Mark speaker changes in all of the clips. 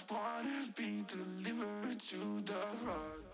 Speaker 1: wanna be delivered to the heart.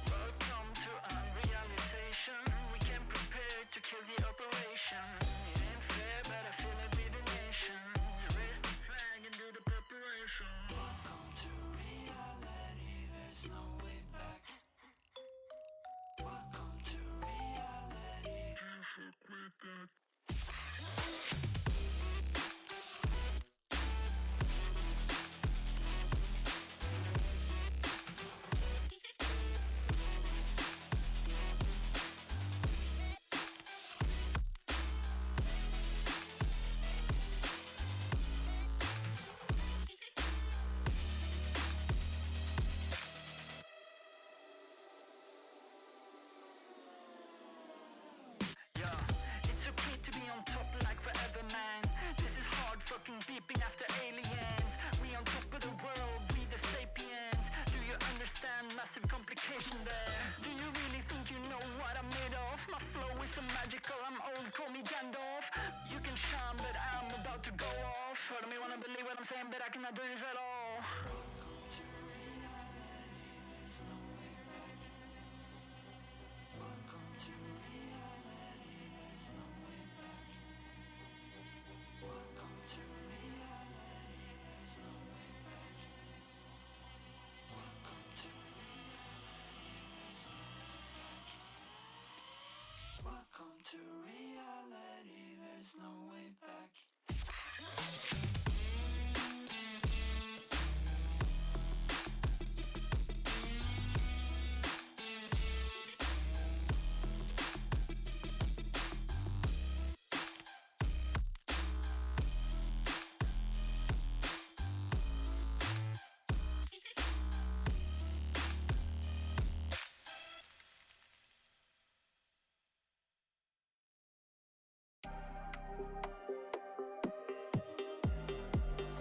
Speaker 1: Welcome to unrealization. We can prepare to kill the operation. It ain't fair, but I feel it with the nation. So raise the flag and do the preparation. Welcome to reality, there's no way back. Welcome to reality. Can't fuck with that. It's okay to be on top like forever, man. This is hard fucking beeping after aliens. We on top of the world, we the sapiens. Do you understand massive complication there? Do you really think you know what I'm made of? My flow is so magical, I'm old, call me Gandalf. You can shine, but I'm about to go off. I don't wanna believe what I'm saying, but I cannot do this at all. Welcome to reality, there's no way back. Welcome to reality, there's no way back. Welcome to reality, there's no way back. Welcome to reality, there's no way back. Welcome to reality, there's no way back.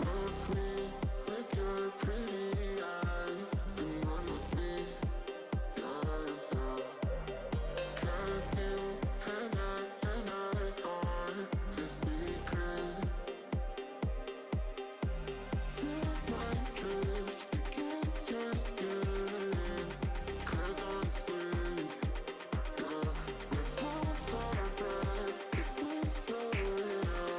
Speaker 1: Look me with your pretty eyes and run with me, yeah, yeah. 'Cause you and I are a secret. Feel my drift against your skin. 'Cause honestly, yeah, let's hold our breath. This is so real.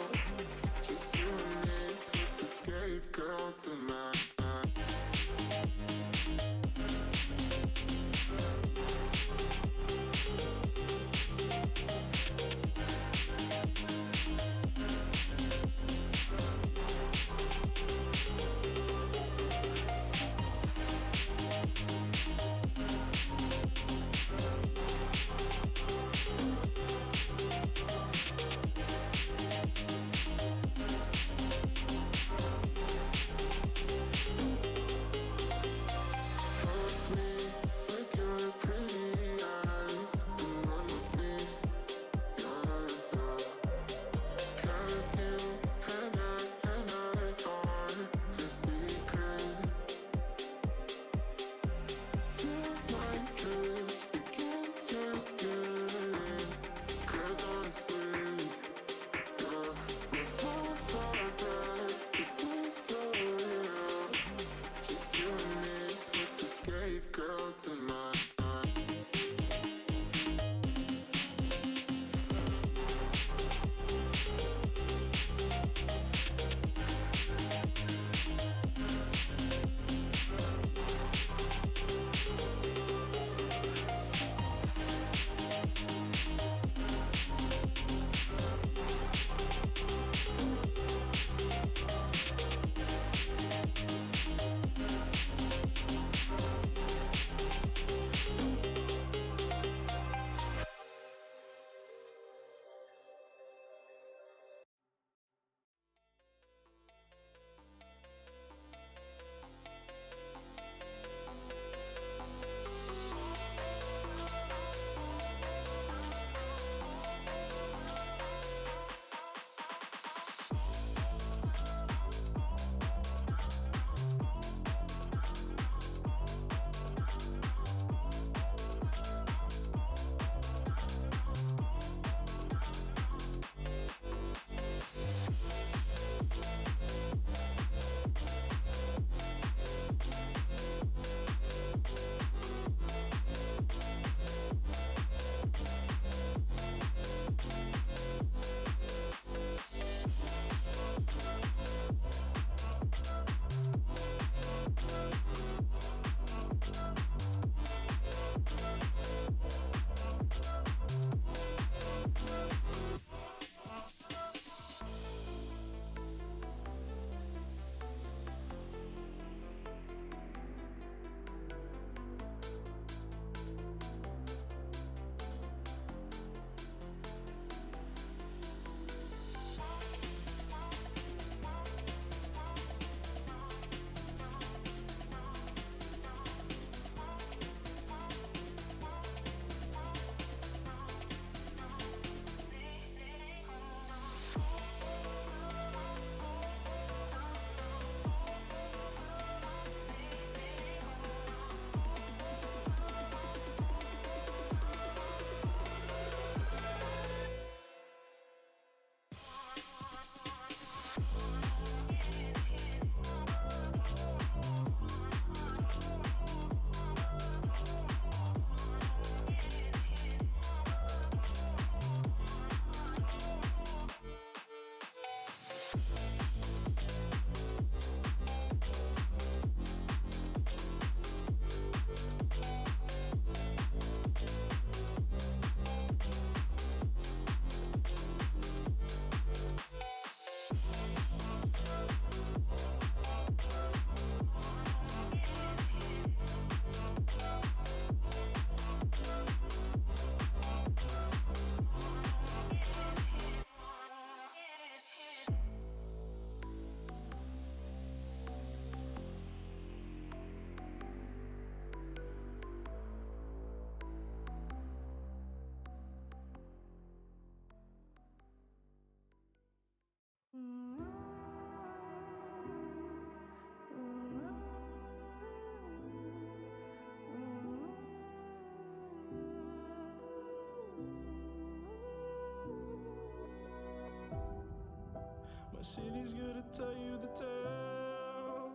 Speaker 2: My city's gonna tell you the tale.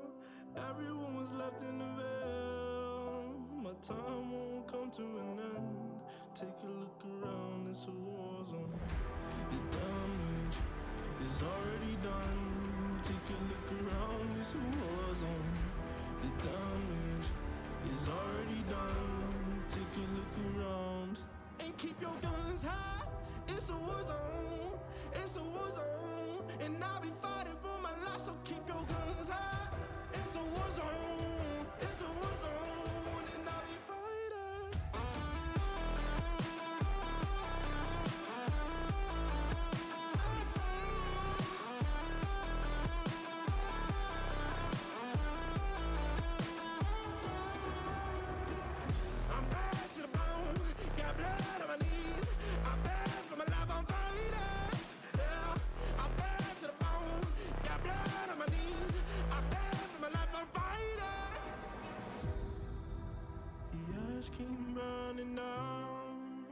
Speaker 2: Everyone was left in the veil. My time won't come to an end. Take a look around, it's a war zone. The damage is already done. Take a look around, it's a war zone. The damage is already done. Take a look around and keep your guns high. It's a war zone. It's a war zone, and I'll be fighting for my life. So keep your guns high. It's a war zone. It's a war zone, and I'll be fighting. I'm bad to the bone, got blood on my knees. I'm bad for my life, I'm fighting. Yeah, I'm bad to the bone, got blood on my knees. I'm bad for my life, I'm fighting. The ash keep burning down.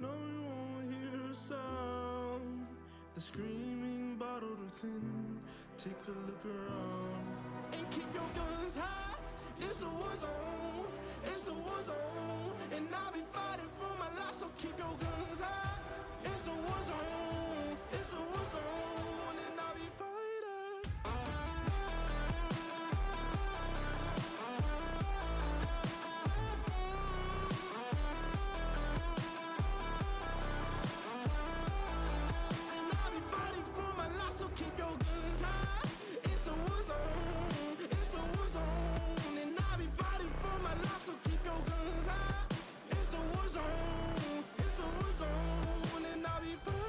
Speaker 2: No, you won't hear a sound. The screaming bottled within. Take a look around and keep your guns high. It's a war zone. It's a war zone, and I'll be fighting for my life. So keep your guns high. It's a war zone. It's a war zone, and I'll be fighting. And I'll be fighting for my life. So keep your guns high. It's a war zone. It's a war zone, and I'll be fighting for my life. So keep your guns high. It's a war zone. It's a war zone, and I'll be fighting.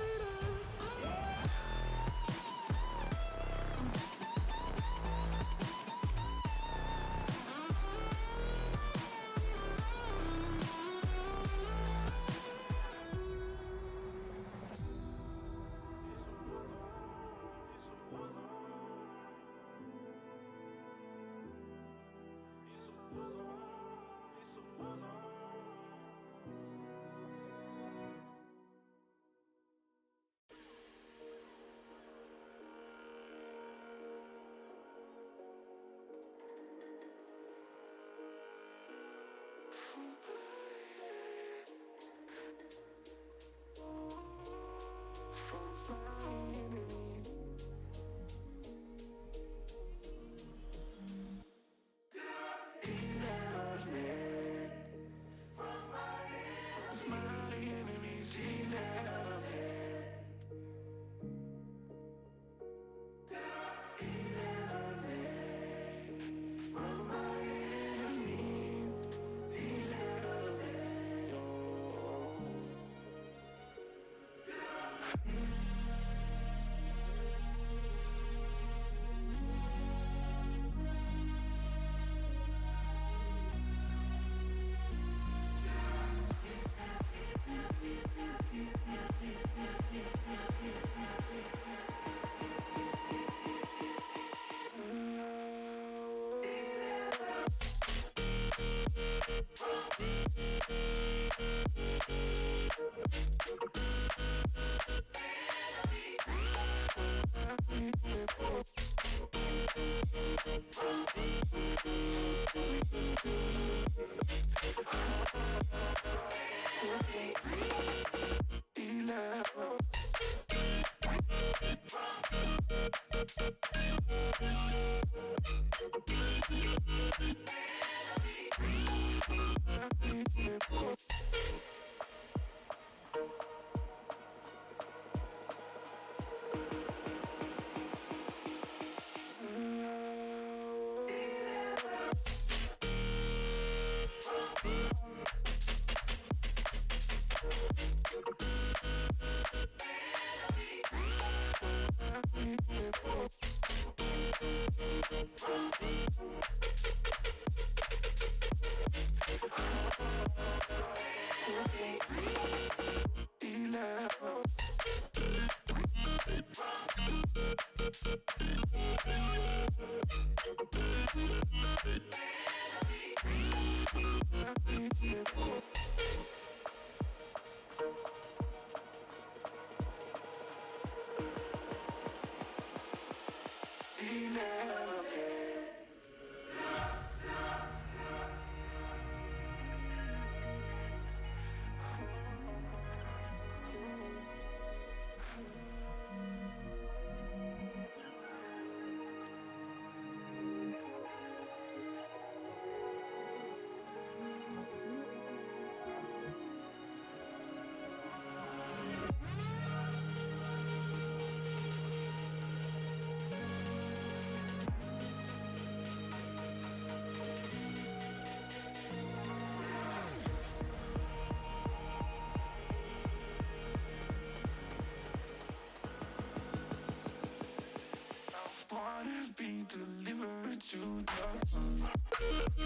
Speaker 2: I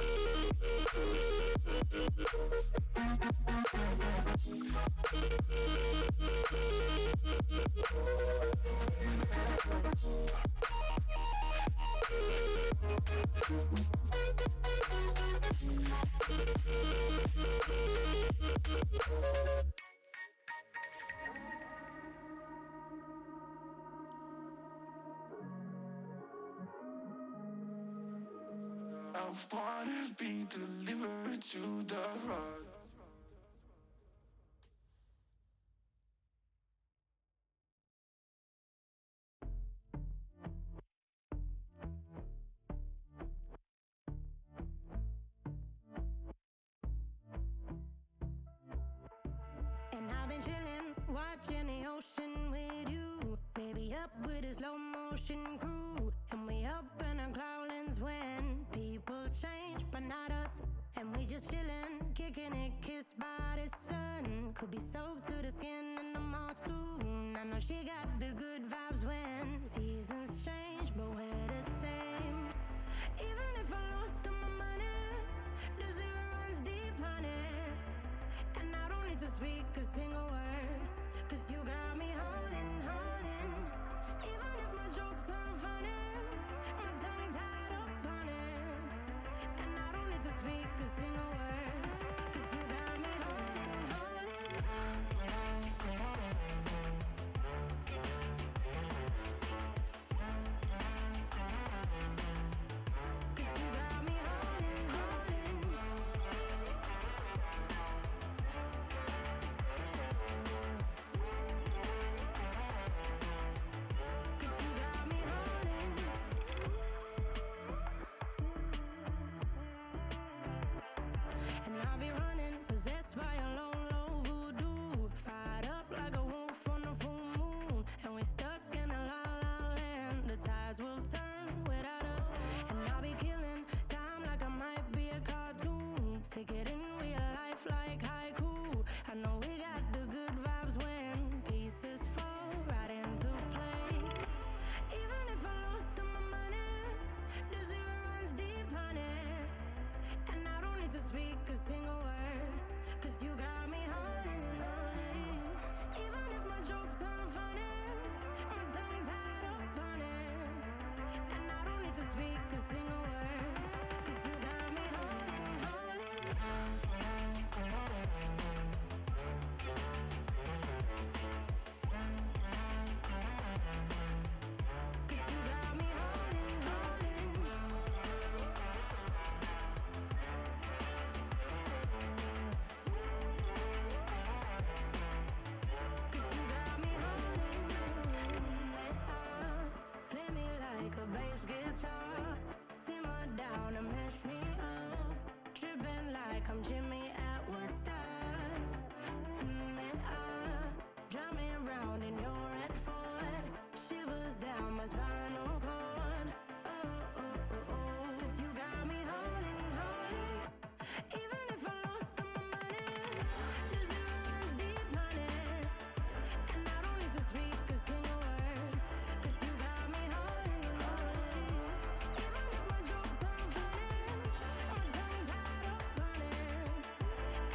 Speaker 2: wanna be delivered to the heart.
Speaker 3: And I've been chillin', watching the ocean with you. Baby up with a slow motion crew. And we up in our cloudlands when people change, but not us. And we just chillin', kicking it, kissed by the sun. Could be soaked to the skin in the mall soon. I know she got the good vibes when seasons change, but we're the same. Even if I lost all my money, the zero runs deep, honey. And I don't need to speak a single word, 'cause you got me holding, holding. Even if my jokes aren't funny, my tongue tied up on it. And I don't need to speak a single word, 'cause you got me holding, holding. 'Cause you got me holding, holding. Cause you got me holding. And I'll be running, possessed by a low, low voodoo. Fired up like a wolf on a full moon. And we're stuck in a la la land. The tides will turn without us. And I'll be killing time like I might be a cartoon. Take it in real life like haiku. I know we got the good vibes when pieces fall right into place. Even if I lost all my money, the zero runs deep, honey. And I don't need to speak a single word, 'cause you got me holding, holding. Even if my jokes aren't funny, my tongue tied up on it. And I don't need to speak a single word, 'cause you got me holding, holding. 'Cause you got me holding, holding. Cause you got me holding. Play me like a bass guitar. Simmer down and mash me up. Tripping like I'm Jimmy at Woodstock. Drum me round in your red Ford. Shivers down my spinal cord. Cause you got me holding, holding. Even if I lost all my money, the zero runs deep, honey. And I don't need to speak a single word, 'cause you got me holding, holding. Even if my jokes aren't funny, my tongue tied up on it.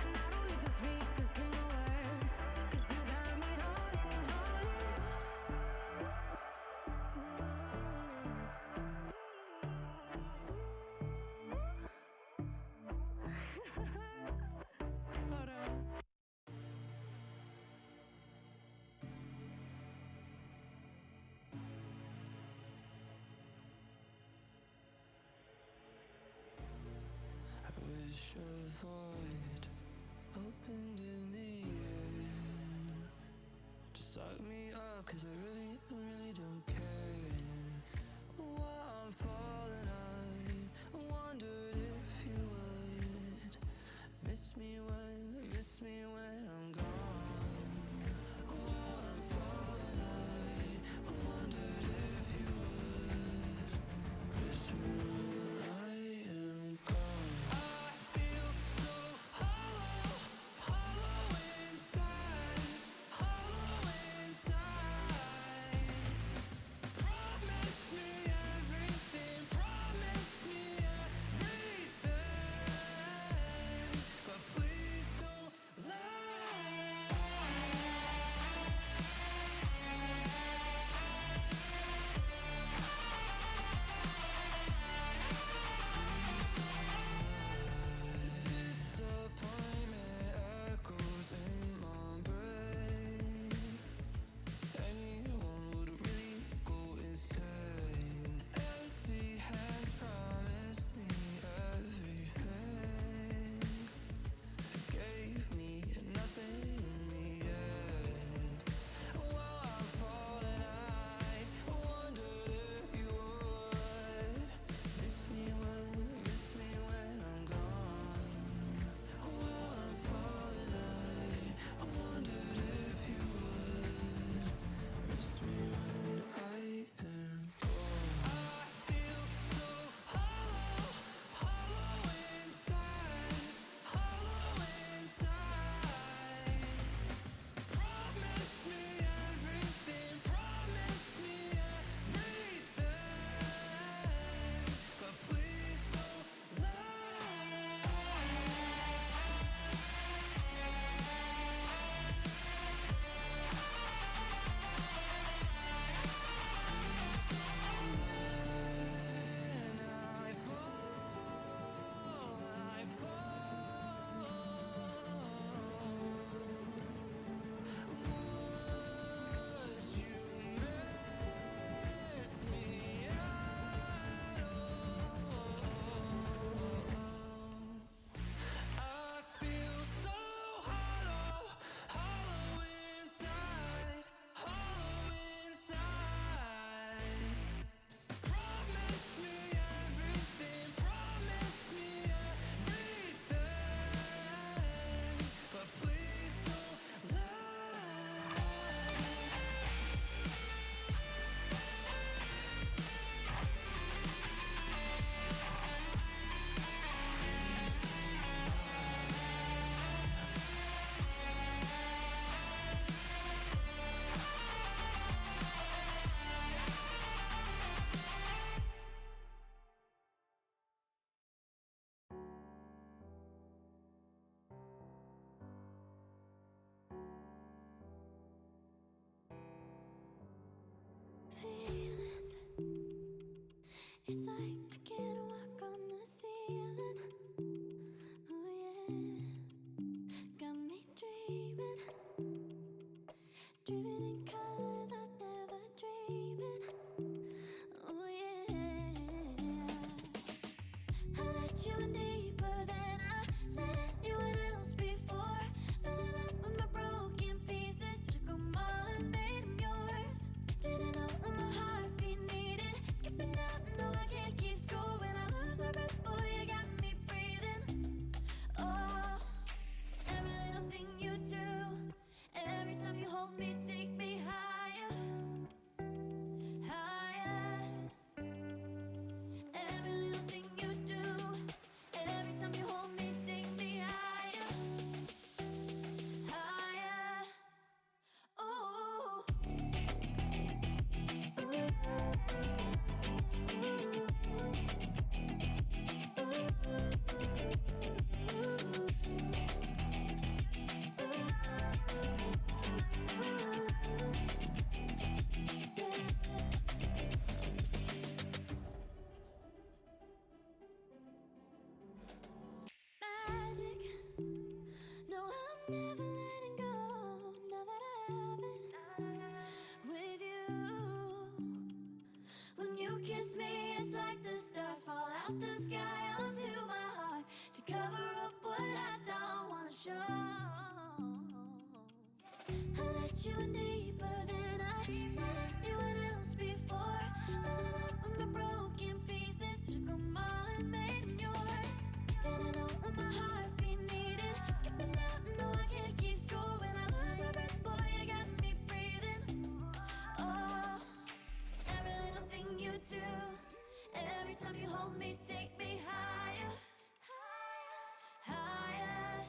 Speaker 3: And I don't need to speak a single word, 'cause you got me holding, holding. Hold on.
Speaker 2: I wish a void opened in the air to suck me up, 'cause I really don't care. While I'm falling, I wondered if you would miss me when I'm gone. While I'm falling, I wondered if you would miss me when I am gone. I feel so hollow, hollow inside, hollow inside.
Speaker 3: It's like I can't walk on the ceiling. Oh yeah, got me dreaming, dreaming in colors I never dreamed. Oh yeah, I let you in deeper than I let anyone else before. Fell in love with my broken pieces, took 'em all and made 'em yours. Didn't know what my heartbeat needed, skipping out, no I can't keep score. When I lose my breath, boy, you got me breathing. Oh, every little thing you do, every time you hold me, take me higher, higher. Every little thing you do, every time you hold me, take me higher, higher. Oh, magic. No, I'm never letting go. Now that I have it with you. When you kiss me, it's like the stars fall out the sky onto my heart to cover up what I don't wanna show. I let you in deeper than I let anyone else before. Fell in love with my broken pieces, took 'em all and made 'em yours. Didn't know what my heartbeat needed, skipping out, no I can't keep score. When I lose my breath, boy, you got me breathing. Oh, every little thing you do, every time you hold me, take me higher, higher.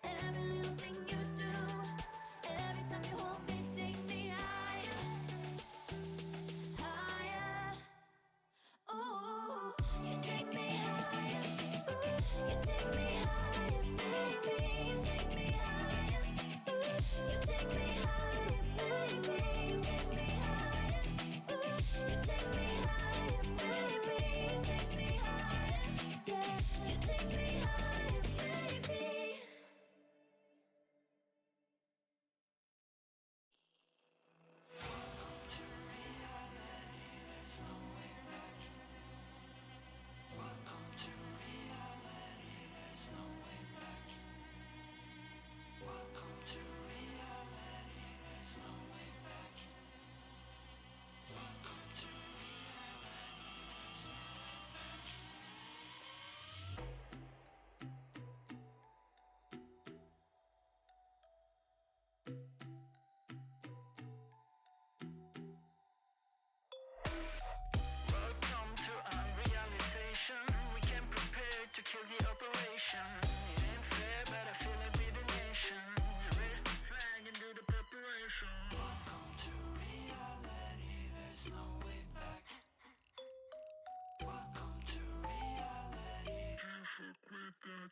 Speaker 3: Every little thing you do, every time you hold me, take me higher, higher. Oh, you take me higher, you take me higher, baby, you take me higher, you take me higher, baby, you take me higher, you take me higher, baby, you take me higher, yeah, you take me higher, baby.
Speaker 1: Welcome to unrealization. We came prepared to kill the operation. It ain't fair, but I feel it with the nation. So raise the flag and do the preparation. Welcome to reality, there's no way back. Welcome to reality. Can't fuck with that.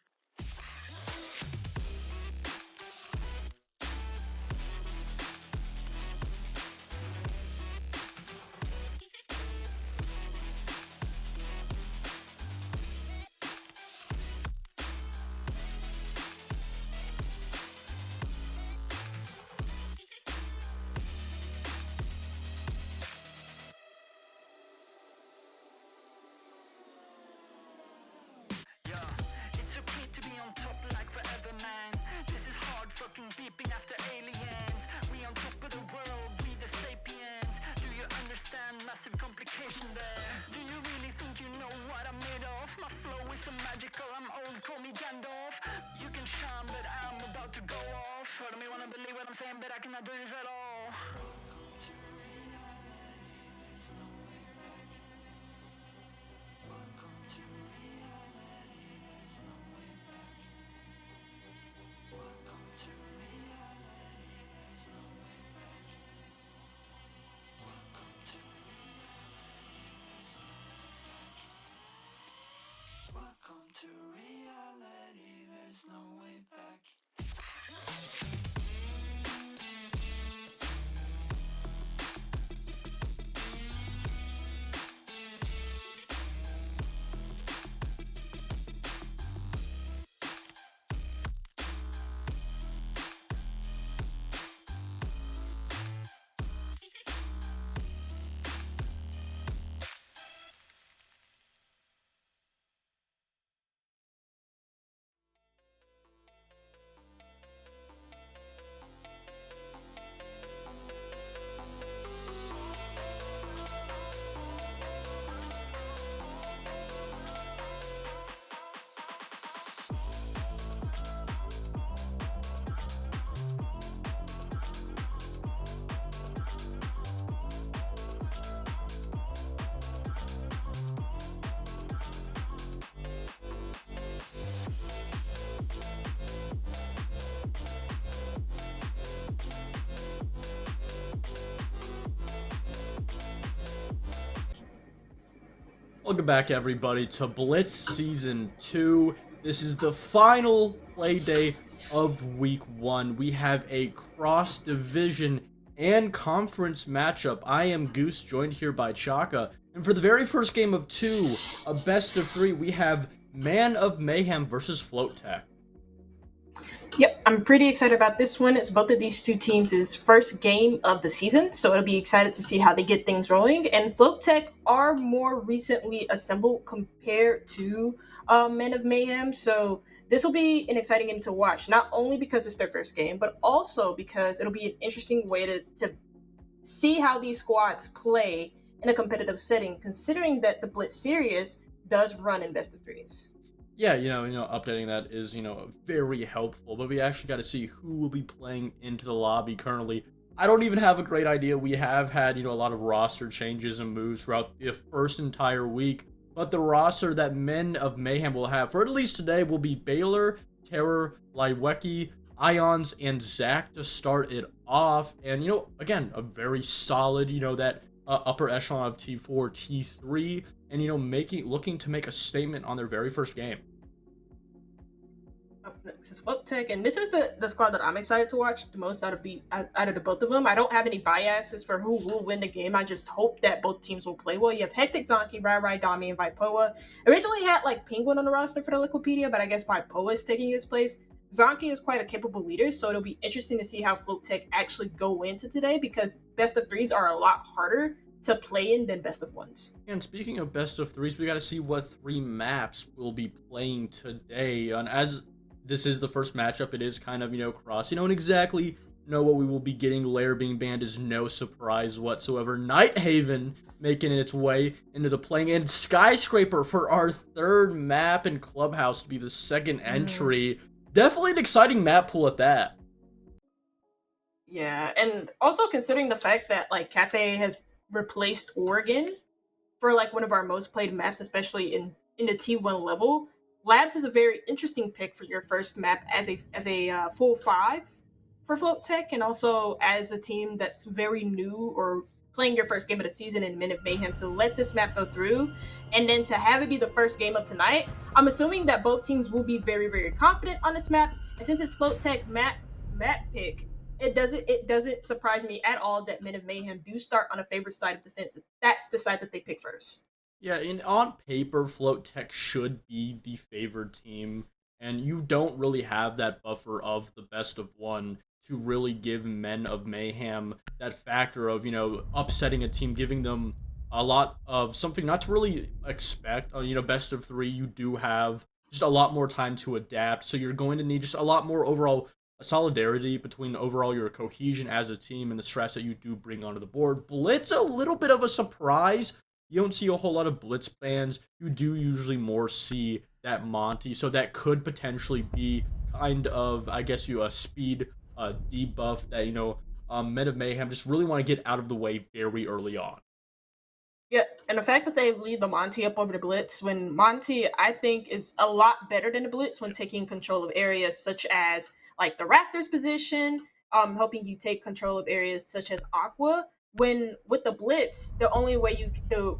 Speaker 1: Yeah, it's okay to be on top like forever, man. This is hard fucking beeping after aliens. We on top of the world, we the sapiens. Do you understand massive complication there? Do you really think you know what I'm made of? My flow is so magical, I'm old, call me Gandalf. You can shine, but I'm about to go off. Part of me wanna believe what I'm saying, but I cannot do this at all. Welcome to reality, there's no way back. Welcome to reality, there's no way back. Welcome to reality, there's no way back. Welcome to reality, there's no way back. Welcome to reality, there's no way back.
Speaker 4: Welcome back, everybody, to Blitz Season 2. This is the final play day of Week 1. We have a cross-division and conference matchup. I am Goose, joined here by Chaka. And for the very first game of 2, a best of 3, we have Man of Mayhem versus FloatTech.
Speaker 5: Yep, I'm pretty excited about this one. It's both of these two teams' first game of the season, so it'll be excited to see how they get things rolling. And FloatTech are more recently assembled compared to Men of Mayhem, so this will be an exciting game to watch, not only because it's their first game, but also because it'll be an interesting way to see how these squads play in a competitive setting, considering that the Blitz series does run in best of threes.
Speaker 4: Yeah, updating that is, very helpful, but we actually got to see who will be playing into the lobby currently. I don't even have a great idea. We have had, a lot of roster changes and moves throughout the first entire week, but the roster that Men of Mayhem will have for at least today will be Baylor, Terror, Liweki, Ions, and Zach to start it off. And, again, a very solid, that upper echelon of T4, T3, and, looking to make a statement on their very first game.
Speaker 5: This is FloatTech, and this is the squad that I'm excited to watch the most out of the both of them. I don't have any biases for who will win the game. I just hope that both teams will play well. You have Hectic, Zonky, Rai, Dami, and Vipoa. Originally had Penguin on the roster for the Liquipedia, but I guess Vipoa is taking his place. Zonky is quite a capable leader, so it'll be interesting to see how FloatTech actually go into today, because best of threes are a lot harder to play in than best of ones.
Speaker 4: And speaking of best of threes, we got to see what 3 maps we'll be playing today. And as this is the first matchup, it is kind of, cross, and exactly what we will be getting. Lair being banned is no surprise whatsoever. Nighthaven making its way into the playing, and Skyscraper for our 3rd map in Clubhouse to be the second entry. Definitely an exciting map pool at that.
Speaker 5: Yeah, and also considering the fact that Cafe has replaced Oregon for one of our most played maps, especially in the T1 level, Labs is a very interesting pick for your first map as a full 5 for FloatTech, and also as a team that's very new or playing your first game of the season in Men of Mayhem, to let this map go through and then to have it be the first game of tonight. I'm assuming that both teams will be very, very confident on this map, and since it's FloatTech map pick, it doesn't surprise me at all that Men of Mayhem do start on a favored side of defense. That's the side that they pick first.
Speaker 4: Yeah, on paper, FloatTech should be the favored team, and you don't really have that buffer of the best of 1 to really give Men of Mayhem that factor of, upsetting a team, giving them a lot of something not to really expect. Best of 3, you do have just a lot more time to adapt, so you're going to need just a lot more overall solidarity between overall your cohesion as a team and the stress that you do bring onto the board. Blitz, a little bit of a surprise. You don't see a whole lot of Blitz bans. You do usually more see that Monty, so that could potentially be kind of, I guess, a speed debuff that, Men of Mayhem just really want to get out of the way very early on.
Speaker 5: Yeah, and the fact that they lead the Monty up over the Blitz, when Monty, I think, is a lot better than the Blitz when taking control of areas such as the Raptors position, helping you take control of areas such as Aqua. When with the Blitz, the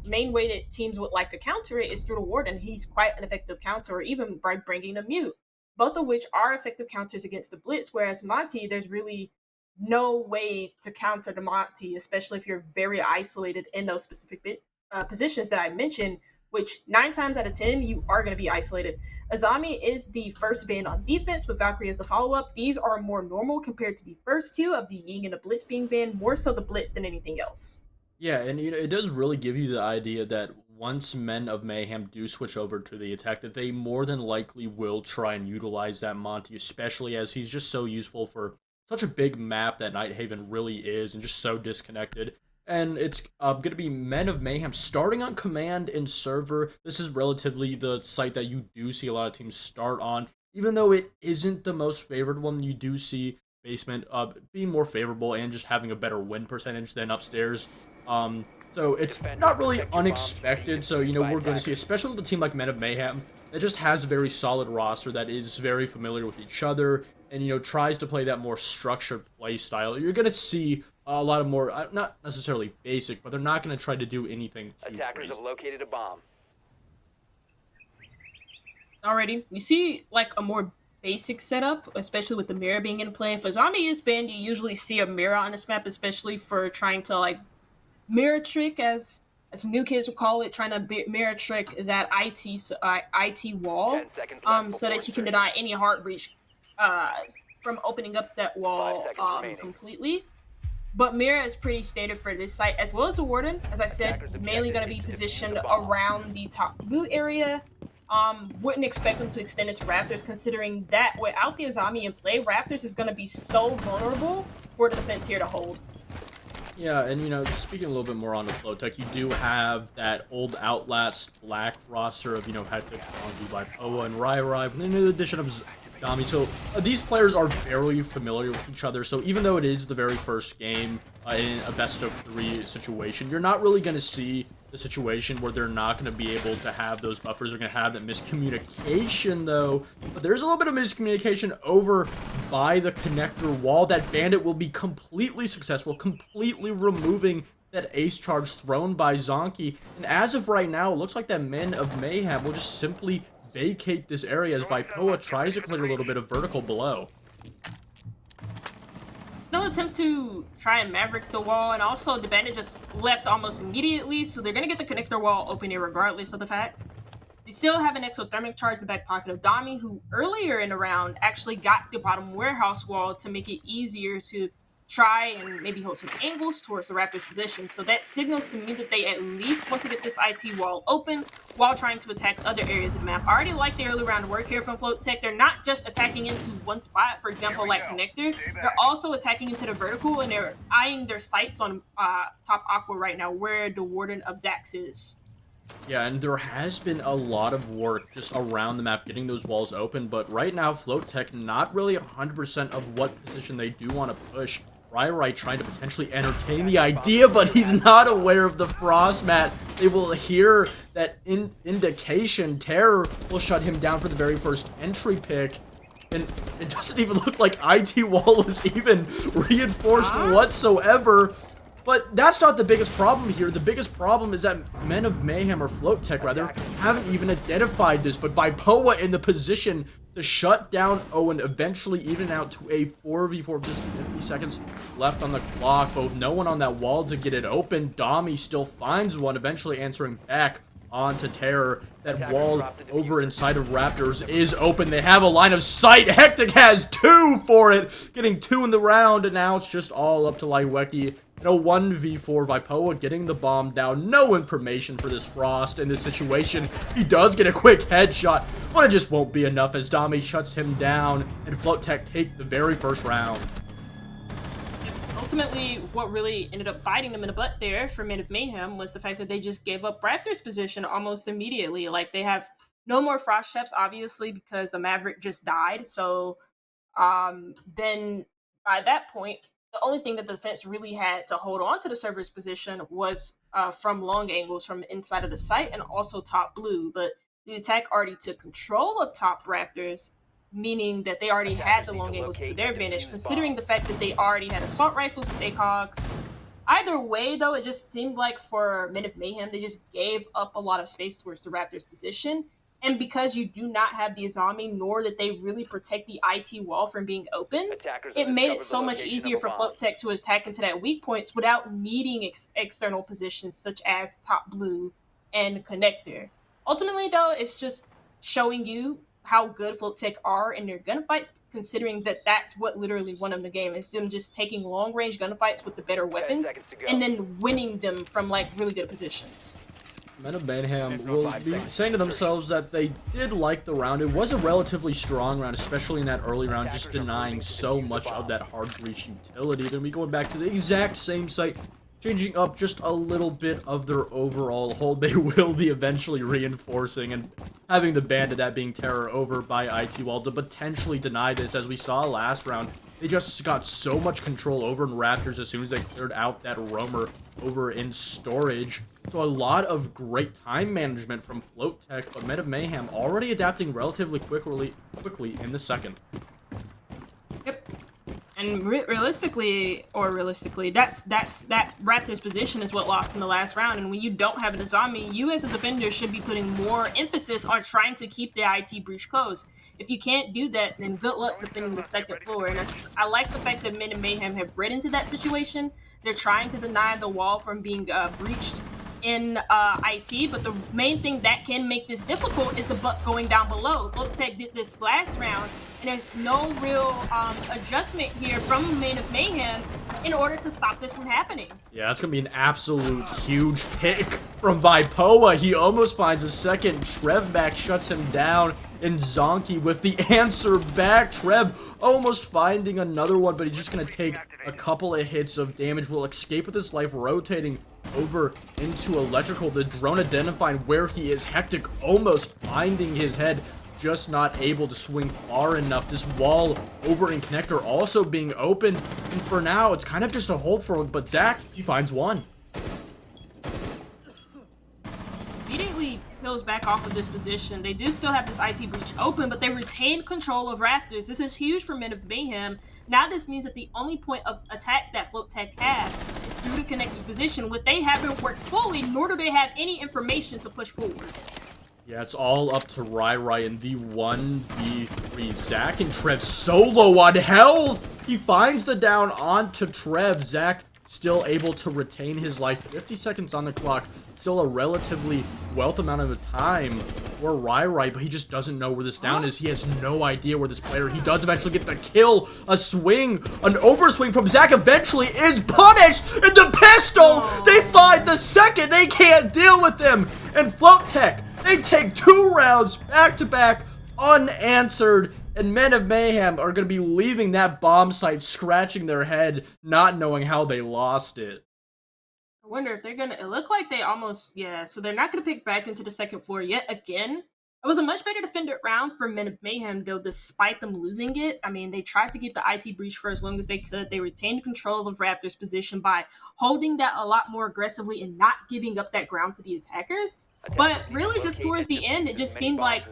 Speaker 5: main way that teams would like to counter it is through the Warden. He's quite an effective counter, or even by bringing the Mute, both of which are effective counters against the Blitz. Whereas Monty, there's really no way to counter the Monty, especially if you're very isolated in those specific positions that I mentioned, which 9 times out of 10, you are going to be isolated. Azami is the first ban on defense, with Valkyrie as the follow-up. These are more normal compared to the first 2 of the Ying and the Blitz being banned, more so the Blitz than anything else.
Speaker 4: Yeah, and it does really give you the idea that once Men of Mayhem do switch over to the attack, that they more than likely will try and utilize that Monty, especially as he's just so useful for such a big map that Nighthaven really is, and just so disconnected. And it's going to be Men of Mayhem starting on Command and Server. This is relatively the site that you do see a lot of teams start on. Even though it isn't the most favored one, you do see Basement being more favorable and just having a better win percentage than Upstairs. So it's not really unexpected. So, we're going to see, especially with a team like Men of Mayhem, that just has a very solid roster that is very familiar with each other and, tries to play that more structured play style. You're going to see a lot of more, not necessarily basic, but they're not going to try to do anything too
Speaker 6: Attackers
Speaker 4: crazy.
Speaker 6: have located a bomb.
Speaker 5: already. You see like a more basic setup, especially with the mirror being in play. If a zombie is banned, you usually see a mirror on this map, especially for trying to like mirror trick, as new kids would call it, trying to mirror trick that IT wall, so that you can deny any hard breach from opening up that wall completely. But Mira is pretty stated for this site, as well as the Warden. As I said, mainly going to be positioned around the top blue area. Wouldn't expect them to extend it to Raptors, considering that without the Azami in play, Raptors is going to be so vulnerable for the defense here to hold.
Speaker 4: Yeah, and you know, speaking a little bit more on the FloatTech, you do have that old Outlast Black roster of, you know, Hectic, by Poa and Rai, with the new addition of Dami. So these players are very familiar with each other. So even though it is the very first game in a best of 3 situation, you're not really going to see the situation where they're not going to be able to have those buffers. They're going to have that miscommunication, though. But there's a little bit of miscommunication over by the connector wall. That Bandit will be completely successful, completely removing that ace charge thrown by Zonky. And as of right now, it looks like that Men of Mayhem will just simply vacate this area as Vipoa tries to clear a little bit of vertical below.
Speaker 5: No attempt to try and maverick the wall, and also the Bandit just left almost immediately, so they're going to get the connector wall open here regardless of the fact. They still have an exothermic charge in the back pocket of Dami, who earlier in the round actually got the bottom warehouse wall to make it easier to try and maybe hold some angles towards the Raptors' position. So that signals to me that they at least want to get this IT wall open while trying to attack other areas of the map. I already like the early round work here from FloatTech. They're not just attacking into one spot, for example, like Connector. They're also attacking into the vertical, and they're eyeing their sights on top Aqua right now, where the Warden of Zax is.
Speaker 4: Yeah, and there has been a lot of work just around the map getting those walls open, but right now FloatTech not really 100% of what position they do want to push. Rai trying to potentially entertain the idea, but he's not aware of the frost mat. They will hear that indication. Terror will shut him down for the very first entry pick. And it doesn't even look like IT wall is even reinforced whatsoever. But that's not the biggest problem here. The biggest problem is that Men of Mayhem, or FloatTech rather, haven't even identified this. But Vipoa in the position to shut down Owen, eventually even out to a 4v4 just 50 seconds left on the clock. Both no one on that wall to get it open. Dami still finds one, eventually answering back onto Terror. That wall over inside of Raptors is open. They have a line of sight. Hectic has 2 for it, getting 2 in the round, and now it's just all up to Laiweki. In a 1v4, Vipoa getting the bomb down. No information for this Frost in this situation. He does get a quick headshot, but it just won't be enough as Dami shuts him down and FloatTech take the very first round.
Speaker 5: Ultimately, what really ended up biting them in the butt there for Men of Mayhem was the fact that they just gave up Raptors' position almost immediately. Like, they have no more Frost Steps, obviously, because the Maverick just died. So then by that point, the only thing that the defense really had to hold on to the server's position was from long angles from inside of the site and also top blue. But the attack already took control of top Raptors, meaning that they already had the long angles to their advantage, considering the fact that they already had assault rifles with ACOGs. Either way, though, it just seemed like for Men of Mayhem, they just gave up a lot of space towards the Raptors' position. And because you do not have the Azami, nor that they really protect the IT wall from being open, it made it so much easier for FloatTech to attack into that weak points without needing external positions such as top blue and connector. Ultimately, though, it's just showing you how good FloatTech are in their gunfights, considering that that's what literally won them the game. It's them just taking long-range gunfights with the better weapons and then winning them from, like, really good positions.
Speaker 4: Men of Mayhem will be saying to themselves that they did like the round. It was a relatively strong round, especially in that early round, just denying so much of that hard breach utility. Then we going back to the exact same site, changing up just a little bit of their overall hold. They will be eventually reinforcing and having the Bandit, that being Terror, over by IT Wall to potentially deny this. As we saw last round, they just got so much control over in Raptors as soon as they cleared out that roamer over in storage. So a lot of great time management from FloatTech, but Men of Mayhem already adapting relatively quickly in the second.
Speaker 5: Yep. And realistically, that Raptors position is what lost in the last round. And when you don't have an Azami, you as a defender should be putting more emphasis on trying to keep the IT breach closed. If you can't do that, then good luck defending the second floor. And I like the fact that Men of Mayhem have read into that situation. They're trying to deny the wall from being breached in IT, but the main thing that can make this difficult is the buck going down below. FloatTech did this last round, and there's no real adjustment here from Main of Mayhem in order to stop this from happening.
Speaker 4: Yeah, that's gonna be an absolute huge pick from Vipoa. He almost finds a second. Trev back shuts him down, and Zonky with the answer back. Trev almost finding another one, but he's just gonna take a couple of hits of damage. Will escape with his life, rotating over into electrical. The drone identifying where he is. Hectic almost finding his head, just not able to swing far enough. This wall over in connector also being open, and for now it's kind of just a hold for him, but Zach, he finds one.
Speaker 5: Immediately peels back off of this position. They do still have this IT breach open, but they retain control of Raptors. This is huge for Men of Mayhem. Now this means that the only point of attack that FloatTech had is through the connected position, which they haven't worked fully, nor do they have any information to push forward.
Speaker 4: Yeah, it's all up to Rai in the 1v3. Zach and Trev solo on health. He finds the down onto Trev. Zach still able to retain his life. 50 seconds on the clock. Still a relatively wealth amount of time for Rai, but he just doesn't know where this down is. He has no idea where this player. He does eventually get the kill. A swing, an overswing from Zach eventually is punished. And the pistol, they find the second. They can't deal with him. And FloatTech, they take 2 rounds back to back unanswered. And Men of Mayhem are going to be leaving that bomb site scratching their head, not knowing how they lost it.
Speaker 5: I wonder if they're going to... It looked like they almost... Yeah, so they're not going to pick back into the second floor yet again. It was a much better defender round for Men of Mayhem, though, despite them losing it. I mean, they tried to get the IT breach for as long as they could. They retained control of Raptors' position by holding that a lot more aggressively and not giving up that ground to the attackers. But really, just towards the end, it just seemed like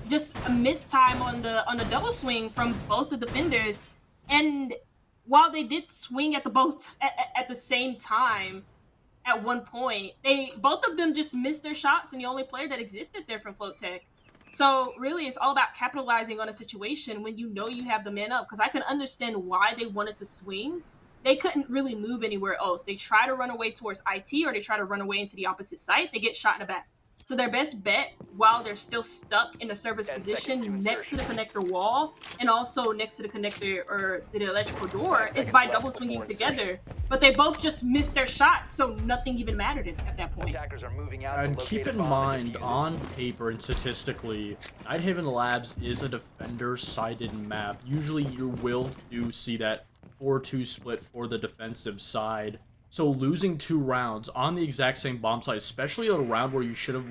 Speaker 5: just a missed time on the double swing from both the defenders. And while they did swing at the same time at one point, both of them just missed their shots, and the only player that existed there from FloatTech. So really, it's all about capitalizing on a situation when you know you have the man up. Because I can understand why they wanted to swing. They couldn't really move anywhere else. They try to run away towards IT, or they try to run away into the opposite site. They get shot in the back. So their best bet, while they're still stuck in a service position next to the connector wall and also next to the connector or the electrical door, is by double swinging together. But they both just missed their shots, so nothing even mattered at that point.
Speaker 4: And keep in mind, on paper and statistically, Nighthaven Labs is a defender-sided map. Usually you will see that 4-2 split for the defensive side. So losing 2 rounds on the exact same bomb site, especially a round where you should have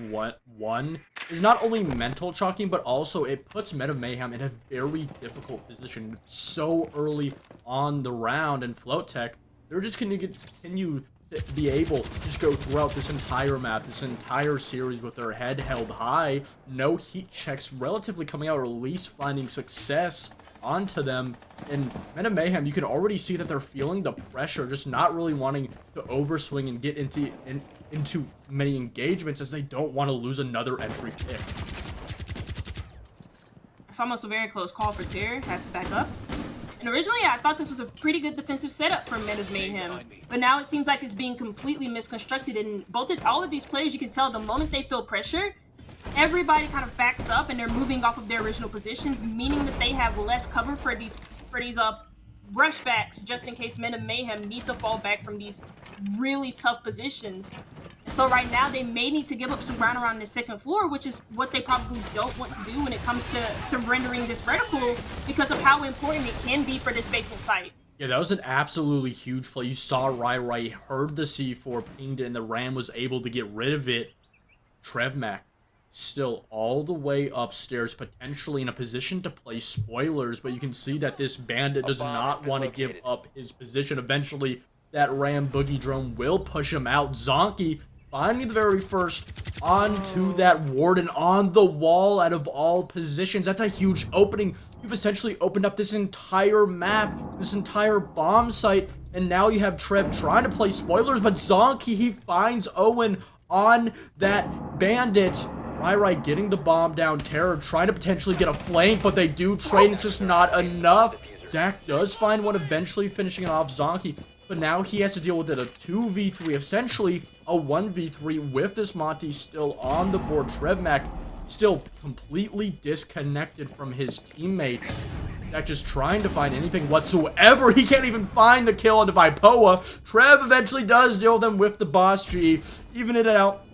Speaker 4: won, is not only mental chalking, but also it puts Men of Mayhem in a very difficult position so early on the round. And FloatTech, they're just going to continue to be able to just go throughout this entire map, this entire series with their head held high. No heat checks relatively coming out, or at least finding success onto them. And Men of Mayhem, you can already see that they're feeling the pressure, just not really wanting to overswing and get into many engagements, as they don't want to lose another entry pick.
Speaker 5: It's almost a very close call for Terror. Has to back up. And originally, I thought this was a pretty good defensive setup for Men of Mayhem, but now it seems like it's being completely misconstructed. And all of these players, you can tell the moment they feel pressure, everybody kind of backs up and they're moving off of their original positions, meaning that they have less cover for these rushbacks, just in case Men of Mayhem need to fall back from these really tough positions. So right now they may need to give up some ground around the second floor, which is what they probably don't want to do when it comes to surrendering this vertical, because of how important it can be for this basement site.
Speaker 4: Yeah, that was an absolutely huge play. You saw Rai heard the C4, pinged it, and the Ram was able to get rid of it. Trevmac still all the way upstairs, potentially in a position to play spoilers, but you can see that this bandit does not want to give up his position. Eventually, that Ram boogie drone will push him out. Zonky finding the very first onto that warden on the wall out of all positions. That's a huge opening you've essentially opened up this entire map, this entire bomb site, and now you have Trev trying to play spoilers, but Zonky, he finds Owen on that bandit. Rai getting the bomb down, Terror trying to potentially get a flank, but they do trade, it's just not enough. Zach does find one, eventually finishing off Zonky, but now he has to deal with it, a 2v3, essentially a 1v3 with this Monty still on the board. TrevMac still completely disconnected from his teammates. Zach just trying to find anything whatsoever. He can't even find the kill onto Vipoa. Trev eventually does deal with them with the boss G, even it out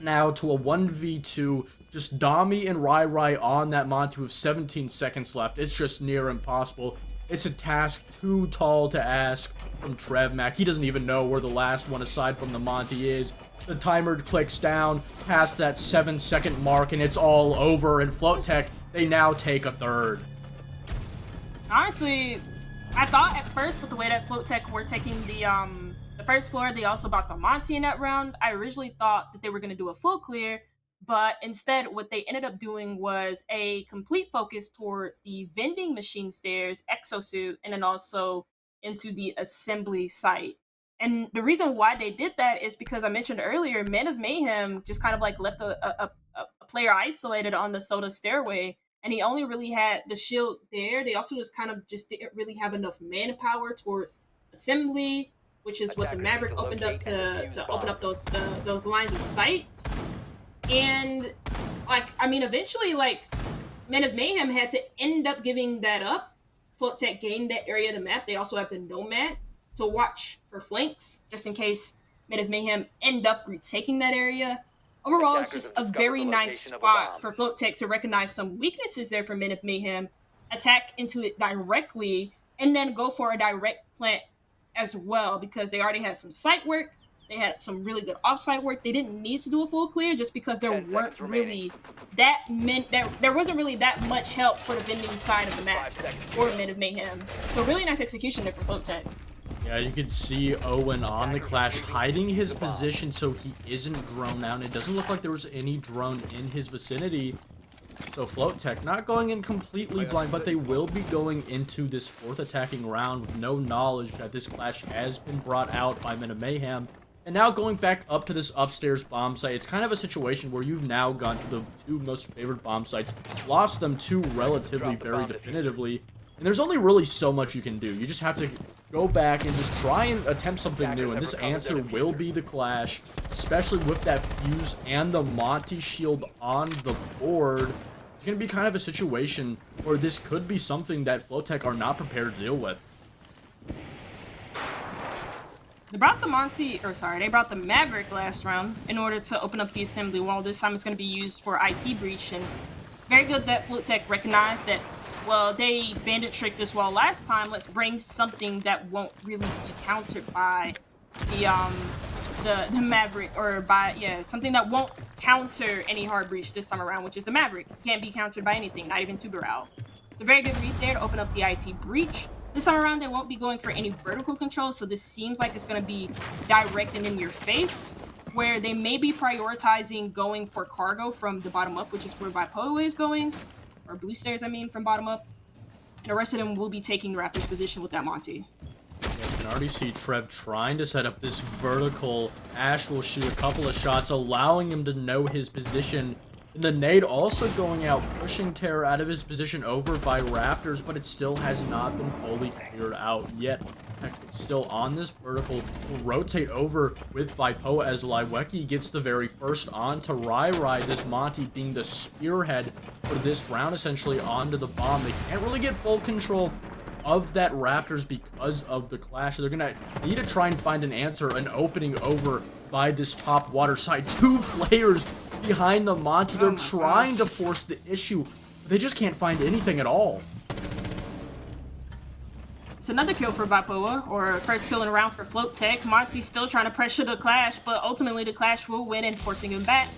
Speaker 4: now to a 1v2. Just Dami and Rai on that Monty with 17 seconds left. It's just near impossible. It's a task too tall to ask from TrevMac. He doesn't even know where the last one aside from the Monty is. The timer clicks down past that 7-second mark and it's all over. And FloatTech, they now take a third.
Speaker 5: Honestly, I thought at first with the way that FloatTech were taking the first floor, they also bought the Monty in that round. I originally thought that they were going to do a full clear, but instead what they ended up doing was a complete focus towards the vending machine stairs, exosuit, and then also into the assembly site. And the reason why they did that is because I mentioned earlier, Men of Mayhem just kind of like left a player isolated on the Soda stairway, and he only really had the shield there. They also just kind of just didn't really have enough manpower towards assembly, which is what the Maverick opened up to open up those lines of sight. And like, I mean, eventually, like, Men of Mayhem had to end up giving that up. FloatTech gained that area of the map. They also have the Nomad to watch for flanks, just in case Men of Mayhem end up retaking that area. Overall, it's just a very nice spot for FloatTech to recognize some weaknesses there for Men of Mayhem, attack into it directly, and then go for a direct plant as well, because they already had some site work. They had some really good offsite work. They didn't need to do a full clear just because there weren't really there wasn't really that much help for the vending side of the map or Men of Mayhem. So really nice execution there for FloatTech.
Speaker 4: Yeah, you can see Owen on the Clash hiding his position so he isn't drone out. It doesn't look like there was any drone in his vicinity. So FloatTech not going in completely blind, but they will be going into this fourth attacking round with no knowledge that this Clash has been brought out by Men of Mayhem. And now going back up to this upstairs bomb site, it's kind of a situation where you've now gone to the two most favored bomb sites, lost them two relatively very definitively, and there's only really so much you can do. You just have to go back and just try and attempt something new, and this answer will be the Clash, especially with that fuse and the Monty shield on the board. It's going to be kind of a situation where this could be something that FloatTech are not prepared to deal with.
Speaker 5: They brought the Maverick last round in order to open up the assembly wall. This time it's going to be used for IT breach, and very good that FloatTech recognized that, well, they bandit tricked this wall last time. Let's bring something that won't really be countered by the Maverick, or by, something that won't counter any hard breach this time around, which is the Maverick. Can't be countered by anything, not even Tuberal. It's a very good read there to open up the IT breach. This time around, they won't be going for any vertical control, so this seems like it's going to be direct and in your face, where they may be prioritizing going for cargo from the bottom up, which is where Vipoa is going, or blue stairs, I mean, from bottom up. And the rest of them will be taking the Raptors position with that Monty.
Speaker 4: Yeah, you can already see Trev trying to set up this vertical. Ash will shoot a couple of shots, allowing him to know his position. And the nade also going out, pushing Terror out of his position over by Raptors, but it still has not been fully cleared out yet. Still on this vertical, will rotate over with Vipoa as Liweki gets the very first on to Rai. This Monty being the spearhead for this round, essentially onto the bomb. They can't really get full control of that Raptors because of the Clash. They're gonna need to try and find an answer, an opening over by this top water side. Two players behind the Monty. They're trying to force the issue. They just can't find anything at all.
Speaker 5: It's another kill for Vipoa, or first kill in a round for FloatTech. Monty's still trying to pressure the Clash, but ultimately the Clash will win and forcing him back.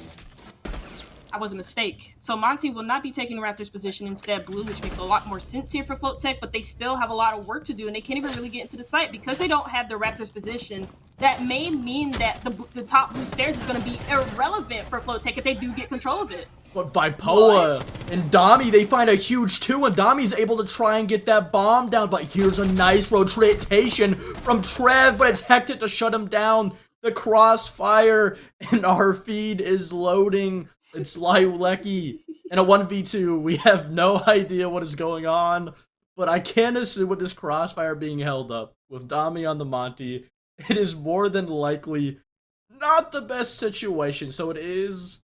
Speaker 5: That was a mistake. So Monty will not be taking Raptors position, instead blue, which makes a lot more sense here for FloatTech, but they still have a lot of work to do, and they can't even really get into the site because they don't have the Raptors position. That may mean that the top blue stairs is going to be irrelevant for FloatTech if they do get control of it.
Speaker 4: But Vipoa and Dami, they find a huge 2, and Dami's able to try and get that bomb down. But here's a nice rotation from Trev, but it's hectic to shut him down. The crossfire, and our feed is loading. It's Lilecky. In a 1v2, we have no idea what is going on. But I can assume with this crossfire being held up, with Dami on the Monty, it is more than likely not the best situation. So it is...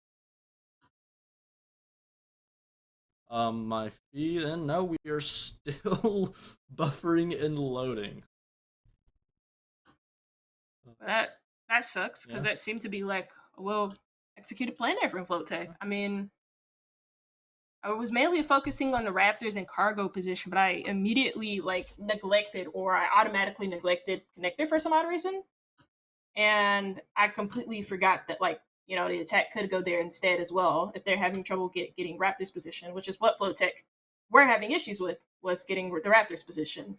Speaker 4: my feed, and no, we are still buffering and loading.
Speaker 5: That sucks, because that seemed to be like a well-executed plan there from FloatTech. I mean, I was mainly focusing on the Raptors and cargo position, but I immediately I automatically neglected connector for some odd reason. And I completely forgot that the attack could go there instead as well if they're having trouble getting Raptors position, which is what FloatTech were having issues with, was getting the Raptors position.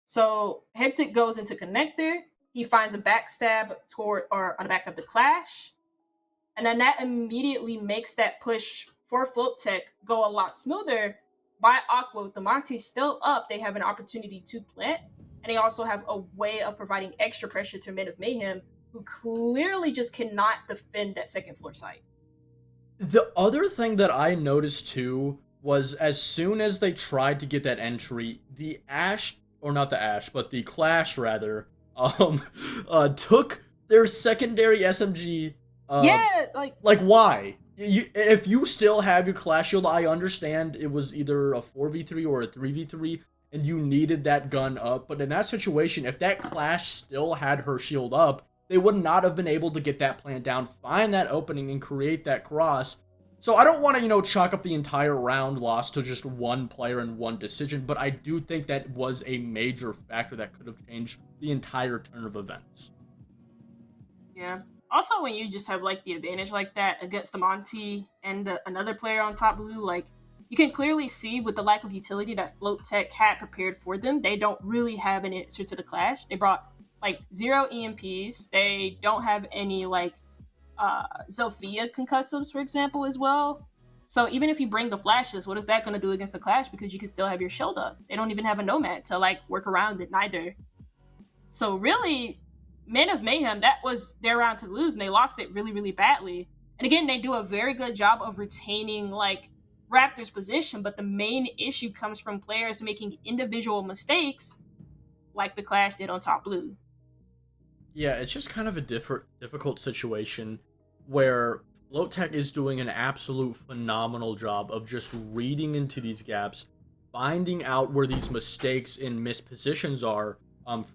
Speaker 5: So Hectic goes into connector. He finds a backstab on the back of the Clash. And then that immediately makes that push for FloatTech go a lot smoother. By Aqua, with the Monty still up, they have an opportunity to plant. And they also have a way of providing extra pressure to Men of Mayhem, who clearly just cannot defend that second floor site.
Speaker 4: The other thing that I noticed too was as soon as they tried to get that entry, the Clash rather, took their secondary SMG. Like why? If you still have your Clash shield, I understand it was either a 4v3 or a 3v3, and you needed that gun up. But in that situation, if that Clash still had her shield up, they would not have been able to get that plant down, find that opening, and create that cross. So I don't want to, chalk up the entire round loss to just one player and one decision, but I do think that was a major factor that could have changed the entire turn of events.
Speaker 5: Yeah. Also, when you just have, the advantage like that against the Monty and another player on top blue, you can clearly see with the lack of utility that FloatTech had prepared for them, they don't really have an answer to the Clash. They brought, 0 EMPs. They don't have any, Zofia concussives, for example, as well. So even if you bring the flashes, what is that going to do against the Clash? Because you can still have your shield up. They don't even have a Nomad to, work around it neither. So really, Men of Mayhem, that was their round to lose, and they lost it really, really badly. And again, they do a very good job of retaining, Raptors' position, but the main issue comes from players making individual mistakes, like the Clash did on top blue.
Speaker 4: Yeah, it's just kind of a difficult situation where FloatTech is doing an absolute phenomenal job of just reading into these gaps, finding out where these mistakes and mispositions are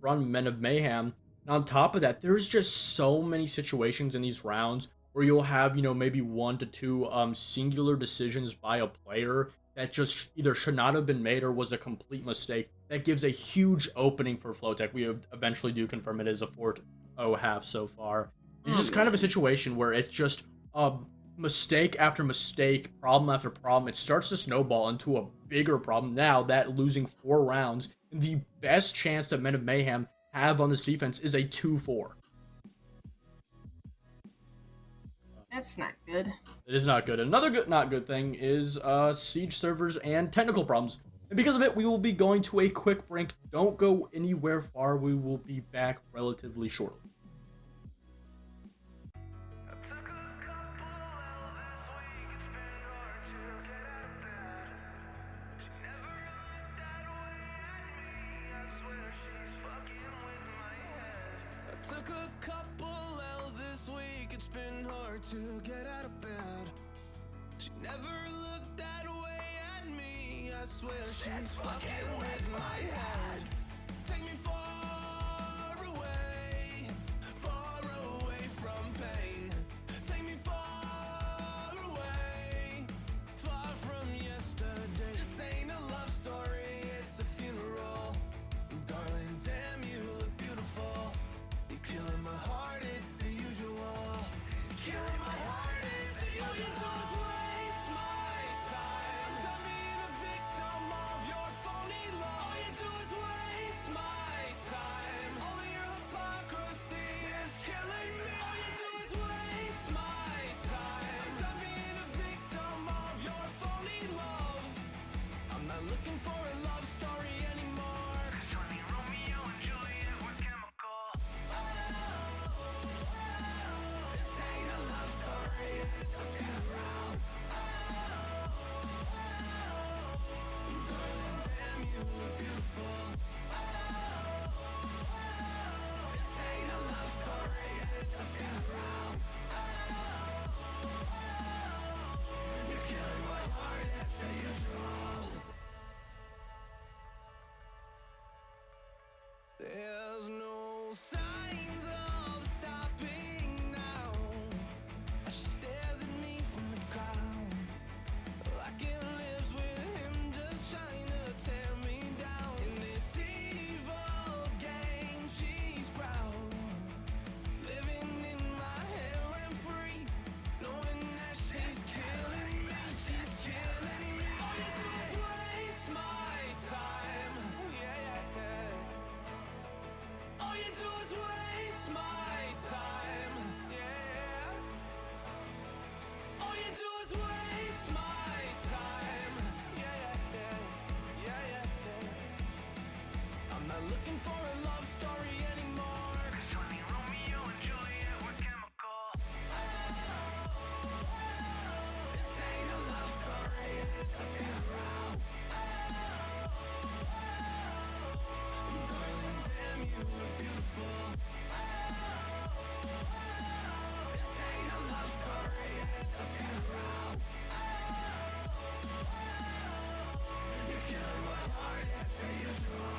Speaker 4: from Men of Mayhem. And on top of that, there's just so many situations in these rounds where you'll have, maybe 1 to 2 singular decisions by a player that just either should not have been made or was a complete mistake. That gives a huge opening for FloatTech. We eventually do confirm it is a 4-0 half so far. It's just kind of a situation where it's just mistake after mistake, problem after problem. It starts to snowball into a bigger problem now that losing 4 rounds, the best chance that Men of Mayhem have on this defense is a 2-4.
Speaker 5: That's not good.
Speaker 4: It is not good. Another not good thing is siege servers and technical problems. And because of it, we will be going to a quick break. Don't go anywhere far. We will be back relatively shortly.
Speaker 2: Took a couple L's this week, it's been hard to get out of bed. She never looked that way at me, I swear she's fucking with my head. Take me far away from pain. Take me far away, far from yesterday. This ain't a love story, it's a funeral. Darling, damn, you look beautiful. Killing my heart, it's the usual. Killing my heart is the usual. All you do is waste my time. Done being a victim of your phony love. All you do is waste my no signs of stopping now. She stares at me from the ground, like it lives with him, just trying to tear me down. In this evil game, she's proud, living in my head rent free, knowing that she's killing me, she's killing me. All you do is waste my time, yeah, yeah, yeah. All you do is waste my time, yeah. All you do is waste my time, yeah, yeah, yeah, yeah, yeah, yeah. I'm not looking for a love story anymore. 'Cause honey, Romeo and Juliet were chemical. This ain't a love story, it's a funeral. Darling, damn, you look beautiful. This ain't a love story, it's a funeral. You're killing my heart, it's the usual.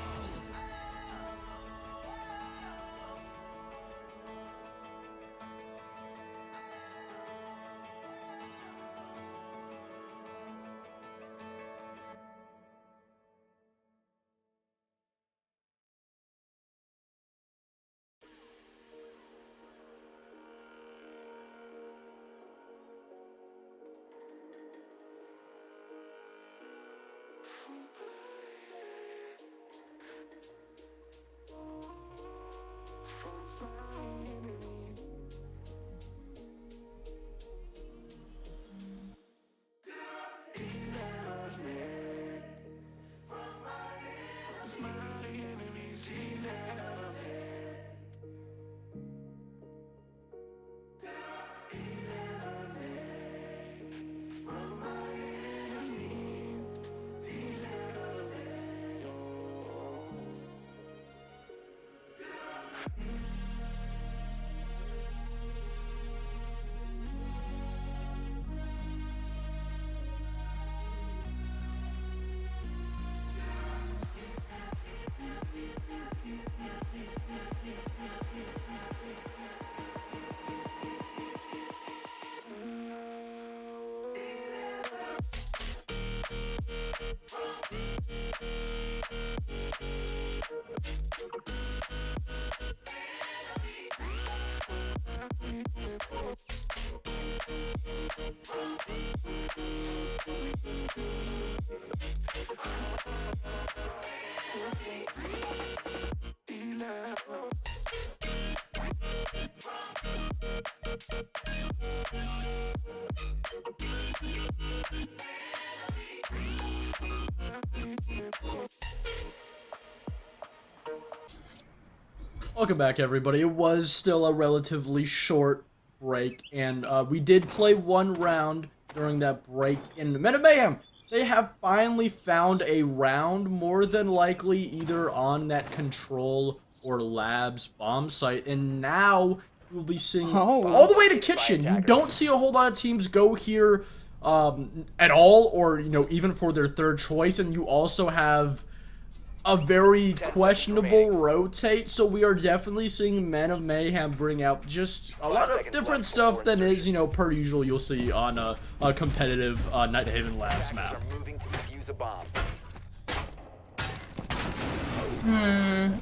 Speaker 4: Welcome back, everybody. It was still a relatively short break, and we did play one round during that break in Men of Mayhem. They have finally found a round, more than likely either on that Control or Labs bomb site, and now you'll be seeing all the way to Kitchen. You don't see a whole lot of teams go here at all, or even for their third choice, and you also have a very questionable rotate, so we are definitely seeing Men of Mayhem bring out just a lot of different stuff than is, per usual you'll see on a competitive Night Haven Labs map.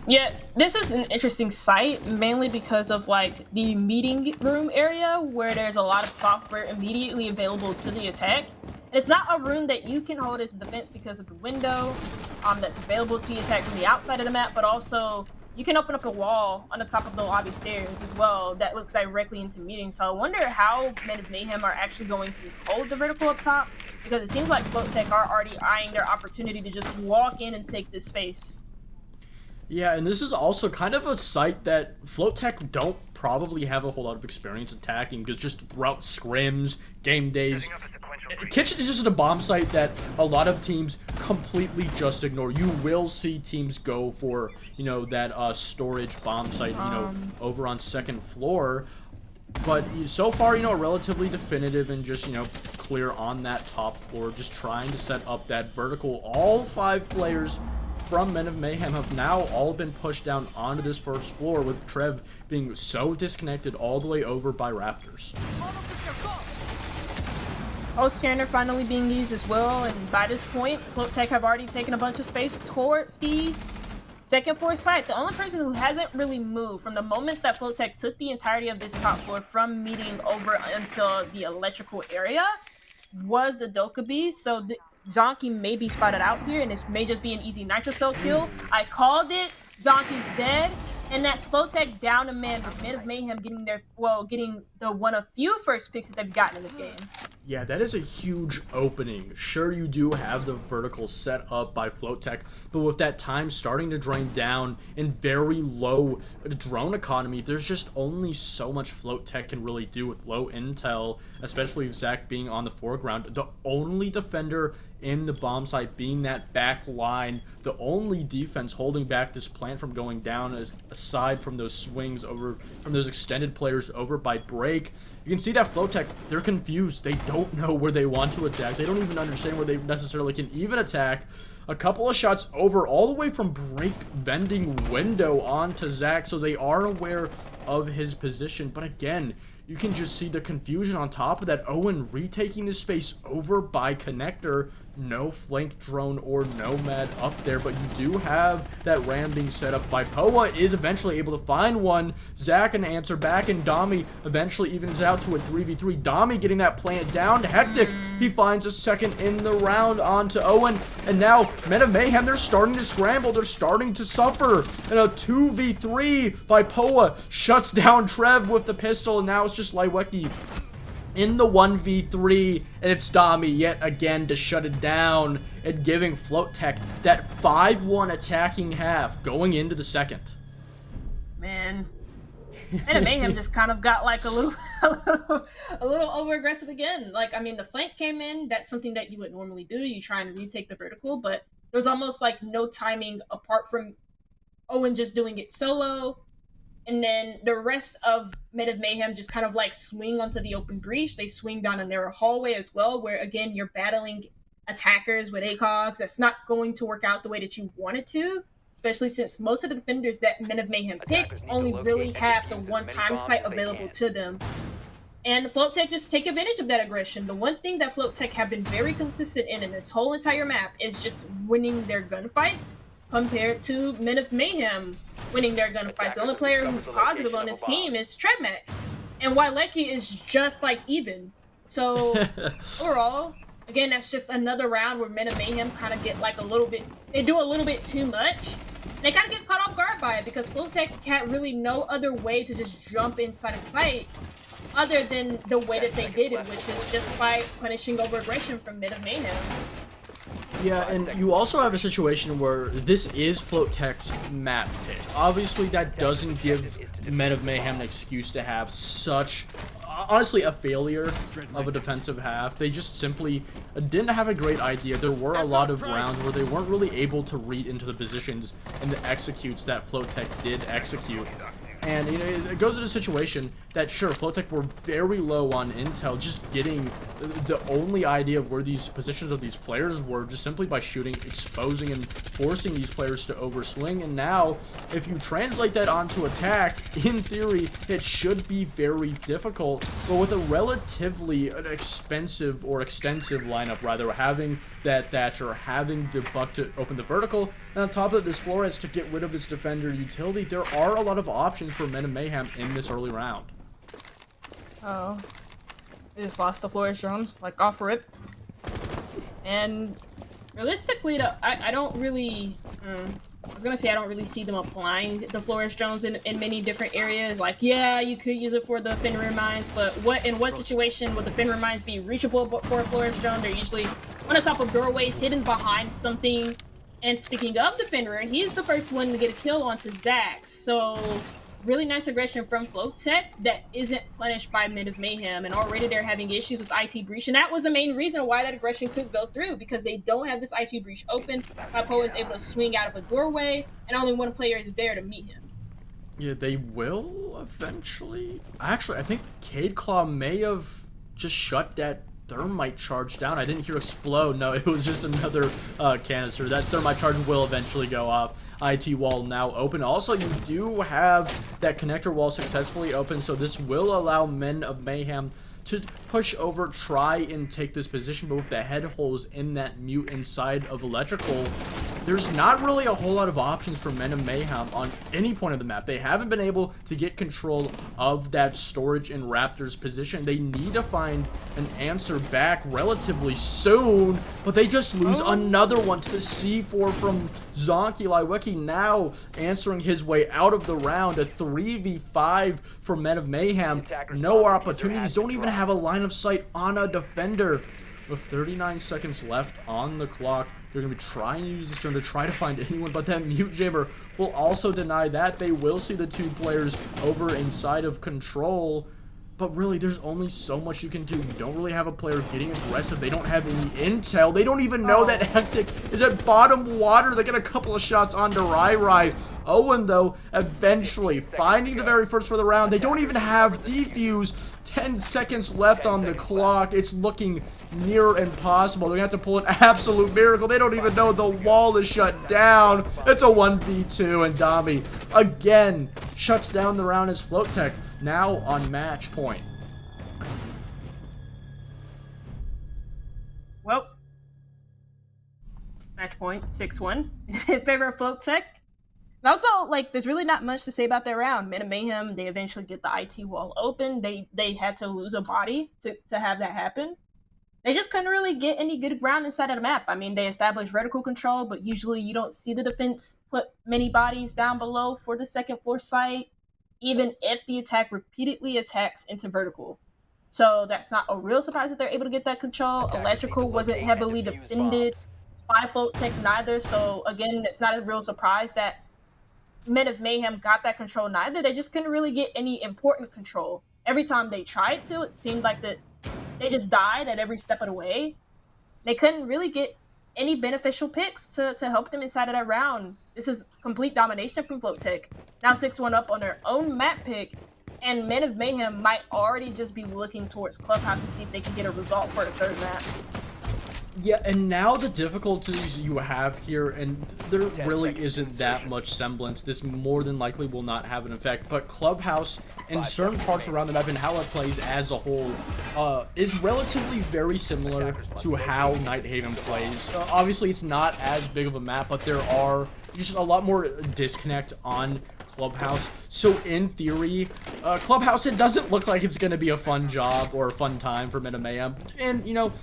Speaker 5: Yeah, this is an interesting site, mainly because of like the meeting room area where there's a lot of software immediately available to the attack. It's not a room that you can hold as a defense because of the window that's available to the attack from the outside of the map, but also you can open up a wall on the top of the lobby stairs as well that looks directly into meetings. So I wonder how Men of Mayhem are actually going to hold the vertical up top, because it seems like FloatTech are already eyeing their opportunity to just walk in and take this space.
Speaker 4: Yeah, and this is also kind of a site that FloatTech don't probably have a whole lot of experience attacking, because just throughout scrims, game days, Kitchen is just a bomb site that a lot of teams completely just ignore. You will see teams go for, that storage bomb site, over on second floor. But so far, relatively definitive and just, clear on that top floor, just trying to set up that vertical. All 5 players from Men of Mayhem have now all been pushed down onto this first floor, with Trev being so disconnected all the way over by Raptors.
Speaker 5: Scanner finally being used as well, and by this point, FloatTech have already taken a bunch of space towards the second floor site. The only person who hasn't really moved from the moment that FloatTech took the entirety of this top floor from meeting over until the electrical area was the Dokkaebi. So Zonky may be spotted out here, and this may just be an easy Nitro Cell kill. I called it. Zonky's dead. And that's FloatTech down a man, with Men of Mayhem getting getting the one of few first picks that they've gotten in this game.
Speaker 4: Yeah, that is a huge opening. Sure, you do have the vertical set up by FloatTech, but with that time starting to drain down and very low drone economy, there's just only so much FloatTech can really do with low intel, especially with Zach being on the foreground. The only defender in the bomb site being that back line, the only defense holding back this plant from going down, is aside from those swings over from those extended players over by Break. You can see that FloatTech, they're confused. They don't know where they want to attack. They don't even understand where they necessarily can even attack. A couple of shots over all the way from Break vending window onto Zach, so they are aware of his position. But again, you can just see the confusion on top of that. Owen retaking the space over by Connector. No flank drone or Nomad up there, but you do have that ram being set up by Poa. Is eventually able to find one. Zach an answer back, and Dami eventually evens out to a 3v3. Dami getting that plant down. Hectic, he finds a second in the round onto Owen, and now Men of Mayhem, they're starting to scramble. They're starting to suffer, and a 2v3 by Poa shuts down Trev with the pistol, and now it's just Laiweki in the 1v3, and it's Dami yet again to shut it down and giving FloatTech that 5-1 attacking half going into the second.
Speaker 5: Man, and Mayhem just kind of got like a little over aggressive again. Like, I mean, the flank came in. That's something that you would normally do. You try and retake the vertical, but there's almost like no timing apart from Owen just doing it solo. And then the rest of Men of Mayhem just kind of like swing onto the open breach. They swing down a narrow hallway as well, where again, you're battling attackers with ACOGs. That's not going to work out the way that you want it to, especially since most of the defenders that Men of Mayhem pick only really have the one time site available to them. And FloatTech just take advantage of that aggression. The one thing that FloatTech have been very consistent in this whole entire map is just winning their gunfights, compared to Men of Mayhem winning their gunfights. The only player who's positive on this team is Trevmac, and Wailecki is just like even. So overall, again, that's just another round where Men of Mayhem kind of get like a little bit, they do a little bit too much. They kind of get caught off guard by it, because FloatTech had really no other way to just jump inside of sight other than the way that they did it, which is just by punishing over aggression from Men of Mayhem.
Speaker 4: Yeah, and you also have a situation where this is FloatTech's map pick. Obviously, that doesn't give Men of Mayhem an excuse to have such, honestly, a failure of a defensive half. They just simply didn't have a great idea. There were a lot of rounds where they weren't really able to read into the positions and the executes that FloatTech did execute. And you know, it goes into a situation that, sure, FloatTech were very low on intel, just getting the only idea of where these positions of these players were just simply by shooting, exposing, and forcing these players to overswing. And now, if you translate that onto attack, in theory, it should be very difficult. But with a relatively expensive or extensive lineup, rather, having that Thatcher, having the Buck to open the vertical, and on top of it, this Flores to get rid of this defender utility, there are a lot of options for Men of Mayhem in this early round.
Speaker 5: Oh, they just lost the Flores drone, like off rip. And realistically, I don't really, I was gonna say I don't really see them applying the Flores drones in many different areas. Like, yeah, you could use it for the Fenrir mines, but in what situation would the Fenrir mines be reachable for a Flores drone? They're usually on the top of doorways, hidden behind something. And speaking of the Fenrir, he's the first one to get a kill onto Zax. So really nice aggression from FloatTech that isn't punished by Men of Mayhem, and already they're having issues with IT breach, and that was the main reason why that aggression could go through, because they don't have this IT breach open. Poe is able to swing out of a doorway, and only one player is there to meet him.
Speaker 4: Yeah, they will eventually. Actually, I think Cade Claw may have just shut that thermite charge down. I didn't hear explode. No, it was just another canister. That thermite charge will eventually go off. IT wall now open. Also, you do have that connector wall successfully open, so this will allow Men of Mayhem to push over, try and take this position, but with the head holes in that mute inside of electrical, there's not really a whole lot of options for Men of Mayhem on any point of the map. They haven't been able to get control of that storage in Raptor's position. They need to find an answer back relatively soon, but they just lose another one to the C4 from Zonky. Lywicki now answering his way out of the round. A 3v5 for Men of Mayhem. No opportunities. Don't even have a line of sight on a defender. With 39 seconds left on the clock, they're going to be trying to use this turn to try to find anyone, but that mute jammer will also deny that. They will see the two players over inside of control, but really, there's only so much you can do. You don't really have a player getting aggressive. They don't have any intel. They don't even know that Hectic is at bottom water. They get a couple of shots onto Rai. Owen, though, eventually finding the very first for the round. They don't even have defuse. 10 seconds left on the clock. It's looking near impossible. They're going to have to pull an absolute miracle. They don't even know the wall is shut down. It's a 1v2, and Dami again shuts down the round as FloatTech now on match point.
Speaker 5: Well, match point 6-1 in favor of FloatTech. And also, like, there's really not much to say about their round. Men of Mayhem, they eventually get the IT wall open. They had to lose a body to have that happen. They just couldn't really get any good ground inside of the map. I mean, they established vertical control, but usually you don't see the defense put many bodies down below for the second floor site, even if the attack repeatedly attacks into vertical. So that's not a real surprise that they're able to get that control. Electrical wasn't heavily defended by FloatTech neither. So again, it's not a real surprise that Men of Mayhem got that control neither. They just couldn't really get any important control. Every time they tried to, it seemed like that they just died at every step of the way. They couldn't really get any beneficial picks to help them inside of that round. This is complete domination from FloatTech. Now 6-1 up on their own map pick, and Men of Mayhem might already just be looking towards Clubhouse to see if they can get a result for the third map.
Speaker 4: Yeah, and now the difficulties you have here, and there really isn't that much semblance. This more than likely will not have an effect, but Clubhouse in certain parts around the map and how it plays as a whole is relatively very similar to how Nighthaven plays. Obviously, it's not as big of a map, but there are just a lot more disconnect on Clubhouse. So in theory, Clubhouse, it doesn't look like it's going to be a fun job or a fun time for Men of Mayhem. And, you know,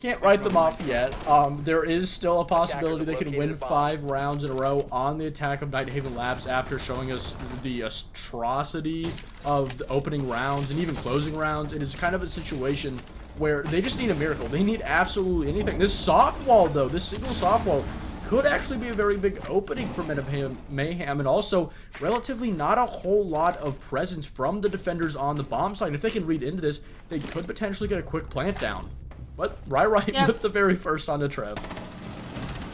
Speaker 4: can't write them off yet. There is still a possibility they can win 5 rounds in a row on the attack of Nighthaven Labs after showing us the atrocity of the opening rounds and even closing rounds. It is kind of a situation where they just need a miracle. They need absolutely anything. This soft wall, though, this single soft wall could actually be a very big opening for Men of Mayhem, and also relatively not a whole lot of presence from the defenders on the bomb side. If they can read into this, they could potentially get a quick plant down. But Rai with the very first on the Trev.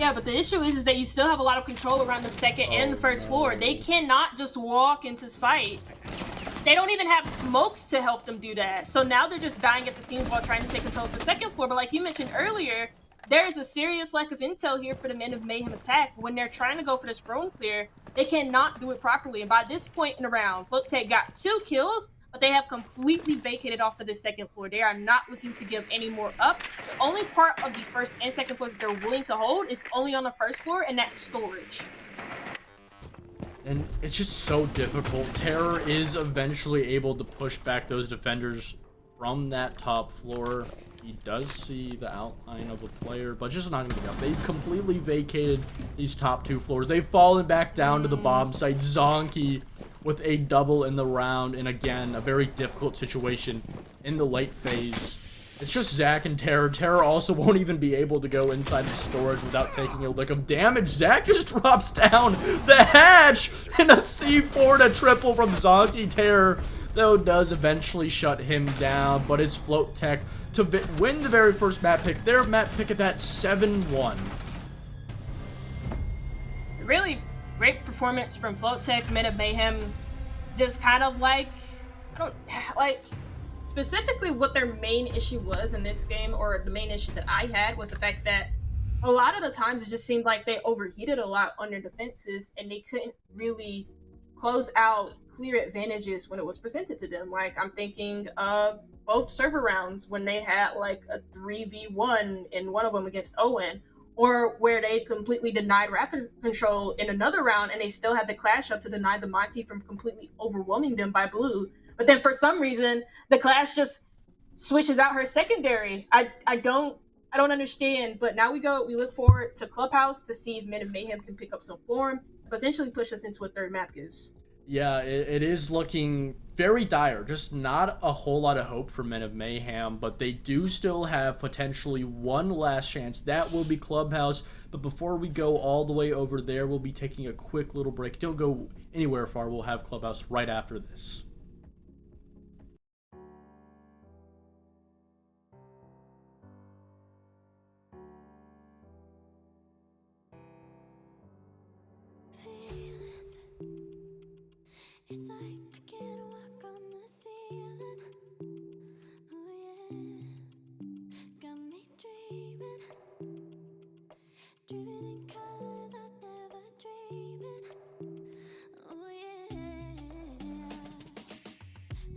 Speaker 5: Yeah, but the issue is that you still have a lot of control around the second and the first floor. They cannot just walk into sight. They don't even have smokes to help them do that. So now they're just dying at the seams while trying to take control of the second floor. But like you mentioned earlier, there is a serious lack of intel here for the Men of Mayhem attack. When they're trying to go for this drone clear, they cannot do it properly. And by this point in the round, FloatTech got 2 kills, but they have completely vacated off of the second floor. They are not looking to give any more up. The only part of the first and second floor that they're willing to hold is only on the first floor, and that's storage.
Speaker 4: And it's just so difficult. Terror is eventually able to push back those defenders from that top floor. He does see the outline of a player, but just not even enough. They've completely vacated these top 2 floors. They've fallen back down to the bomb site. Zonky with a double in the round, and again, a very difficult situation in the late phase. It's just Zach and Terror. Terror also won't even be able to go inside the storage without taking a lick of damage. Zach just drops down the hatch, and a C4 to triple from Zonky. Terror, though, does eventually shut him down, but it's FloatTech to win the very first map pick. Their map pick at that 7-1.
Speaker 5: Really great performance from FloatTech. Men of Mayhem just kind of like, specifically what their main issue was in this game, or the main issue that I had, was the fact that a lot of the times it just seemed like they overheated a lot on their defenses and they couldn't really close out clear advantages when it was presented to them. Like, I'm thinking of both server rounds when they had like a 3v1 in one of them against Owen, or where they completely denied Raptor control in another round and they still had the clash up to deny the Monty from completely overwhelming them by blue. But then for some reason, the clash just switches out her secondary. I don't understand. But now we look forward to Clubhouse to see if Men of Mayhem can pick up some form, potentially push us into a third map, Goose.
Speaker 4: Yeah, it is looking very dire. Just not a whole lot of hope for Men of Mayhem, but they do still have potentially one last chance. That will be Clubhouse. But before we go all the way over there, we'll be taking a quick little break. Don't go anywhere far. We'll have Clubhouse right after this.
Speaker 3: It's like I can't walk on the ceiling. Oh yeah, got me dreaming in colors I never dreamed. Oh yeah,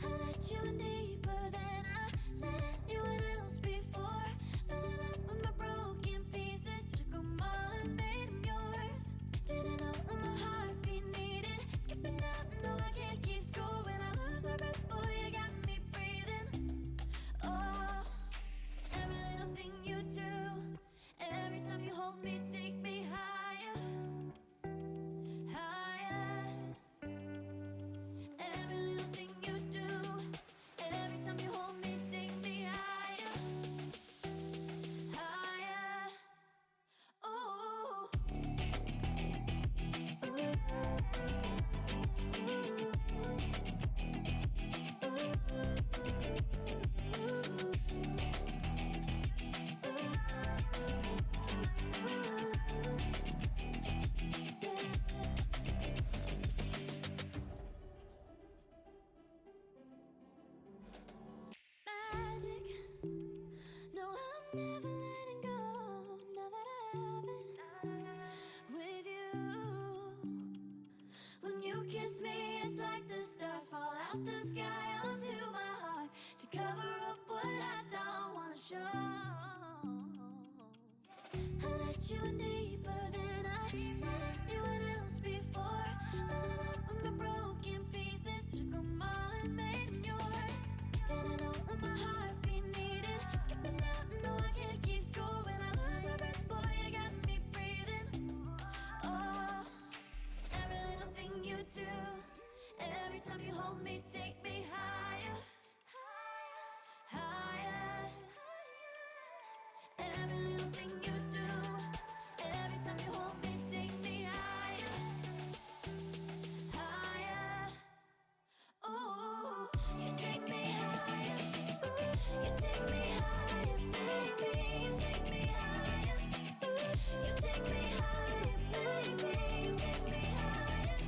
Speaker 3: I let you in deeper than I let anyone else before. Fell in love with my broken pieces, took them all and made them yours. Didn't know what my heartbeat needed, skipping out. No, I can't keep score when I lose my breath. Boy, you got me breathing. Oh, every little thing you do, every time you hold me, take me higher, higher. Every little thing you do, every time you hold me, take me higher, higher. Oh. Magic. No, I'm never letting go. Now that I have it with you. When you kiss me, it's like the stars fall out the sky onto my heart to cover up what I don't wanna show. I let you in deeper than I let anyone else before. Fell in love with my broken pieces, took them all and made them yours. Didn't know what my heartbeat needed, skipping out. No, I can't keep score when I lose my breath. Boy, you got me breathing. Oh, every little thing you do, every time you hold me, take me higher, higher. Every little thing you do, every time you hold me, take me higher, higher. Oh, you take me higher, you take me higher, baby, you take me higher, you take me higher, baby, you take me higher,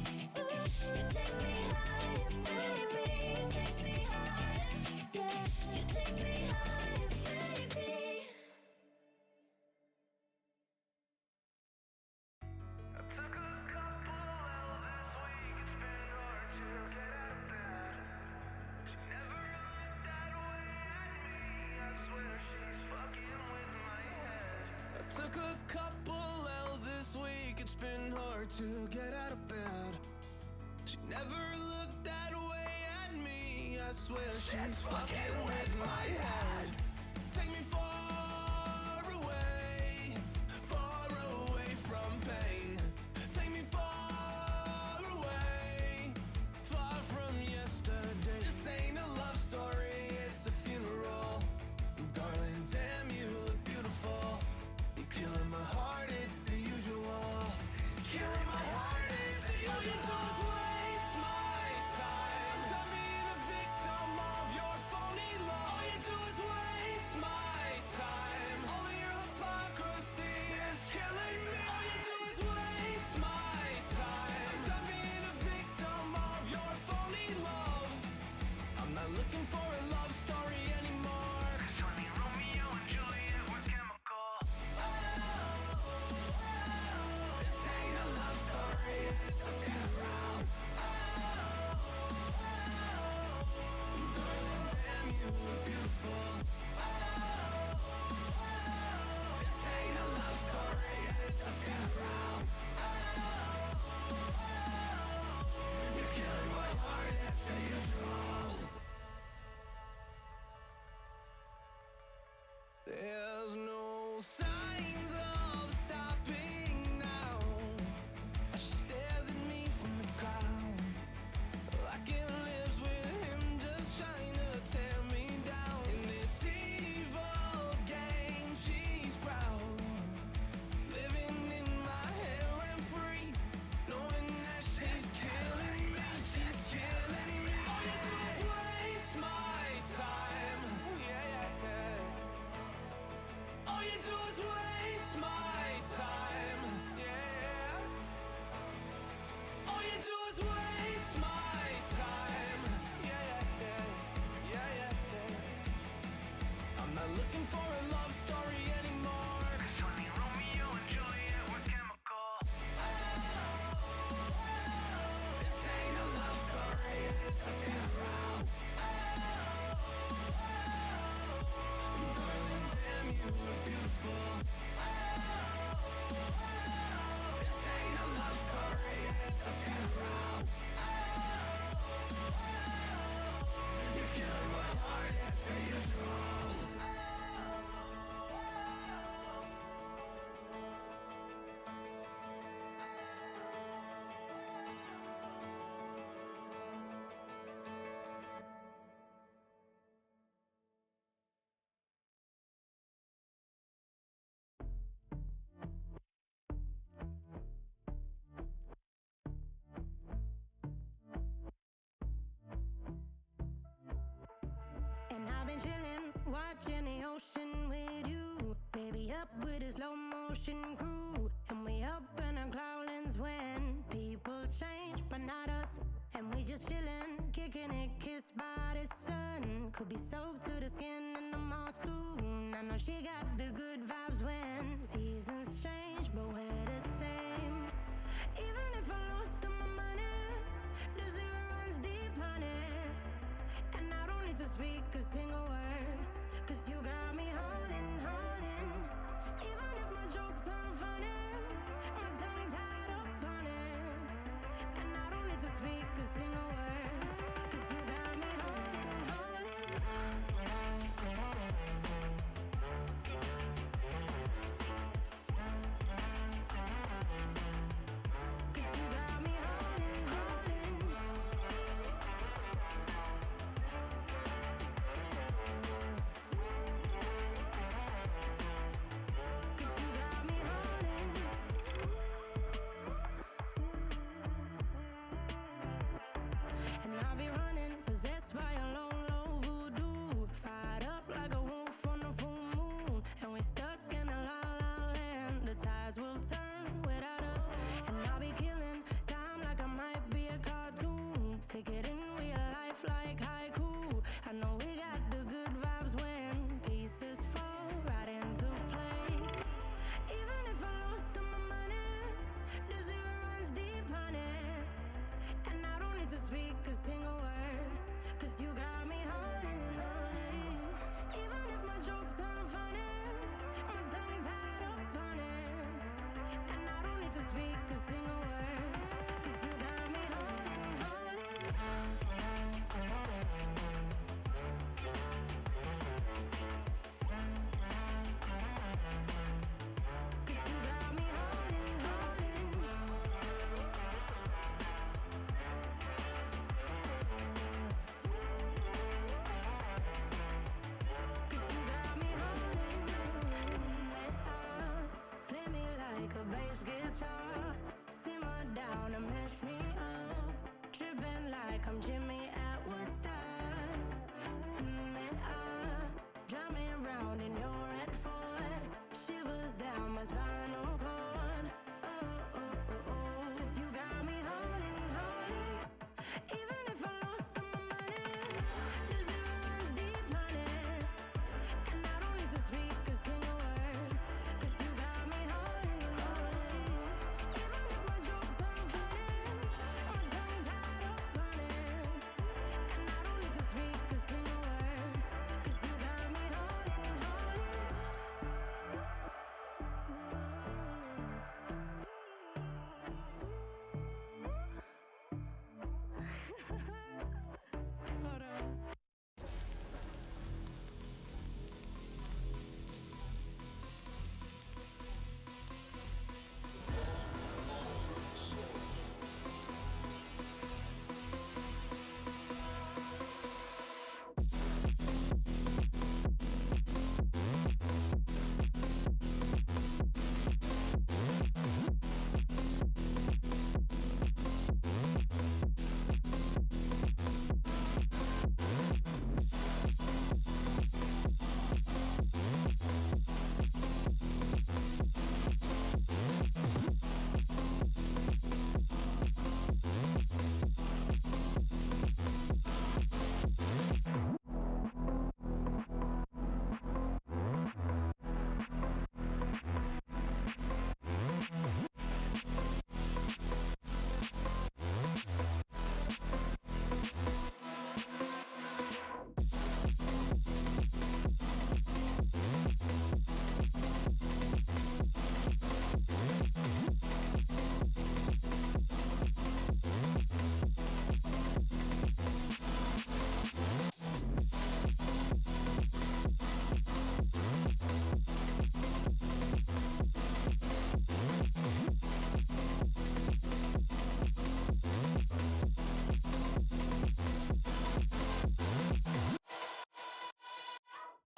Speaker 3: you take me higher, baby, you take me higher, yeah, you take me higher, baby.
Speaker 2: Took a couple L's this week, it's been hard to get out of bed. She never looked that way at me, I swear she's fucking with my head. Take me far away from pain. Take me far away, far from yesterday. This ain't a love story, it's a funeral. Darling, damn, you look beautiful. You're killing my heart, it's the usual. Killing my heart, it's the usual. All you do is waste my time. Done being a victim of your phony love. All you do is waste my time.
Speaker 3: watching the ocean with you. Baby, up with a slow motion crew. And we up in our cloudlands when people change, but not us. And we just chillin', kicking it, kissed by the sun. Could be soaked to the skin in the mall soon. I know she got the good vibes when seasons change, but we're the same. Even if I lost all my money, the zero runs deep, honey. And I don't need to speak a single word, 'cause you got me holding, holding. Even if my jokes aren't funny, my tongue tied up on it. And I don't need to speak a single word, 'cause you got me holding, holding. 'Cause you got me holding, holding. 'Cause you got me holding. And I'll be running, possessed by a low, low voodoo. Fired up like a wolf on the full moon. And we're stuck in a la la land. The tides will turn without us. And I'll be killing time like I might be a cartoon. Take it in real life like haiku. I know we got the good vibes when pieces fall right into place. Even if I lost all my money, the zero runs deep, honey. And I don't need to speak a single word, 'cause you got me holding, holding. Even if my jokes aren't funny, my tongue tied up on it. And I don't need to speak a single word, 'cause you got me holding, holding. 'Cause you got me holding, holding. 'Cause you got me holding. Play me like a bass guitar. Simmer down and mess me up. Tripping like I'm Jimmy at Woodstock. Drive me round in your red Ford. Shivers down my spinal cord. Oh, oh, oh, oh. 'Cause you got me holding, holding. Even if I lost all my money, the zero runs deep, honey. And I don't need to speak a single word, 'cause you got me holding, holding. Even if my jokes aren't funny, my tongue tied up on it. And I don't need to speak a single word, 'cause you got me holding, holding. Hold on.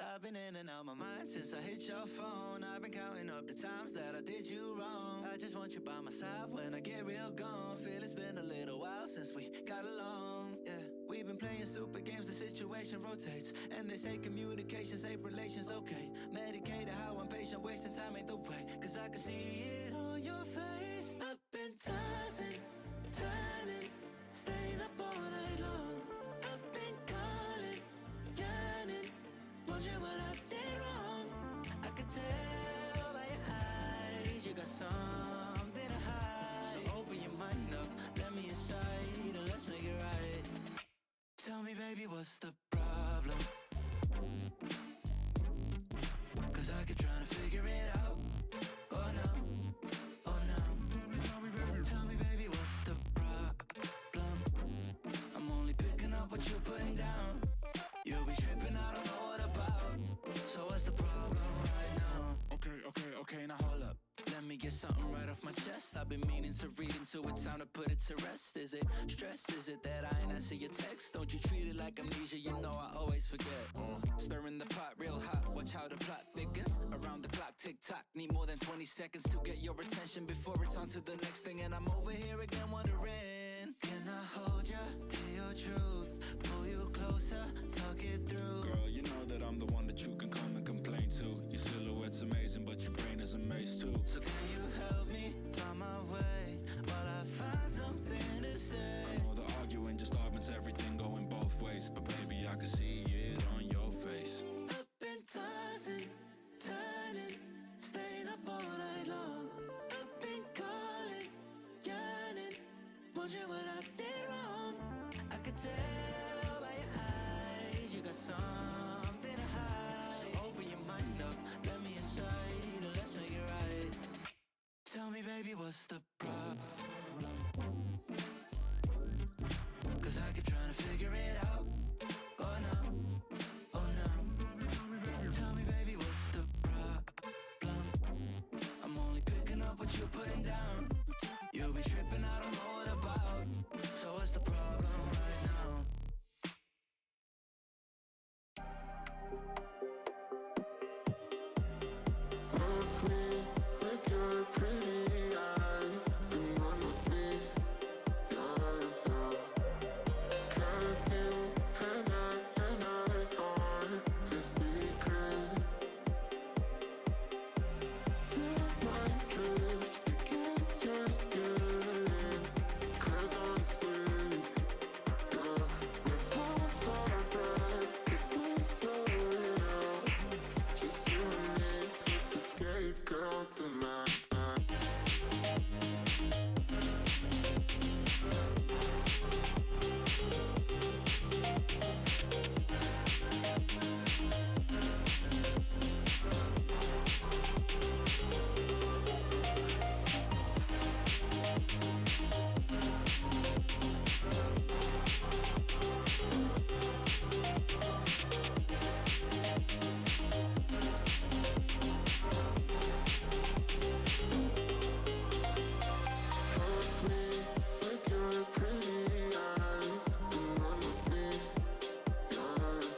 Speaker 6: I've been in and out my mind since I hit your phone. I've been counting up the times that I did you wrong. I just want you by my side when I get real gone. Feel it's been a little while since we got along. Yeah, we've been been playing stupid games, the situation rotates. And they say communication, safe relations, okay. Medicated how I'm patient, wasting time ain't the way. Cause I can see it on your face. I've been tossing, turning, staying up all night long. I've been calling, yearning, wondering what I did wrong. I could tell by your eyes, you got something to hide. So open your mind up, let me inside, and let's make it right. Tell me, baby, what's the problem? Cause I keep trying to figure it out. Oh no, oh no. Tell me, baby, what's the problem? I'm only picking up what you're putting down. You'll be tripping, I don't know what about. So what's the problem right now? Okay, now hold up. Let me get something right off my chest. I've been meaning to read into it, time to put it to rest. Is it stress? Is it that I ain't answer your text? Don't you treat it like amnesia, you know I always forget. Stirring the pot real hot, watch how the plot thickens. Around the clock, tick tock, need more than 20 seconds to get your attention before it's on to the next thing. And I'm over here again wondering, can I hold ya, hear your truth, pull you closer, talk it through.
Speaker 2: Girl, you know that I'm the one that you can come and complain to. Your silhouette's amazing, but your brain is a maze too.
Speaker 6: So can you help me find my way while I find something to say?
Speaker 2: I know the arguing just augments everything going both ways, but baby, I can see it on your face.
Speaker 6: I've been tossing, turning, staying up all night long. I've been calling, yearning, wondering what I did wrong. I could tell by your eyes, you got something to hide. So open your mind up, let me inside, and let's make it right. Tell me, baby, what's the problem? Cause I keep trying to figure it out. Oh no, oh no. Tell me, baby, what's the problem? I'm only picking up what you're putting down. You'll be tripping, I don't know what about. So what's the problem right now?
Speaker 2: Look me with your pretty eyes and run with me, yeah, yeah. 'Cause you and I are the secret. Feel my drift against your skin. 'Cause honestly, yeah, let's hold our breath. This is so real. Just you and me, let's escape, girl, tonight. Look me with your pretty eyes and run with me, yeah,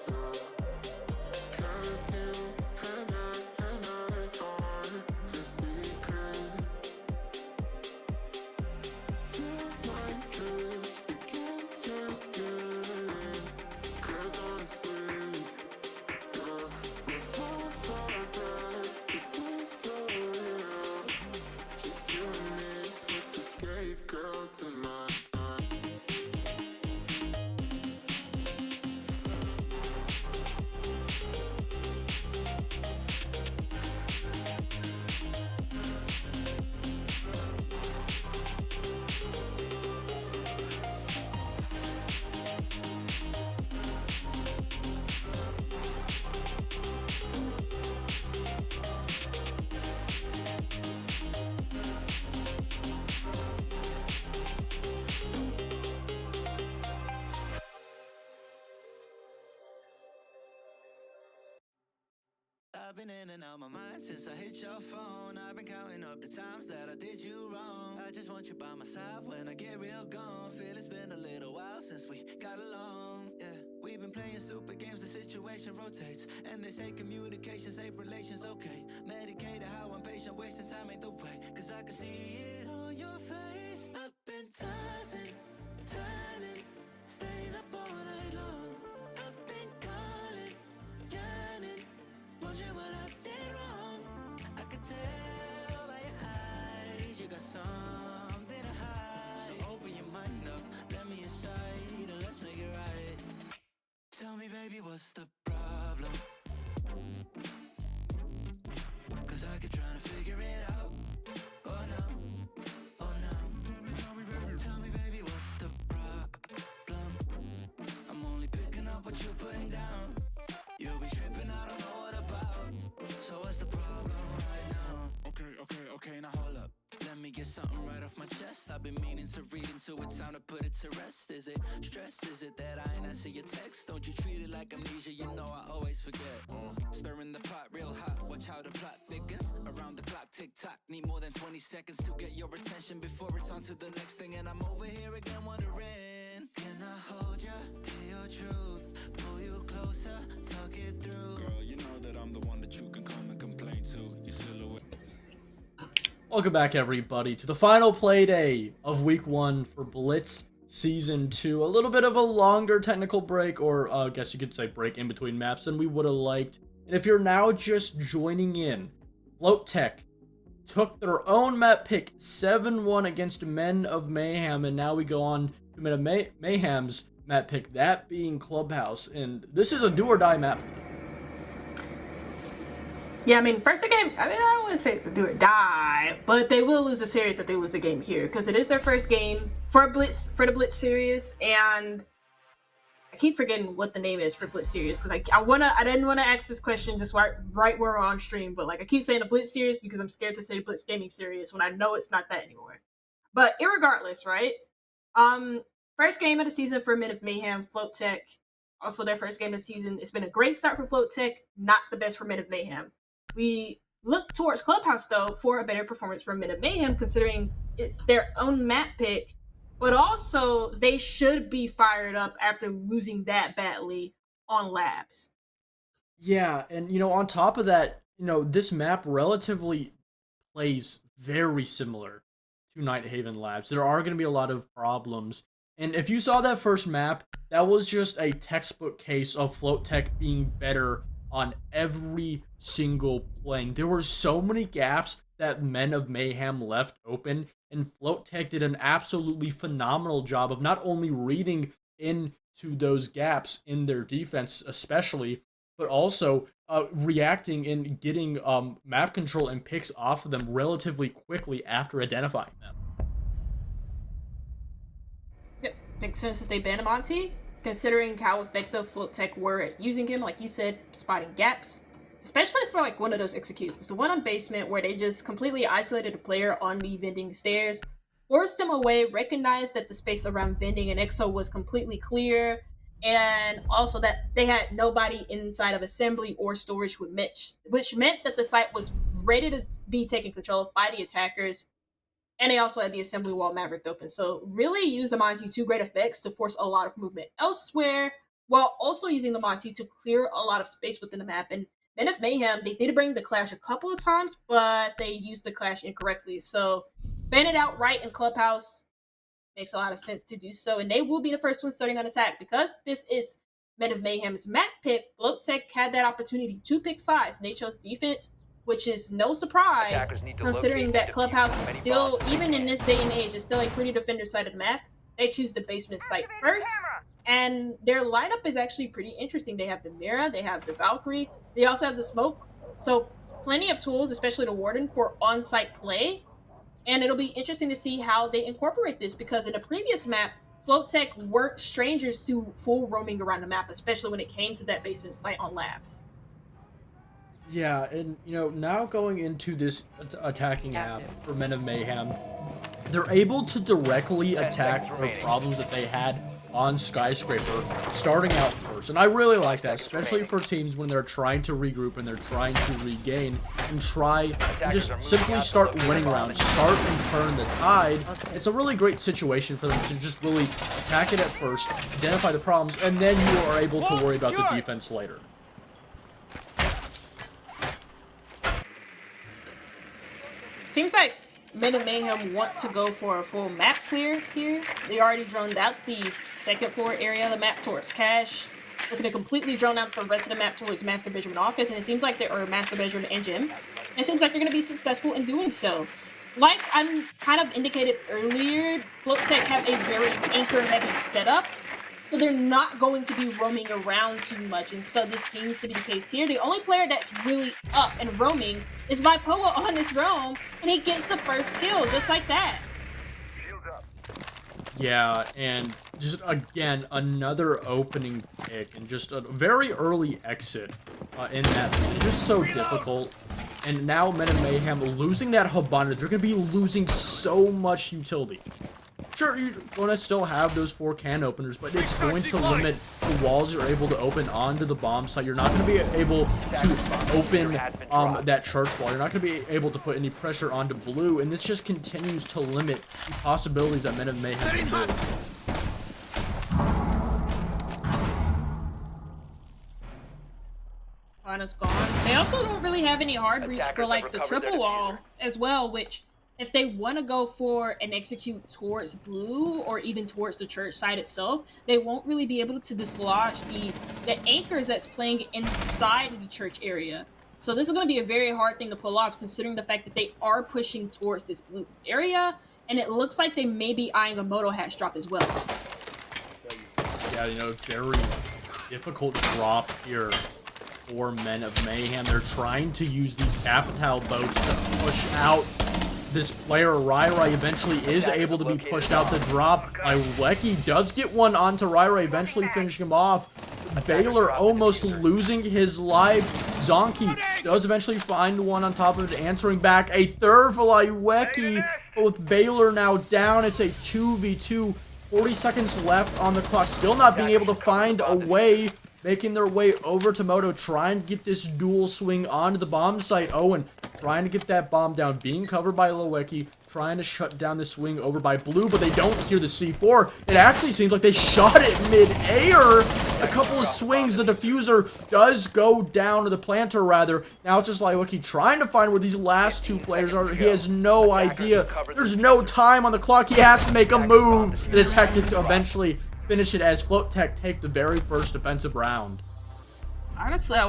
Speaker 2: yeah. 'Cause you and I are the secret. Feel my drift against your skin. 'Cause honestly, yeah, let's hold our breath. This is so real. Just you and me, let's escape, girl, tonight.
Speaker 6: I've been in and out my mind since I hit your phone. I've been counting up the times that I did you wrong. I just want you by my side when I get real gone. Feel it's been a little while since we got along. Yeah, we've been playing stupid games, the situation rotates. And they say communication, safe relations, okay. Medicated how I'm patient, wasting time ain't the way. Cause I can see it on your face. I've been tossing, turning, staying up all night baby, what's the problem? Cause I keep trying to figure it out. Oh no, oh no. Tell me, baby, what's the problem? I'm only picking up what you're putting down. You'll be tripping, I don't know what about. So what's the problem right now? Okay, now hold up. Let me get something right off my chest. I've been meaning to read into it, time to put it to rest. Is it stress? Is it that I ain't answer your text? Don't you treat it like amnesia, you know I always forget. Stirring the pot real hot, watch how the plot thickens. Around the clock, tick tock, need more than 20 seconds to get your attention before it's on to the next thing. And I'm over here again wondering, can I hold ya, hear your truth, pull you closer, talk it through. Girl, you know that I'm the one that you can come and complain to. Your silhouette.
Speaker 4: Welcome back, everybody, to the final play day of Week 1 for Blitz Season 2. A little bit of a longer technical break, or I guess you could say break in between maps than we would have liked. And if you're now just joining in, FloatTech took their own map pick 7-1 against Men of Mayhem, and now we go on to Men of Mayhem's map pick, that being Clubhouse. And this is a do-or-die map for them.
Speaker 5: Yeah, I mean, first game, I don't want to say it's a do or die, but they will lose a series if they lose a game here, because it is their first game for the Blitz series, and I keep forgetting what the name is for Blitz series, because I didn't want to ask this question just right where we're on stream, but like I keep saying the Blitz series because I'm scared to say Blitz gaming series when I know it's not that anymore. But irregardless, right? First game of the season for Men of Mayhem, FloatTech. Also their first game of the season. It's been a great start for FloatTech, not the best for Men of Mayhem. We look towards Clubhouse, though, for a better performance from Men of Mayhem, considering it's their own map pick, but also they should be fired up after losing that badly on Labs.
Speaker 4: Yeah, and, on top of that, this map relatively plays very similar to Nighthaven Labs. There are going to be a lot of problems. And if you saw that first map, that was just a textbook case of FloatTech being better on every single plane. There were so many gaps that Men of Mayhem left open, and FloatTech did an absolutely phenomenal job of not only reading into those gaps in their defense especially, but also reacting and getting map control and picks off of them relatively quickly after identifying them.
Speaker 5: Yep, makes sense that they banned Monty, considering how effective FloatTech were at using him, like you said, spotting gaps. Especially for like one of those executes. The one on basement where they just completely isolated a player on the vending stairs, forced him away, recognized that the space around vending and EXO was completely clear, and also that they had nobody inside of assembly or storage with Mitch, which meant that the site was ready to be taken control of by the attackers. And they also had the assembly wall mavericked open. So really used the Monty to great effects to force a lot of movement elsewhere, while also using the Monty to clear a lot of space within the map. And Men of Mayhem, they did bring the Clash a couple of times, but they used the Clash incorrectly. So ban it outright in Clubhouse makes a lot of sense to do so. And they will be the first ones starting on attack. Because this is Men of Mayhem's map pick, FloatTech had that opportunity to pick sides. They chose defense, which is no surprise, considering that Clubhouse is still, even in this day and age, is still a pretty defender-sided map. They choose the basement site first, and their lineup is actually pretty interesting. They have the Mira, they have the Valkyrie, they also have the Smoke, so plenty of tools, especially the Warden, for on-site play, and it'll be interesting to see how they incorporate this, because in the previous map, FloatTech weren't strangers to full roaming around the map, especially when it came to that basement site on Labs.
Speaker 4: Yeah, and now going into this attacking half for Men of Mayhem, they're able to directly attack the problems that they had on Skyscraper starting out first. And I really like that, especially for teams when they're trying to regroup and they're trying to regain and try and just simply start winning rounds, start and turn the tide. It's a really great situation for them to just really attack it at first, identify the problems, and then you are able to worry about the defense later.
Speaker 5: Seems like Men of Mayhem want to go for a full map clear here. They already droned out the second floor area of the map towards Cash. Looking to completely drone out the rest of the map towards Master Bedroom and Office, and it seems like they're Master Bedroom and Gym. And it seems like they're going to be successful in doing so. Like I'm kind of indicated earlier, FloatTech have a very anchor-heavy setup, so they're not going to be roaming around too much. And so this seems to be the case here. The only player that's really up and roaming is Vipoa on his roam, and he gets the first kill just like that.
Speaker 4: Yeah, and just again, another opening pick and just a very early exit in that. It's just so difficult. And now Men of Mayhem losing that Habana, they're going to be losing so much utility. Sure, you're going to still have those 4 can openers, but it's going to limit the walls you're able to open onto the bomb site. You're not going to be able to open that church wall. You're not going to be able to put any pressure onto blue, and this just continues to limit the possibilities that Men of Mayhem can do.
Speaker 5: Habana's gone. They also don't really have any hard reach for like the triple wall as well, which if they want to go for an execute towards blue or even towards the church side itself, they won't really be able to dislodge the anchors that's playing inside of the church area. So this is going to be a very hard thing to pull off, considering the fact that they are pushing towards this blue area, and it looks like they may be eyeing a moto hatch drop as well.
Speaker 4: Yeah, you know, very difficult drop here for Men of Mayhem. They're trying to use these capital boats to push out this player. Rai eventually is able to be pushed out the drop. Iweki does get one onto Rai, eventually finishing him off. Baylor almost losing his life. Zonky does eventually find one on top of it, answering back. A third for Iweki, but with Baylor now down, it's a 2v2. 40 seconds left on the clock, still not being able to find a way, making their way over to Moto, trying to get this dual swing onto the bomb site. Owen trying to get that bomb down, being covered by Loweki, trying to shut down the swing over by Blue, but they don't hear the C4. It actually seems like they shot it mid-air. A couple of swings, the diffuser does go down, to the planter rather. Now it's just Loweki trying to find where these last 2 players are. He has no idea. There's no time on the clock. He has to make a move. It is hectic to eventually finish it as FloatTech take the very first defensive round.
Speaker 5: Honestly, I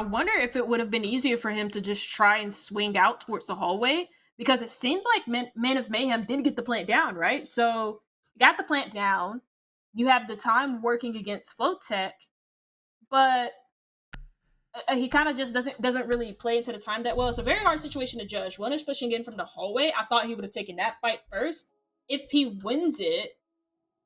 Speaker 5: wonder if it would have been easier for him to just try and swing out towards the hallway, because it seemed like Men of Mayhem did get the plant down, right? So, got the plant down. You have the time working against FloatTech, but he kind of just doesn't really play into the time that well. It's a very hard situation to judge. One is pushing in from the hallway. I thought he would have taken that fight first. If he wins it,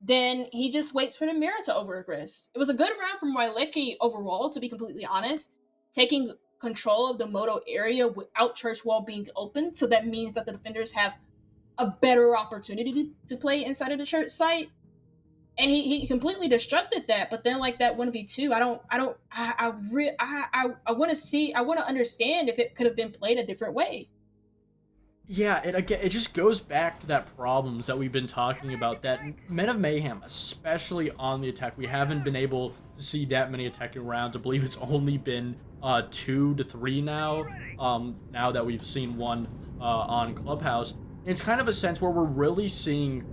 Speaker 5: then he just waits for the mirror to overaggress. It was a good round from Wilecki overall, to be completely honest. Taking control of the Moto area without church wall being open, so that means that the defenders have a better opportunity to play inside of the church site. And he completely destructed that. But then like that 1v2, I want to understand if it could have been played a different way.
Speaker 4: Yeah, and again, it just goes back to that problems that we've been talking about, that Men of Mayhem, especially on the attack, we haven't been able to see that many attacking rounds. I believe it's only been 2 to 3 now, now that we've seen one on Clubhouse. And it's kind of a sense where we're really seeing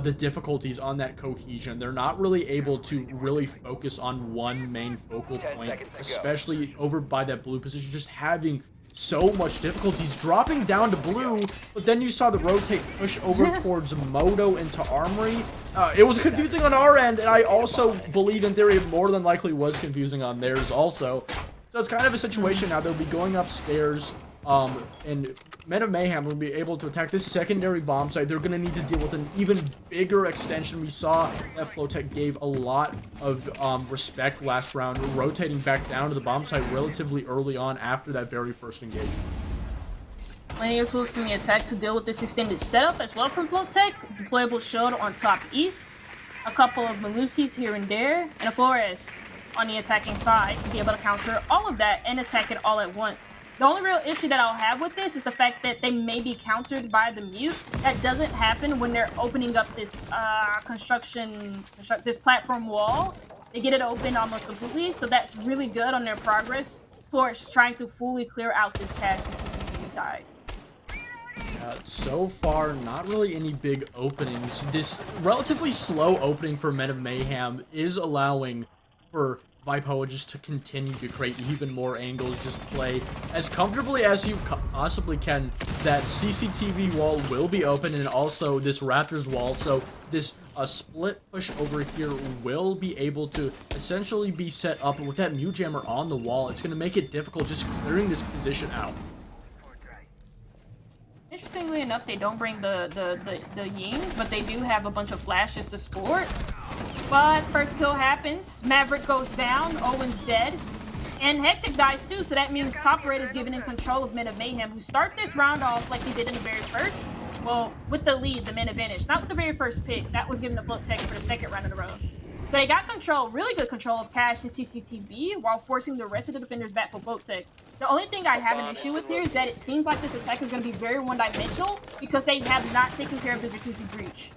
Speaker 4: the difficulties on that cohesion. They're not really able to really focus on one main focal point, especially over by that blue position, just having so much difficulties dropping down to blue. But then you saw the rotate push over towards Moto into Armory. It was confusing on our end, and I also believe in theory it more than likely was confusing on theirs also. So it's kind of a situation now. They'll be going upstairs, and Men of Mayhem will be able to attack this secondary bomb site. They're going to need to deal with an even bigger extension. We saw that FloatTech gave a lot of respect last round, rotating back down to the bomb site relatively early on after that very first engagement.
Speaker 5: Plenty of tools from the attack to deal with this extended setup as well from FloatTech. Deployable shield on top east, a couple of Malusis here and there, and a Flores on the attacking side to be able to counter all of that and attack it all at once. The only real issue that I'll have with this is the fact that they may be countered by the mute. That doesn't happen when they're opening up this this platform wall. They get it open almost completely, so that's really good on their progress towards trying to fully clear out this cache in CCTV die.
Speaker 4: So far, not really any big openings. This relatively slow opening for Men of Mayhem is allowing for Vipoa just to continue to create even more angles, just play as comfortably as he possibly can. That CCTV wall will be open, and also this Raptors wall, so this split push over here will be able to essentially be set up. And with that Mute Jammer on the wall, it's going to make it difficult just clearing this position out.
Speaker 5: Interestingly enough, they don't bring the Ying, but they do have a bunch of flashes to sport. But first kill happens, Maverick goes down, Owen's dead, and Hectic dies too, so that means Top Red is given in control of Men of Mayhem, who start this round off like they did in the very first. Well, with the lead, the men advantage, not with the very first pick. That was given to FloatTech for the second round in a row. So they got control, really good control of Cash and CCTV, while forcing the rest of the defenders back for FloatTech. The only thing I have an issue with here is that it seems like this attack is going to be very one-dimensional because they have not taken care of the Jacuzzi breach.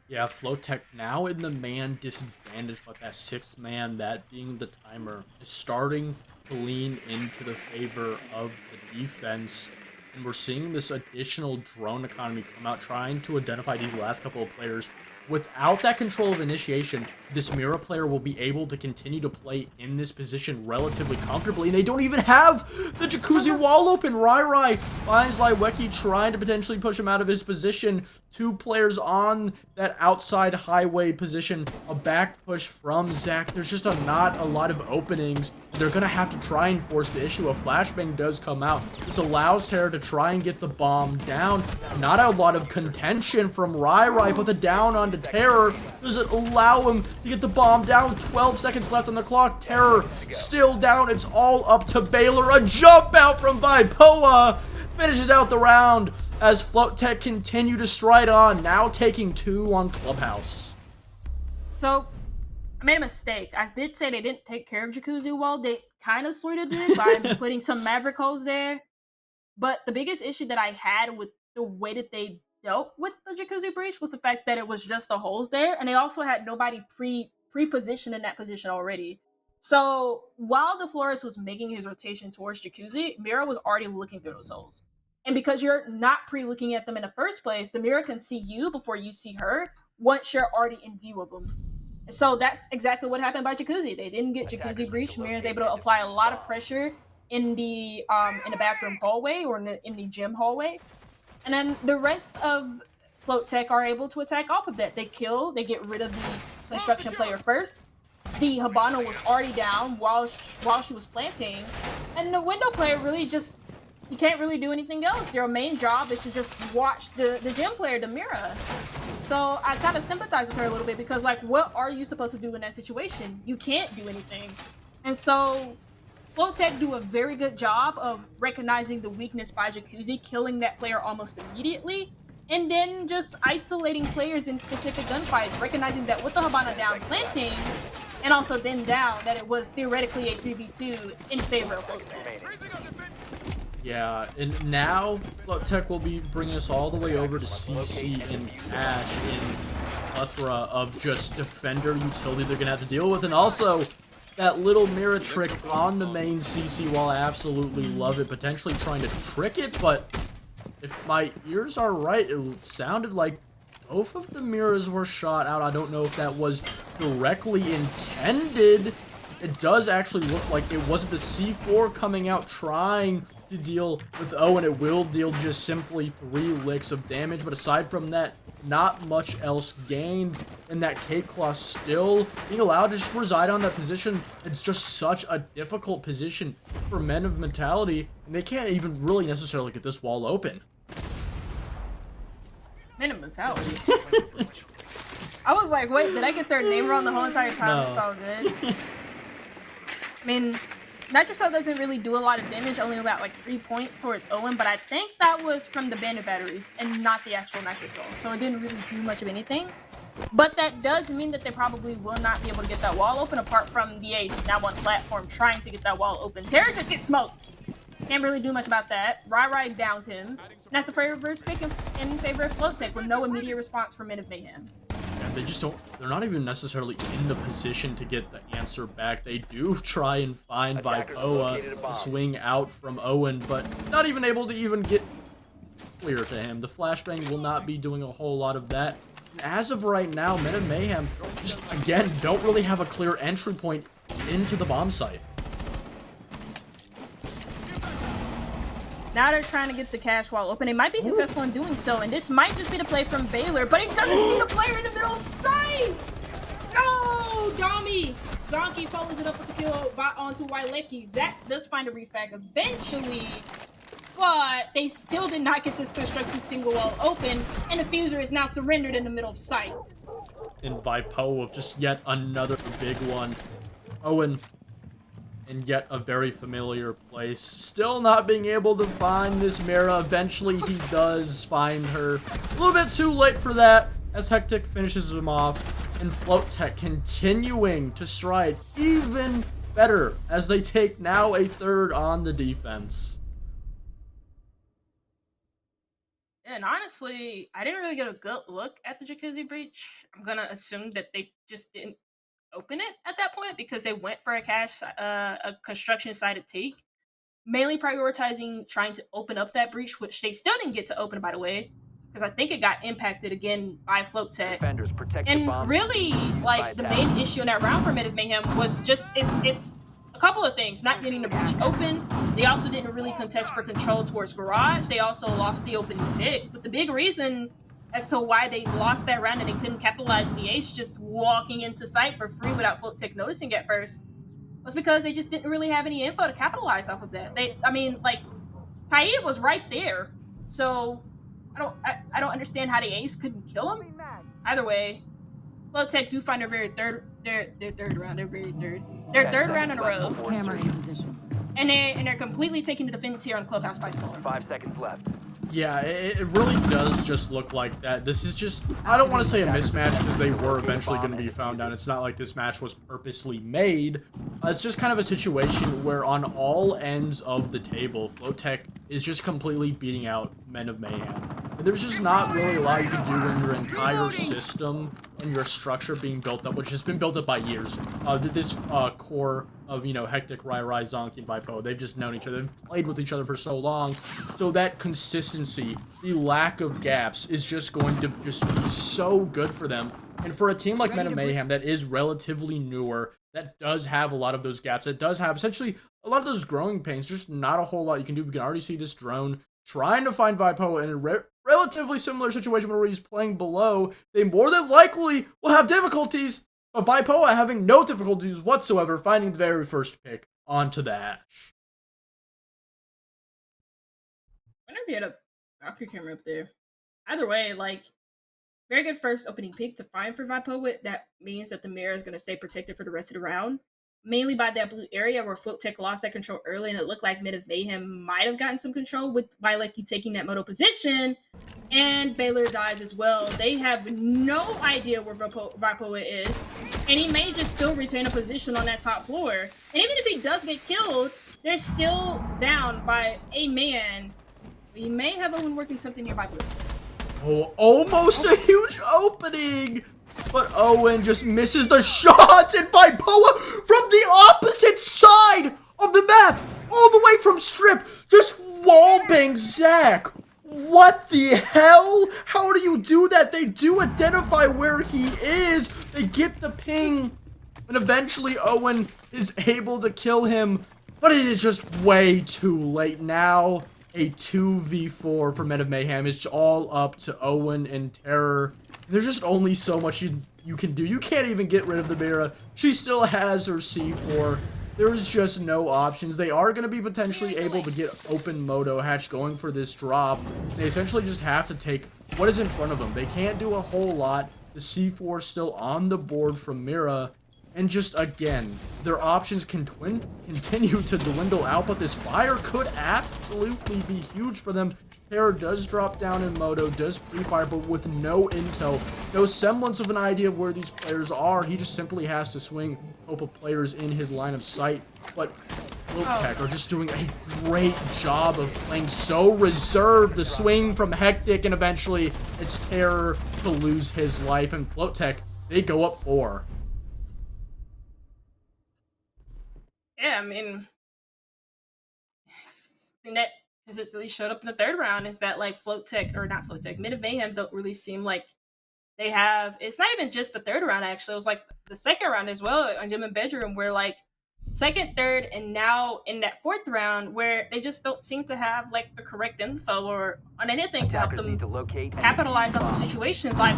Speaker 4: Yeah, FloatTech now in the man disadvantage, but that 6th man, that being the timer, is starting to lean into the favor of the defense. And we're seeing this additional drone economy come out, trying to identify these last couple of players. Without that control of initiation, this Mira player will be able to continue to play in this position relatively comfortably, and they don't even have the Jacuzzi wall open. Rai finds Laiweki trying to potentially push him out of his position. 2 players on that outside highway position. A back push from Zach. There's just not a lot of openings. They're going to have to try and force the issue. A flashbang does come out. This allows Terra to try and get the bomb down. Not a lot of contention from Rai, but the down onto Terror does it allow him to get the bomb down. 12 seconds left on the clock. Terror still down. It's all up to Baylor. A jump out from Vipoa finishes out the round as FloatTech continue to stride on, now taking 2 on Clubhouse.
Speaker 5: So I made a mistake. I did say they didn't take care of Jacuzzi wall. They kind of sort of did by putting some Maverick holes there. But the biggest issue that I had with the way that they dealt with the Jacuzzi breach was the fact that it was just the holes there, and they also had nobody pre-positioned in that position already. So while the Flores was making his rotation towards Jacuzzi, Mira was already looking through those holes. And because you're not pre-looking at them in the first place, the Mira can see you before you see her once you're already in view of them. So that's exactly what happened by Jacuzzi. They didn't get Jacuzzi breach. Mira is able to apply a lot of pressure in the bathroom hallway or in the gym hallway. And then the rest of FloatTech are able to attack off of that. They get rid of the construction player first. The Habana was already down while she was planting. And the window player really just, you can't really do anything else. Your main job is to just watch the gym player, the Mira. So I kind of sympathize with her a little bit because, like, what are you supposed to do in that situation? You can't do anything. And so FloatTech do a very good job of recognizing the weakness by Jacuzzi, killing that player almost immediately, and then just isolating players in specific gunfights, recognizing that with the Habana down planting, and also then down, that it was theoretically a 3v2 in favor of FloatTech.
Speaker 4: Yeah, and now FloatTech will be bringing us all the way over to CC and Cash in plethora of just defender utility they're going to have to deal with, and also that little mirror trick on the main CC wall. I absolutely love it. Potentially trying to trick it, but if my ears are right, it sounded like both of the mirrors were shot out. I don't know if that was directly intended. It does actually look like it wasn't the C4 coming out trying to deal with Owen. It will deal just simply 3 licks of damage, but aside from that, not much else gained. And that Cape Claw still being allowed to just reside on that position. It's just such a difficult position for Men of Mentality, and they can't even really necessarily get this wall open.
Speaker 5: Men of Mentality. I was like, wait, did I get their name wrong the whole entire time?
Speaker 4: No.
Speaker 5: It's all good. I mean, Nitrocell doesn't really do a lot of damage, only about like 3 points towards Owen, but I think that was from the bandit batteries and not the actual Nitrocell, so it didn't really do much of anything. But that does mean that they probably will not be able to get that wall open, apart from the Ace now on platform trying to get that wall open. Terra just gets smoked. Can't really do much about that. Rai downs him. And that's the first pick in favor of FloatTech with no immediate response from Men of Mayhem.
Speaker 4: They just don't, they're not even necessarily in the position to get the answer back. They do try and find Vipoa to swing out from Owen, but not even able to even get clear to him. The flashbang will not be doing a whole lot of that. As of right now, Men of Mayhem just, again, don't really have a clear entry point into the bomb site.
Speaker 5: Now they're trying to get the cash wall open. They might be successful in doing so, and this might just be the play from Baylor, but he doesn't see the player in the middle of sight! No! Dami! Zonky follows it up with the kill onto Wilecki. Zax does find a refag eventually, but they still did not get this construction single wall open, and the Fuser is now surrendered in the middle of sight.
Speaker 4: And Vipo with just yet another big one. Owen in yet a very familiar place. Still not being able to find this Mira. Eventually he does find her. A little bit too late for that as Hectic finishes him off. And FloatTech continuing to strike even better as they take now a third on the defense.
Speaker 5: And honestly, I didn't really get a good look at the Jacuzzi breach. I'm gonna assume that they just didn't open it at that point because they went for a construction sided take, mainly prioritizing trying to open up that breach, which they still didn't get to open, by the way, because I think it got impacted again by FloatTech. And really, like, the main issue in that round for Mayhem was just it's a couple of things: not getting the breach open. They also didn't really contest for control towards Garage. They also lost the opening pick. But the big reason as to why they lost that round and they couldn't capitalize on the ace just walking into sight for free without FloatTech noticing at first was because they just didn't really have any info to capitalize off of that. Kaid was right there, so I don't understand how the ace couldn't kill him. Either way, FloatTech do find their third round in a row.
Speaker 3: Camera in position.
Speaker 5: And they're completely taking the defense here on Clubhouse by storm.
Speaker 6: 5 seconds left.
Speaker 4: Yeah, it really does just look like that. This is just, I don't want to say a mismatch because they were eventually going to be found out. It's not like this match was purposely made. It's just kind of a situation where on all ends of the table, FloatTech is just completely beating out Men of Mayhem. And there's just not really a lot you can do when your entire system and your structure being built up, which has been built up by years. This core of, you know, Hectic, Rai, Zonky, and Vipo, they've just known each other, they've played with each other for so long. So that consistency, the lack of gaps, is just going to just be so good for them. And for a team like Men of Mayhem that is relatively newer, that does have a lot of those gaps, that does have essentially a lot of those growing pains, just not a whole lot you can do. We can already see this drone trying to find Vipo in a relatively similar situation where he's playing below. They more than likely will have difficulties, but Vipoa having no difficulties whatsoever finding the very first pick onto the Ash.
Speaker 5: I wonder if you had a Valkyrie camera up there. Either way, like, very good first opening pick to find for Vipoa. That means that the mirror is going to stay protected for the rest of the round, mainly by that blue area where FloatTech lost that control early, and it looked like Men of Mayhem might have gotten some control with Wilecki taking that middle position, and Baylor dies as well. They have no idea where Vipoa is, and he may just still retain a position on that top floor. And even if he does get killed, they're still down by a man. We may have Owen working something nearby blue.
Speaker 4: Oh, almost a huge opening! But Owen just misses the shot, and Vipoa from the opposite side of the map, all the way from Strip, just wallbang Zach. What the hell? How do you do that? They do identify where he is. They get the ping, and eventually Owen is able to kill him, but it is just way too late now. A 2v4 for Men of Mayhem. It's all up to Owen and Terror. There's just only so much you can do. You can't even get rid of the Mira. She still has her C4. There's just no options. They are going to be potentially able to get open Moto Hatch going for this drop. They essentially just have to take what is in front of them. They can't do a whole lot. The C4 still on the board from Mira. And just, again, their options can continue to dwindle out, but this fire could absolutely be huge for them. Terror does drop down in Moto, does pre-fire, but with no intel, no semblance of an idea of where these players are. He just simply has to swing, hope a player's in his line of sight. But FloatTech are just doing a great job of playing so reserved. The swing from Hectic, and eventually it's Terror to lose his life. And FloatTech, they go up 4.
Speaker 5: Yeah, I mean, something that consistently showed up in the third round is that, like, FloatTech, or not FloatTech, Men of Mayhem don't really seem like They have, it's not even just the third round, actually. It was like the second round as well on Gym and Bedroom, where like second, third, and now in that fourth round, where they just don't seem to have like the correct info or on anything to help them capitalize on situations. Like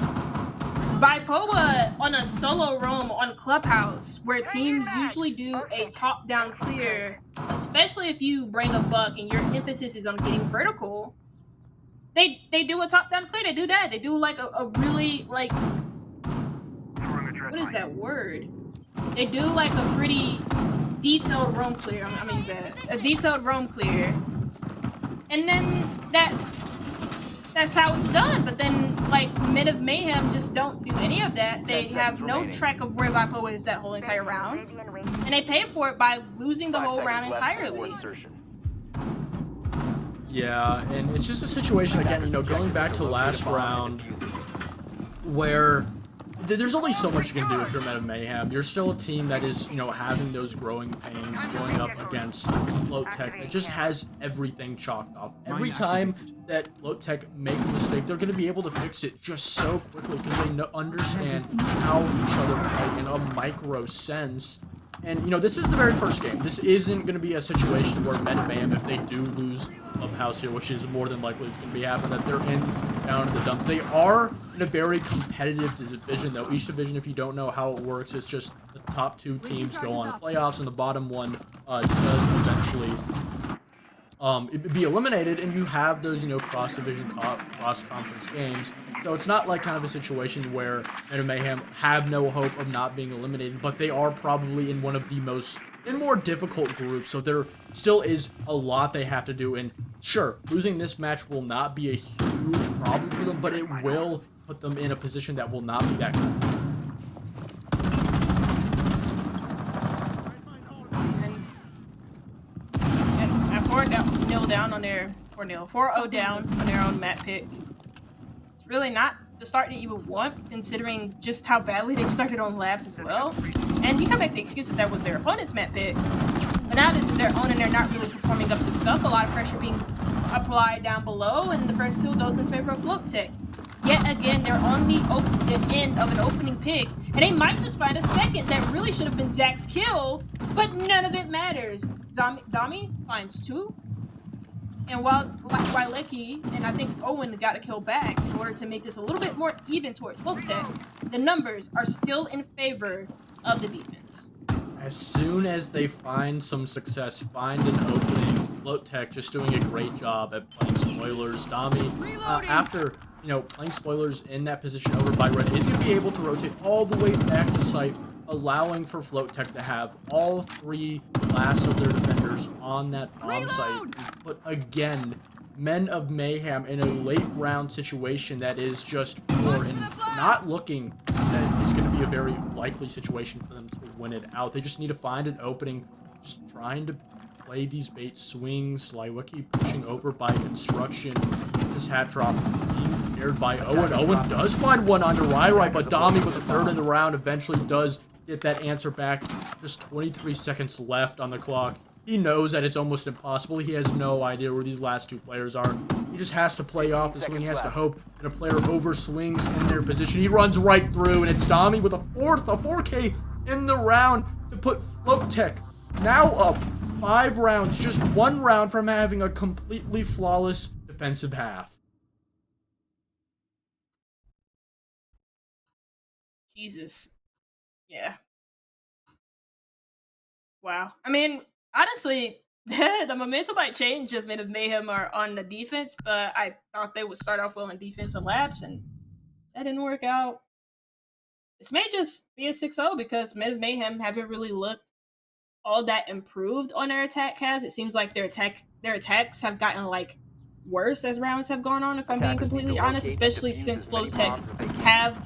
Speaker 5: Vipoa on a solo roam on Clubhouse, where teams usually do a top-down clear, especially if you bring a buck and your emphasis is on getting vertical. They do a top-down clear. They do that. They do like a really like, what is that word? They do like a pretty detailed roam clear. I'm gonna use that. A detailed roam clear, and then that's how it's done. But then like Men of Mayhem just don't do any of that. They have no track of where Vipo is that whole entire round, and they pay for it by losing the whole round entirely.
Speaker 4: Yeah, and it's just a situation, again, you know, going back to last round, where there's only so much you can do if you're Men of Mayhem. You're still a team that is, you know, having those growing pains going up against FloatTech that just has everything chalked off. Every time that FloatTech make a mistake, they're going to be able to fix it just so quickly because they understand how each other play in a micro sense. And, you know, this is the very first game. This isn't going to be a situation where Men of Mayhem, if they do lose Clubhouse here, which is more than likely it's going to be happening, that they're down in the dumps. They are in a very competitive division, though. Each division, if you don't know how it works, it's just the top two teams go on the playoffs, and the bottom one does eventually be eliminated, and you have those, you know, cross-division, cross-conference games. So it's not like kind of a situation where Men of Mayhem have no hope of not being eliminated, but they are probably in one of the more difficult groups. So there still is a lot they have to do. And sure, losing this match will not be a huge problem for them, but it will put them in a position that will not be that good.
Speaker 5: And 4-0 down on their 4-0 down on their own map pick. Really not the start that you would want, considering just how badly they started on Labs as well. And you can make the excuse that was their opponent's map pick, but now this is their own and they're not really performing up to snuff. A lot of pressure being applied down below, and the first kill goes in favor of FloatTech. Yet again, they're on the end of an opening pick, and they might just find a second that really should have been Zach's kill, but none of it matters. Dami finds 2. And while Wilecki and I think Owen got a kill back in order to make this a little bit more even towards FloatTech, the numbers are still in favor of the defense.
Speaker 4: As soon as they find some success, find an opening, FloatTech just doing a great job at playing spoilers. Dami, after, you know, playing spoilers in that position over by Red, is going to be able to rotate all the way back to site, allowing for FloatTech to have all 3 last of their defenders on that bomb site. But again, Men of Mayhem in a late round situation that is just poor and not looking that it's going to be a very likely situation for them to win it out. They just need to find an opening, just trying to play these bait swings. Liwicki pushing over by Construction. This hat drop being paired by Owen. Owen does find one onto Rai, but Dami with the third in the round eventually does get that answer back. Just 23 seconds left on the clock. He knows that it's almost impossible. He has no idea where these last 2 players are. He just has to play off the swing. He has to hope that a player over swings in their position. He runs right through, and it's Dami with a 4K in the round to put FloatTech now up 5 rounds, just 1 round from having a completely flawless defensive half.
Speaker 5: Jesus. Yeah. Wow. I mean, honestly, the momentum might change if Men of Mayhem are on the defense, but I thought they would start off well on defense and Labs, and that didn't work out. This may just be a 6-0 because Men of Mayhem haven't really looked all that improved on their attack cast. It seems like their attacks have gotten like worse as rounds have gone on, if I'm being completely honest, especially since FloatTech have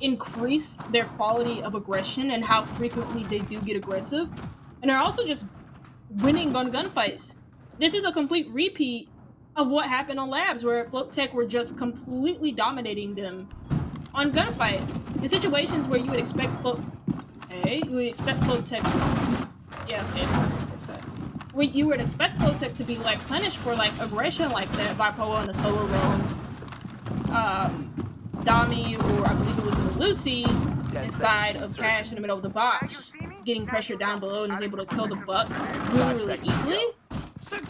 Speaker 5: increased their quality of aggression and how frequently they do get aggressive. And they're also just winning on gunfights. This is a complete repeat of what happened on Labs, where FloatTech were just completely dominating them on gunfights. In situations where you would expect FloatTech. Yeah, okay. You would expect FloatTech to be like punished for like aggression like that. Vipo on the solo roam. Dami, or I believe it was Lucy, inside of Cash in the middle of the box, getting pressure down below and is able to kill the Buck really easily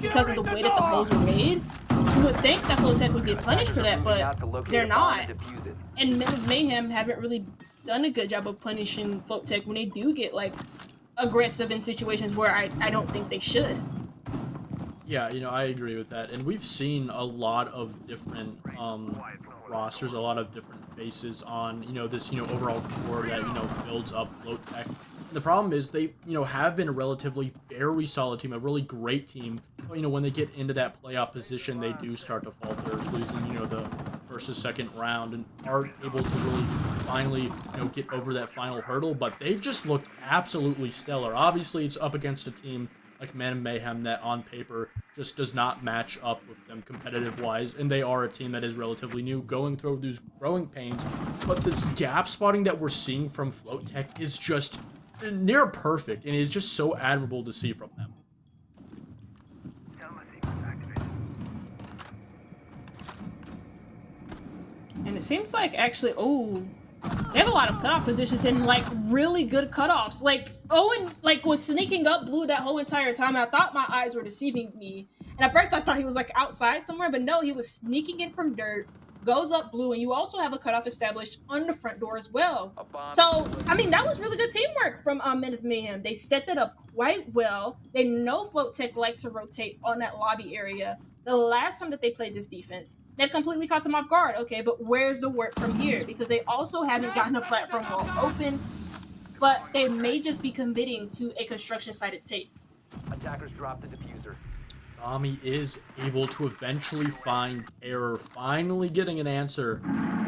Speaker 5: because of the way that the holes were made. You would think that FloatTech would get punished for that, but they're not. And Men of Mayhem haven't really done a good job of punishing FloatTech when they do get like aggressive in situations where I don't think they should.
Speaker 4: Yeah, I agree with that. And we've seen a lot of different rosters, a lot of different faces on, this, overall core that, builds up FloatTech. And the problem is they, have been a relatively very solid team, a really great team. But, when they get into that playoff position, they do start to falter, losing, the first or second round and aren't able to really finally, get over that final hurdle. But they've just looked absolutely stellar. Obviously, it's up against a team like Man of Mayhem that on paper just does not match up with them competitive-wise, and they are a team that is relatively new, going through these growing pains. But this gap spotting that we're seeing from FloatTech is just near perfect, and it's just so admirable to see from them.
Speaker 5: And it seems like actually, they have a lot of cutoff positions and like really good cutoffs. Like Owen was sneaking up blue that whole entire time. And I thought my eyes were deceiving me. And at first I thought he was like outside somewhere, but no, he was sneaking in from dirt, goes up blue, and you also have a cutoff established on the front door as well. So, I mean, that was really good teamwork from Men of Mayhem. They set that up quite well. They know FloatTech like to rotate on that lobby area. The last time that they played this defense, they've completely caught them off guard. Okay, but where's the work from here? Because they also haven't gotten a platform wall open, but they may just be committing to a construction-sided take.
Speaker 7: Attackers drop the diffuser.
Speaker 4: Dami is able to eventually find error, finally getting an answer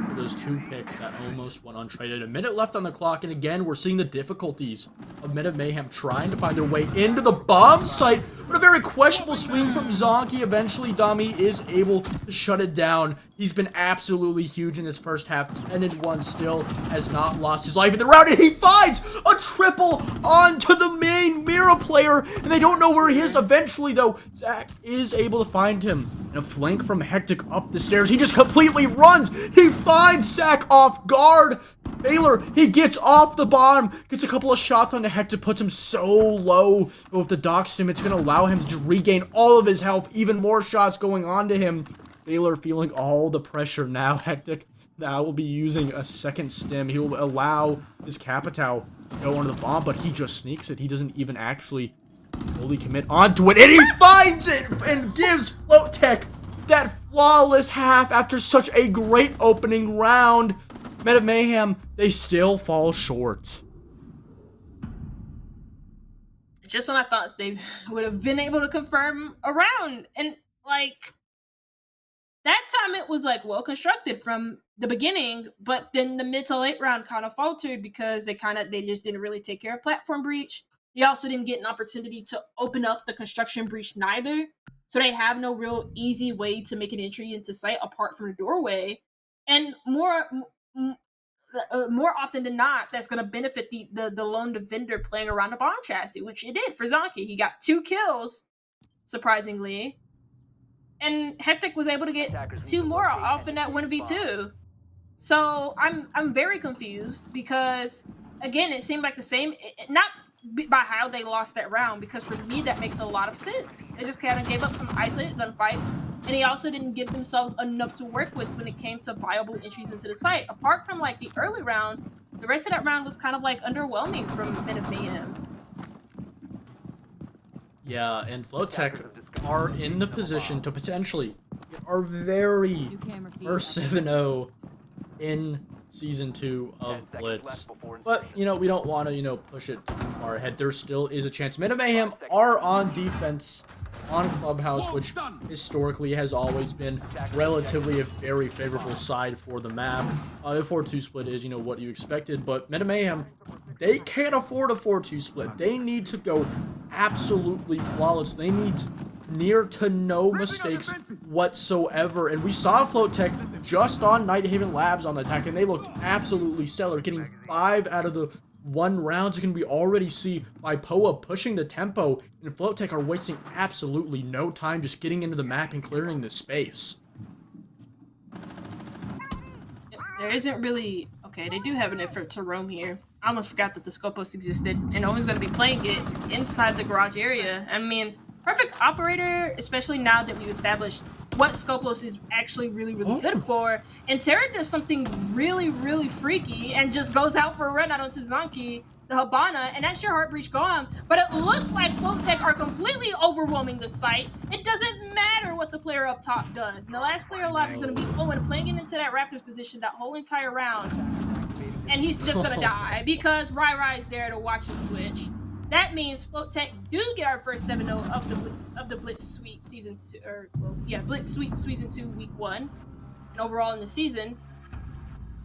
Speaker 4: for those two picks that almost went untraded. A minute left on the clock, and again, we're seeing the difficulties of Men of Mayhem trying to find their way into the bomb site. But a very questionable swing from Zonky. Eventually, Dami is able to shut it down. He's been absolutely huge in this first half. 10-1 still has not lost his life in the round, and he finds a triple onto the main Mira player, and they don't know where he is. Eventually, though, Zach is able to find him. And a flank from Hectic up the stairs. He just completely runs. He finds Zach off guard. Baylor, he gets off the bottom, gets a couple of shots on the Hectic, puts him so low. But with the dox him, it's going to allow him to just regain all of his health. Even more shots going on to him. Baylor feeling all the pressure now. Hectic now will be using a second stim. He will allow his Capitao to go onto the bomb, but he just sneaks it. He doesn't even actually fully commit onto it, and he finds it and gives FloatTech that flawless half after such a great opening round. Men of Mayhem, they still fall short.
Speaker 5: Just when I thought they would have been able to confirm a round, and like that time it was like well constructed from the beginning, but then the mid to late round kind of faltered because they just didn't really take care of platform breach. They also didn't get an opportunity to open up the construction breach neither. So they have no real easy way to make an entry into site apart from the doorway. And more often than not, that's going to benefit the lone defender playing around the bomb chassis, which it did for Zonky. He got 2 kills, surprisingly. And Hectic was able to get 2 more off in that 1v2. So I'm very confused because, again, it seemed like the same... Not by how they lost that round, because for me that makes a lot of sense. They just kind of gave up some isolated gunfights, and they also didn't give themselves enough to work with when it came to viable entries into the site. Apart from like the early round, the rest of that round was kind of like underwhelming from Men of Mayhem.
Speaker 4: Yeah, and FloatTech are in the position to potentially get our very first 7-0 in Season 2 of Blitz. But, we don't want to, push it too far ahead. There still is a chance. Men of Mayhem are on defense on Clubhouse, which historically has always been relatively a very favorable side for the map. The 4-2 split is, what you expected, but Men of Mayhem, they can't afford a 4-2 split. They need to go absolutely flawless. They need near to no mistakes whatsoever. And we saw FloatTech just on Nighthaven Labs on the attack, and they looked absolutely stellar, getting 5 out of the 1 rounds. You can already see by Poa pushing the tempo, and FloatTech are wasting absolutely no time just getting into the map and clearing the space.
Speaker 5: there isn't really... Okay, they do have an effort to roam here. I almost forgot that the Scopos existed, and Owen's going to be playing it inside the garage area. I mean, perfect operator, especially now that we've established what Scopos is actually really, really good for. And Terra does something really, really freaky and just goes out for a run out onto Zonky, the Habana, and that's your Heart Breach gone. But it looks like FloatTech are completely overwhelming the site. It doesn't matter what the player up top does. And the last player alive is going to be Owen, playing it into that Raptors position that whole entire round. And he's just going to die because Rai is there to watch the switch. That means FloatTech do get our first 7-0 of the Blitz Suite Season 2, or well, yeah, Blitz Suite Season 2 Week 1, and overall in the season.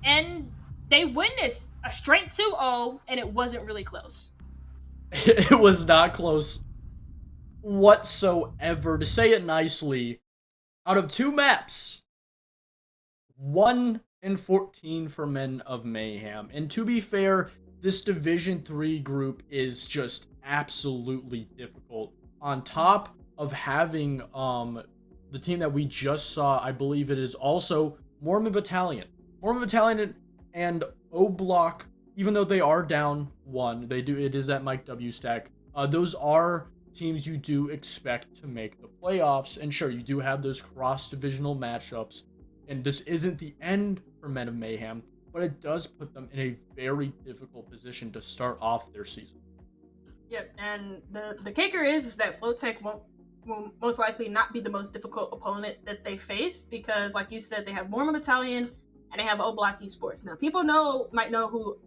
Speaker 5: And they win this a straight 2-0, and it wasn't really close.
Speaker 4: It was not close whatsoever. To say it nicely, out of 2 maps, 1-14 for Men of Mayhem. And to be fair, this Division 3 group is just absolutely difficult. On top of having the team that we just saw, I believe it is also Mormon Battalion. Mormon Battalion and O Block, even though they are down 1, it is that Mike W stack. Those are teams you do expect to make the playoffs. And sure, you do have those cross-divisional matchups. And this isn't the end for Men of Mayhem, but it does put them in a very difficult position to start off their season.
Speaker 5: Yep, and the kicker is that FloatTech will most likely not be the most difficult opponent that they face because, like you said, they have Mormon Battalion and they have O Block Esports. Now, people might know who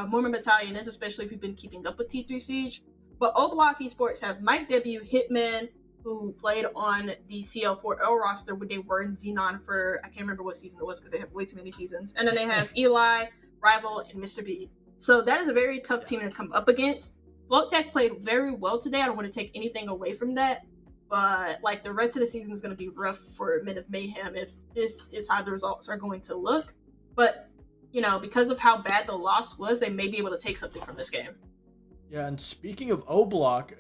Speaker 5: Mormon Battalion is, especially if you've been keeping up with T3 Siege. But O Block Esports have Mike W, Hitman, who played on the CL4L roster when they were in Xenon for, I can't remember what season it was because they have way too many seasons. And then they have Eli, Rival, and Mr. B. So that is a very tough team to come up against. FloatTech played very well today. I don't want to take anything away from that. But like the rest of the season is going to be rough for Men of Mayhem if this is how the results are going to look. But, you know, because of how bad the loss was, they may be able to take something from this game.
Speaker 4: Yeah, and speaking of O Block,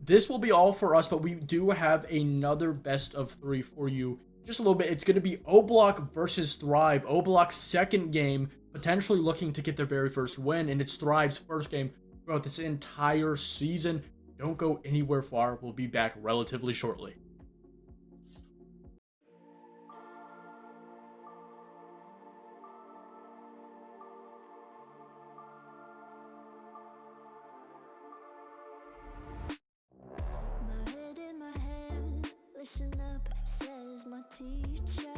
Speaker 4: this will be all for us, but we do have another best of 3 for you. Just a little bit. It's going to be O Block versus Thrive. O Block's second game, potentially looking to get their very first win, and it's Thrive's first game throughout this entire season. Don't go anywhere far. We'll be back relatively shortly.
Speaker 3: My head in my hands, listen up, says my teacher.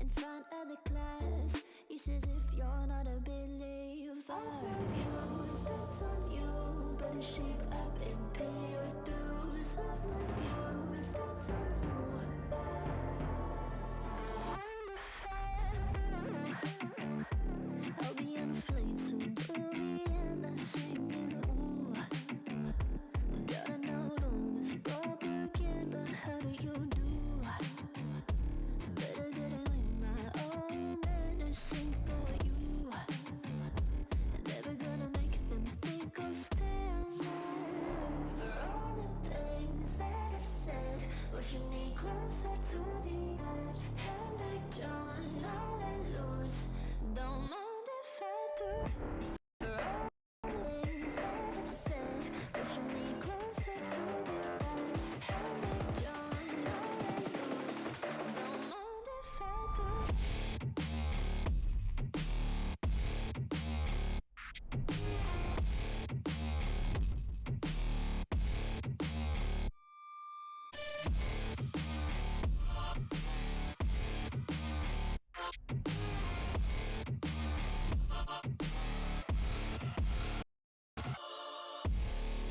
Speaker 3: In front of the class, he says if you're not a believer, views, that's on you. Better shape up and pay your dues. Of my views, that's on you. I'll be on a flight soon to the end. I sing you. Gotta know all this propaganda. How do you do? Better get it in my own medicine for you. Never gonna make them think I'll stand there. For all the things that I've said, pushing me closer to the edge. And I don't know let loose. Don't mind if I do. For all the things that I've said, pushing me closer to the edge. And I don't know let loose. Don't mind if I do.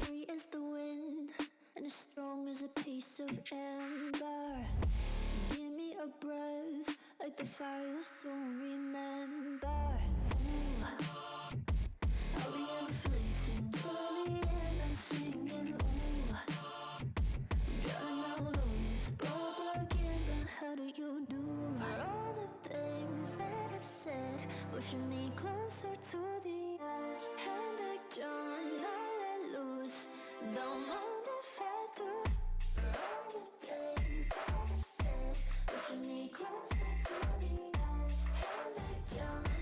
Speaker 3: Free as the wind, and as strong as a piece of amber. Give me a breath, like the fire you'll soon remember. Ooh. I'll be on a flight soon to the end. I'm singing, ooh. Gotta know all this propaganda. How do you do? For all the things that I've said, pushing me closer to the edge. And I don't know let loose. Don't mind if I do. For all the things that I've said, pushing me closer to the edge. And I don't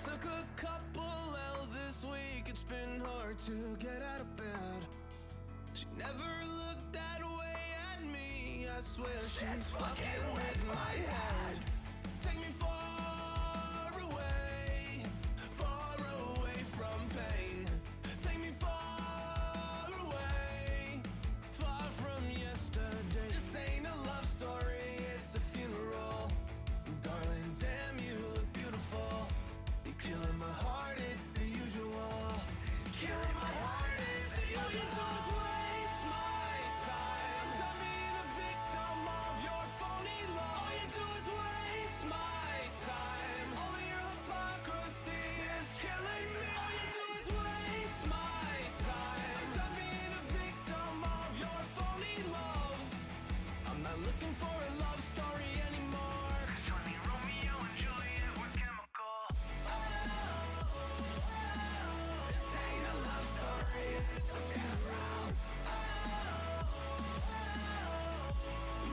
Speaker 2: Took a couple L's this week, it's been hard to get out of bed. She never looked that way at me, I swear she's fucking with my head. Take me far away from pain. Take me far away, far from yesterday. This ain't a love story, it's a funeral. Darling, damn, you look beautiful. You're killing my heart, it's the usual. Killing my heart, it's the usual. All you do is waste my time. Done being a victim of your phony love. All you do is waste my time. All of your hypocrisy is killing me. All you do is waste my time. Done being a victim of your phony love. I'm not looking for a love story anymore. 'Cause you're only Romeo and Juliet, we're chemical. This ain't a love story, it's a funeral.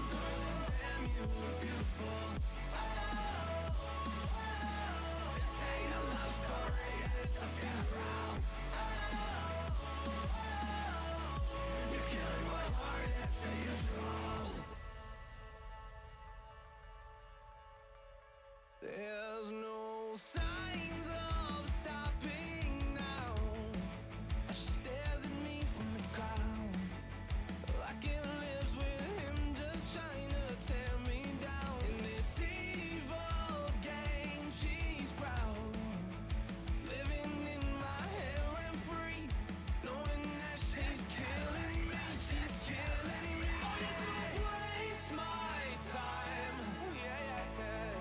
Speaker 2: Darling, damn, you look beautiful. This ain't a love story, it's a funeral. You're killing my heart, it's the usual. There's no signs of stopping now. She stares at me from the ground, like it lives with him, just trying to tear me down. In this evil game, she's proud, living in my head rent free, knowing that she's killing me, she's killing me. All you do is waste my time. Yeah, yeah, yeah.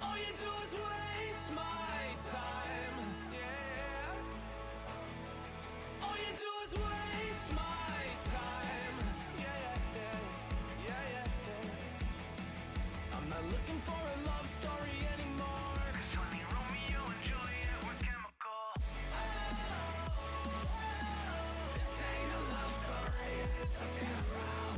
Speaker 2: All you do is waste my time, yeah. All you do is waste my time, yeah, yeah, yeah, yeah, yeah. I'm not looking for a love story anymore. 'Cause you're only Romeo and Juliet, we're chemical. This ain't a love story, it's a funeral.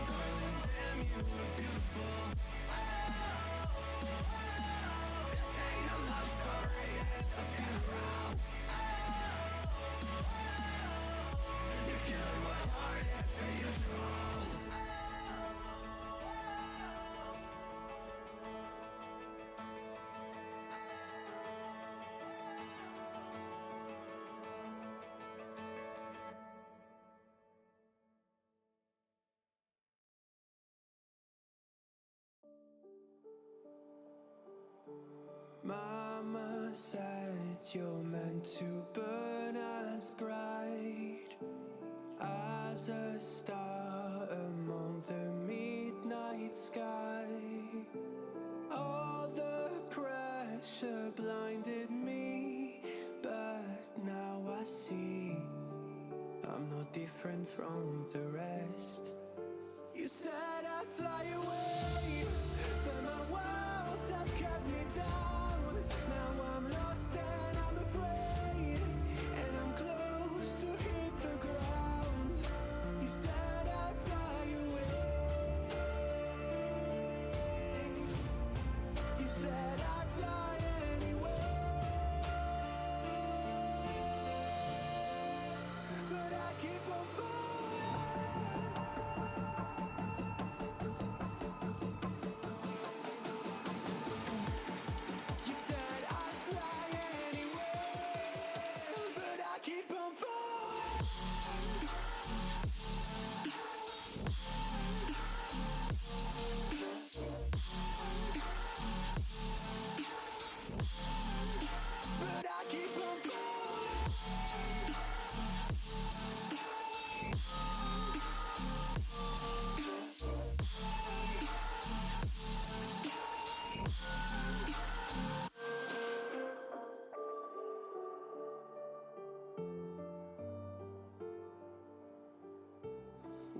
Speaker 2: Darling, damn, you look beautiful. This ain't a love story, it's a funeral. You're killing my heart, it's the usual. Mama said you're meant to burn as bright as a star among the midnight sky. All the pressure blinded me, but now I see I'm no different from the rest. You said I'd fly away, but my walls have kept me down. Now I'm lost and I'm afraid, and I'm close to hit the ground. You said I'd fly away. You said I'd fly anyway, but I keep on falling. You said I'd fly anyway, but I keep on falling. But I keep on falling.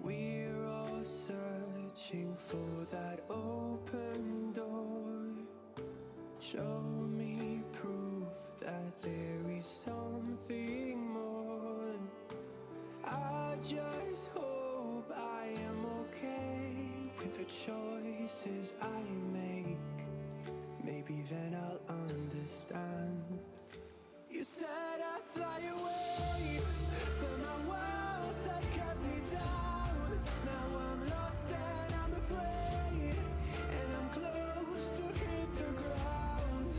Speaker 2: We're all searching for that open door. Show me proof that there is something more. I just hope I am okay with the choice choices I make, maybe then I'll understand. You said I'd fly away, but my words have kept me down. Now I'm lost and I'm afraid, and I'm close to hit the ground.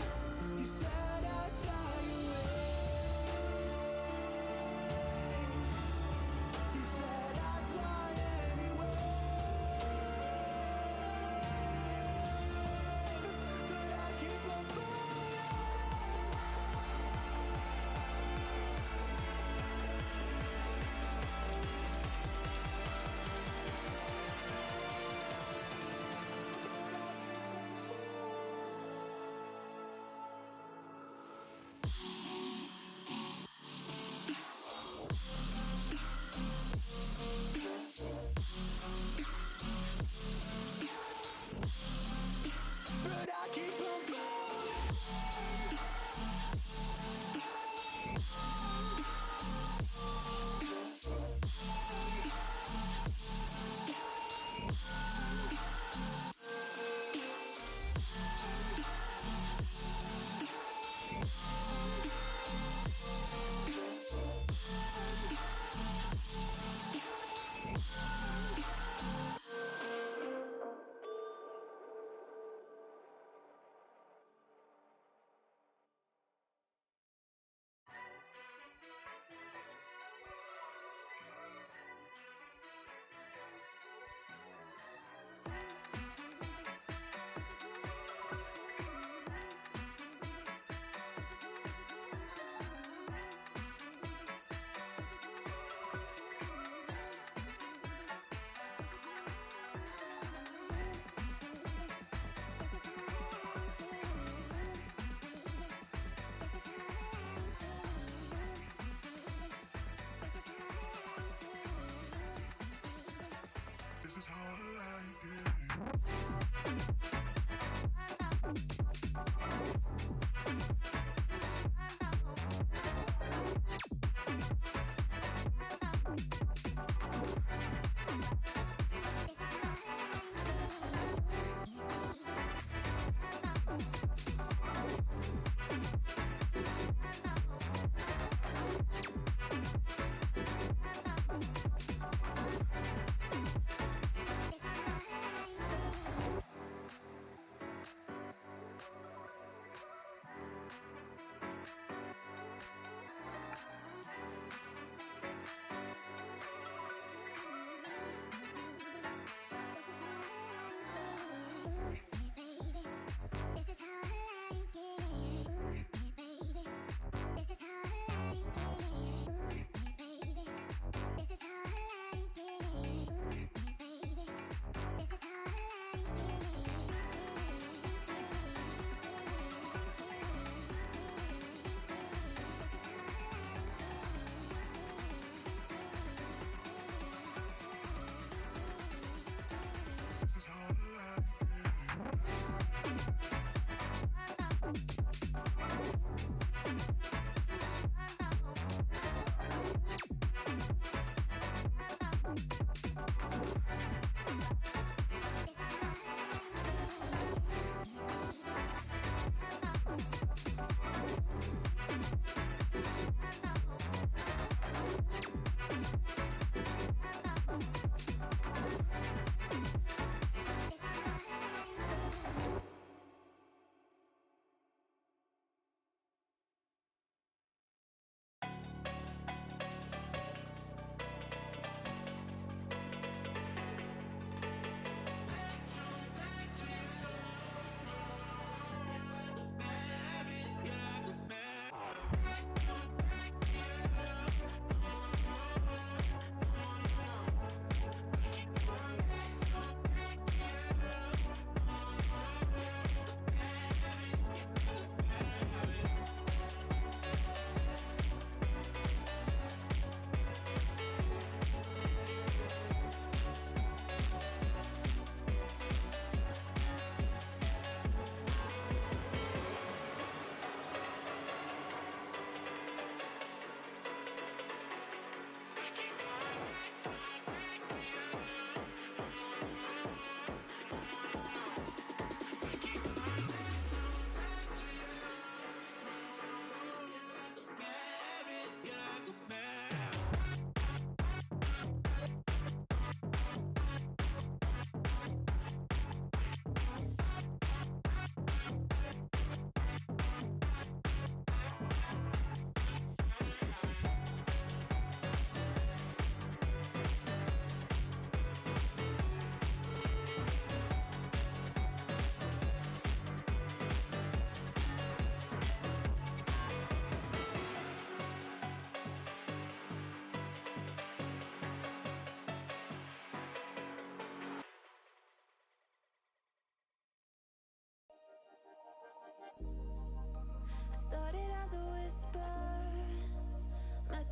Speaker 2: You said I'd fly away. You said I'd fly anyway, but I keep on falling.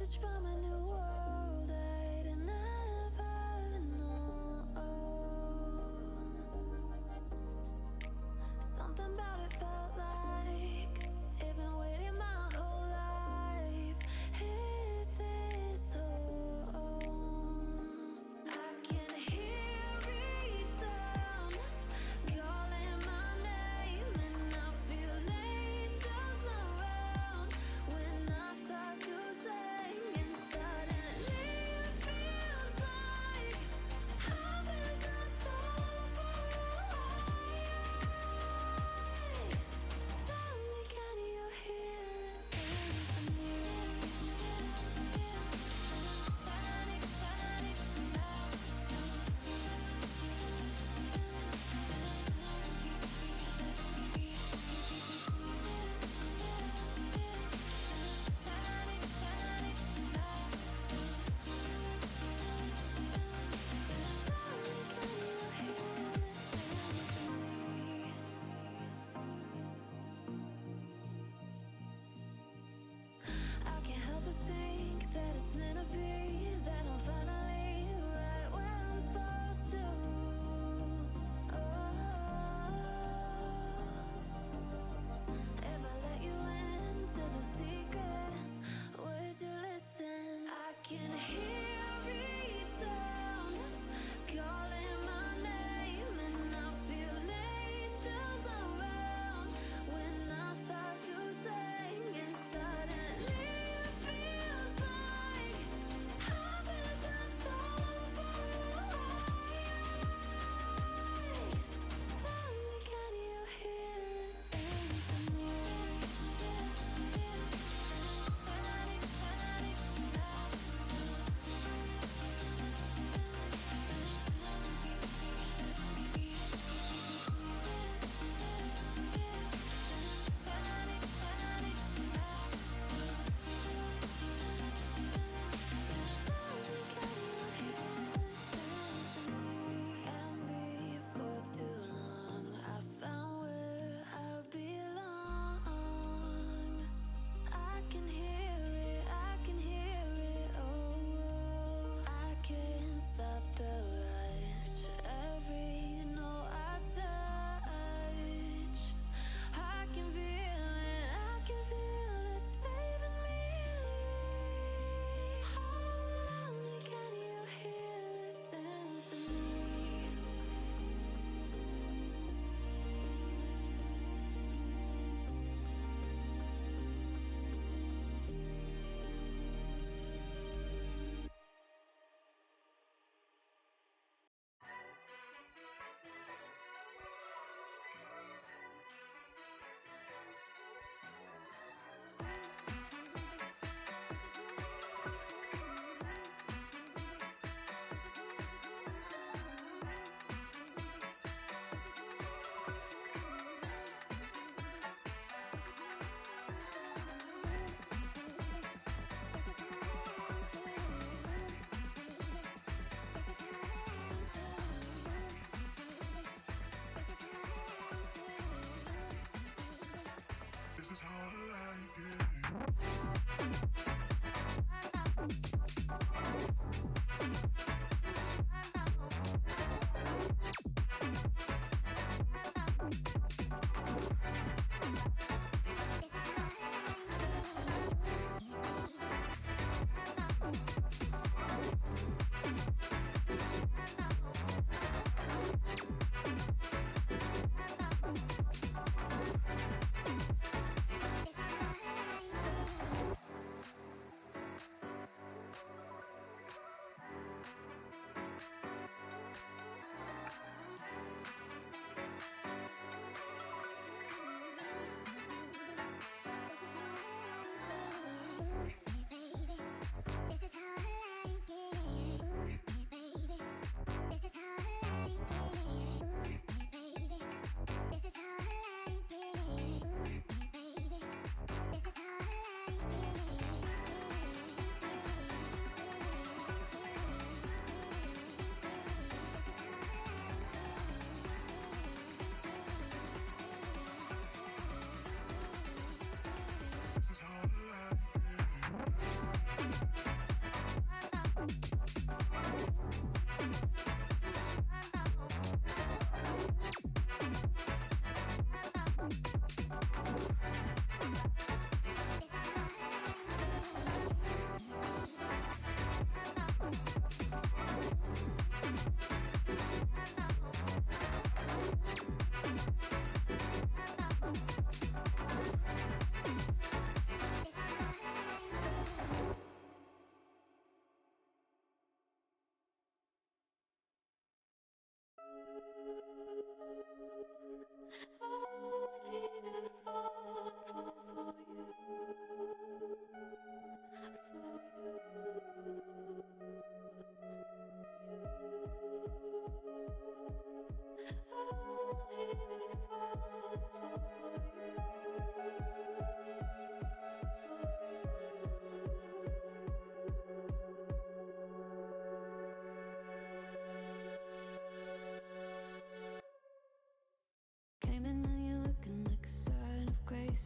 Speaker 8: message from a new world I'd never known. Something about it felt like it'd been waiting my whole life. Is this home? I can hear each sound calling my name, and I feel angels around when I start to sing inside.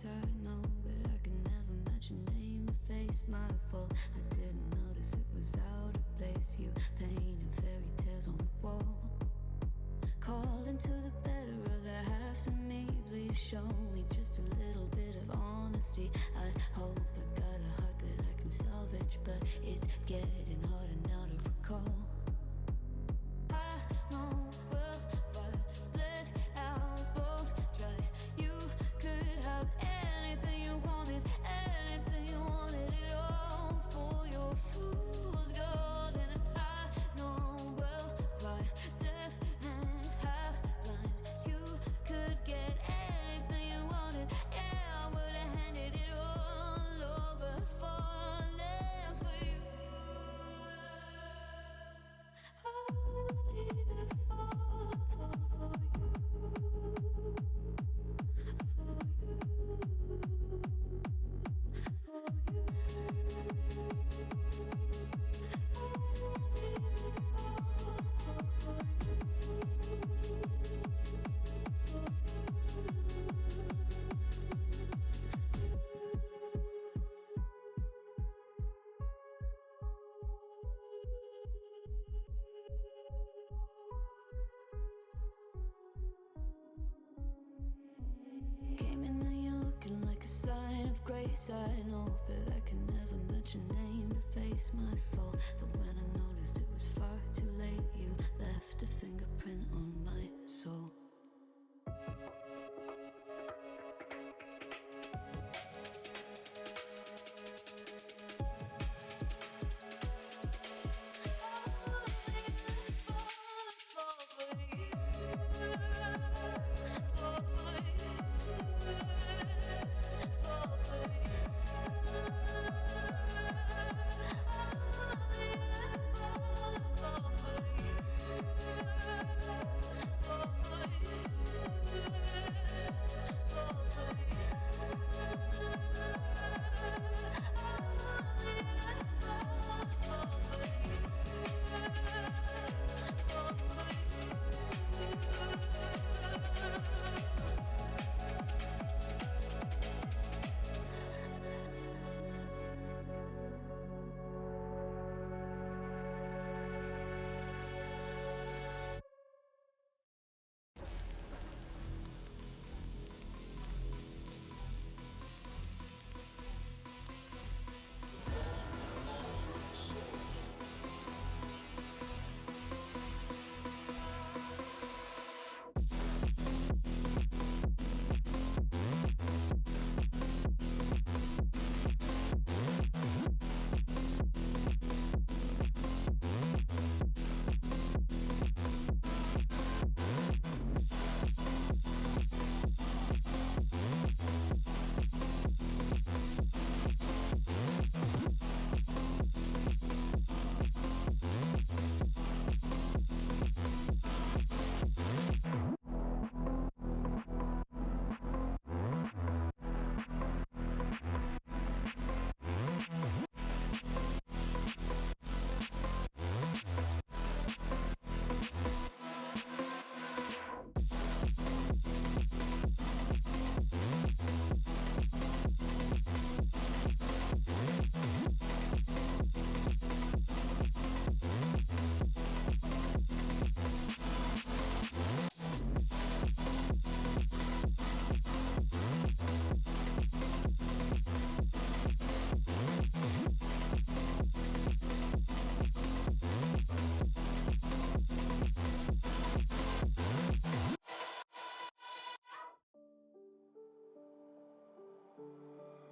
Speaker 8: grace, I know, but I can never match your name to face my fault. I didn't notice it was out of place. You painted fairy tales on the wall, calling to the better of the halves of me. Please show me just a little bit of honesty. I'd hope I got a heart that I can salvage, but it's getting harder now to recall. I know well what let out both dry. You could have anything you wanted it all for your fool's gold. And I know well why deaf and half blind. You could get anything you wanted, yeah, I would have handed it all over, falling for you. Came in and you're looking like a sign of grace, I know, but I can never match your name to face my fault. But when I noticed it was far too late, you left a fingerprint on my soul.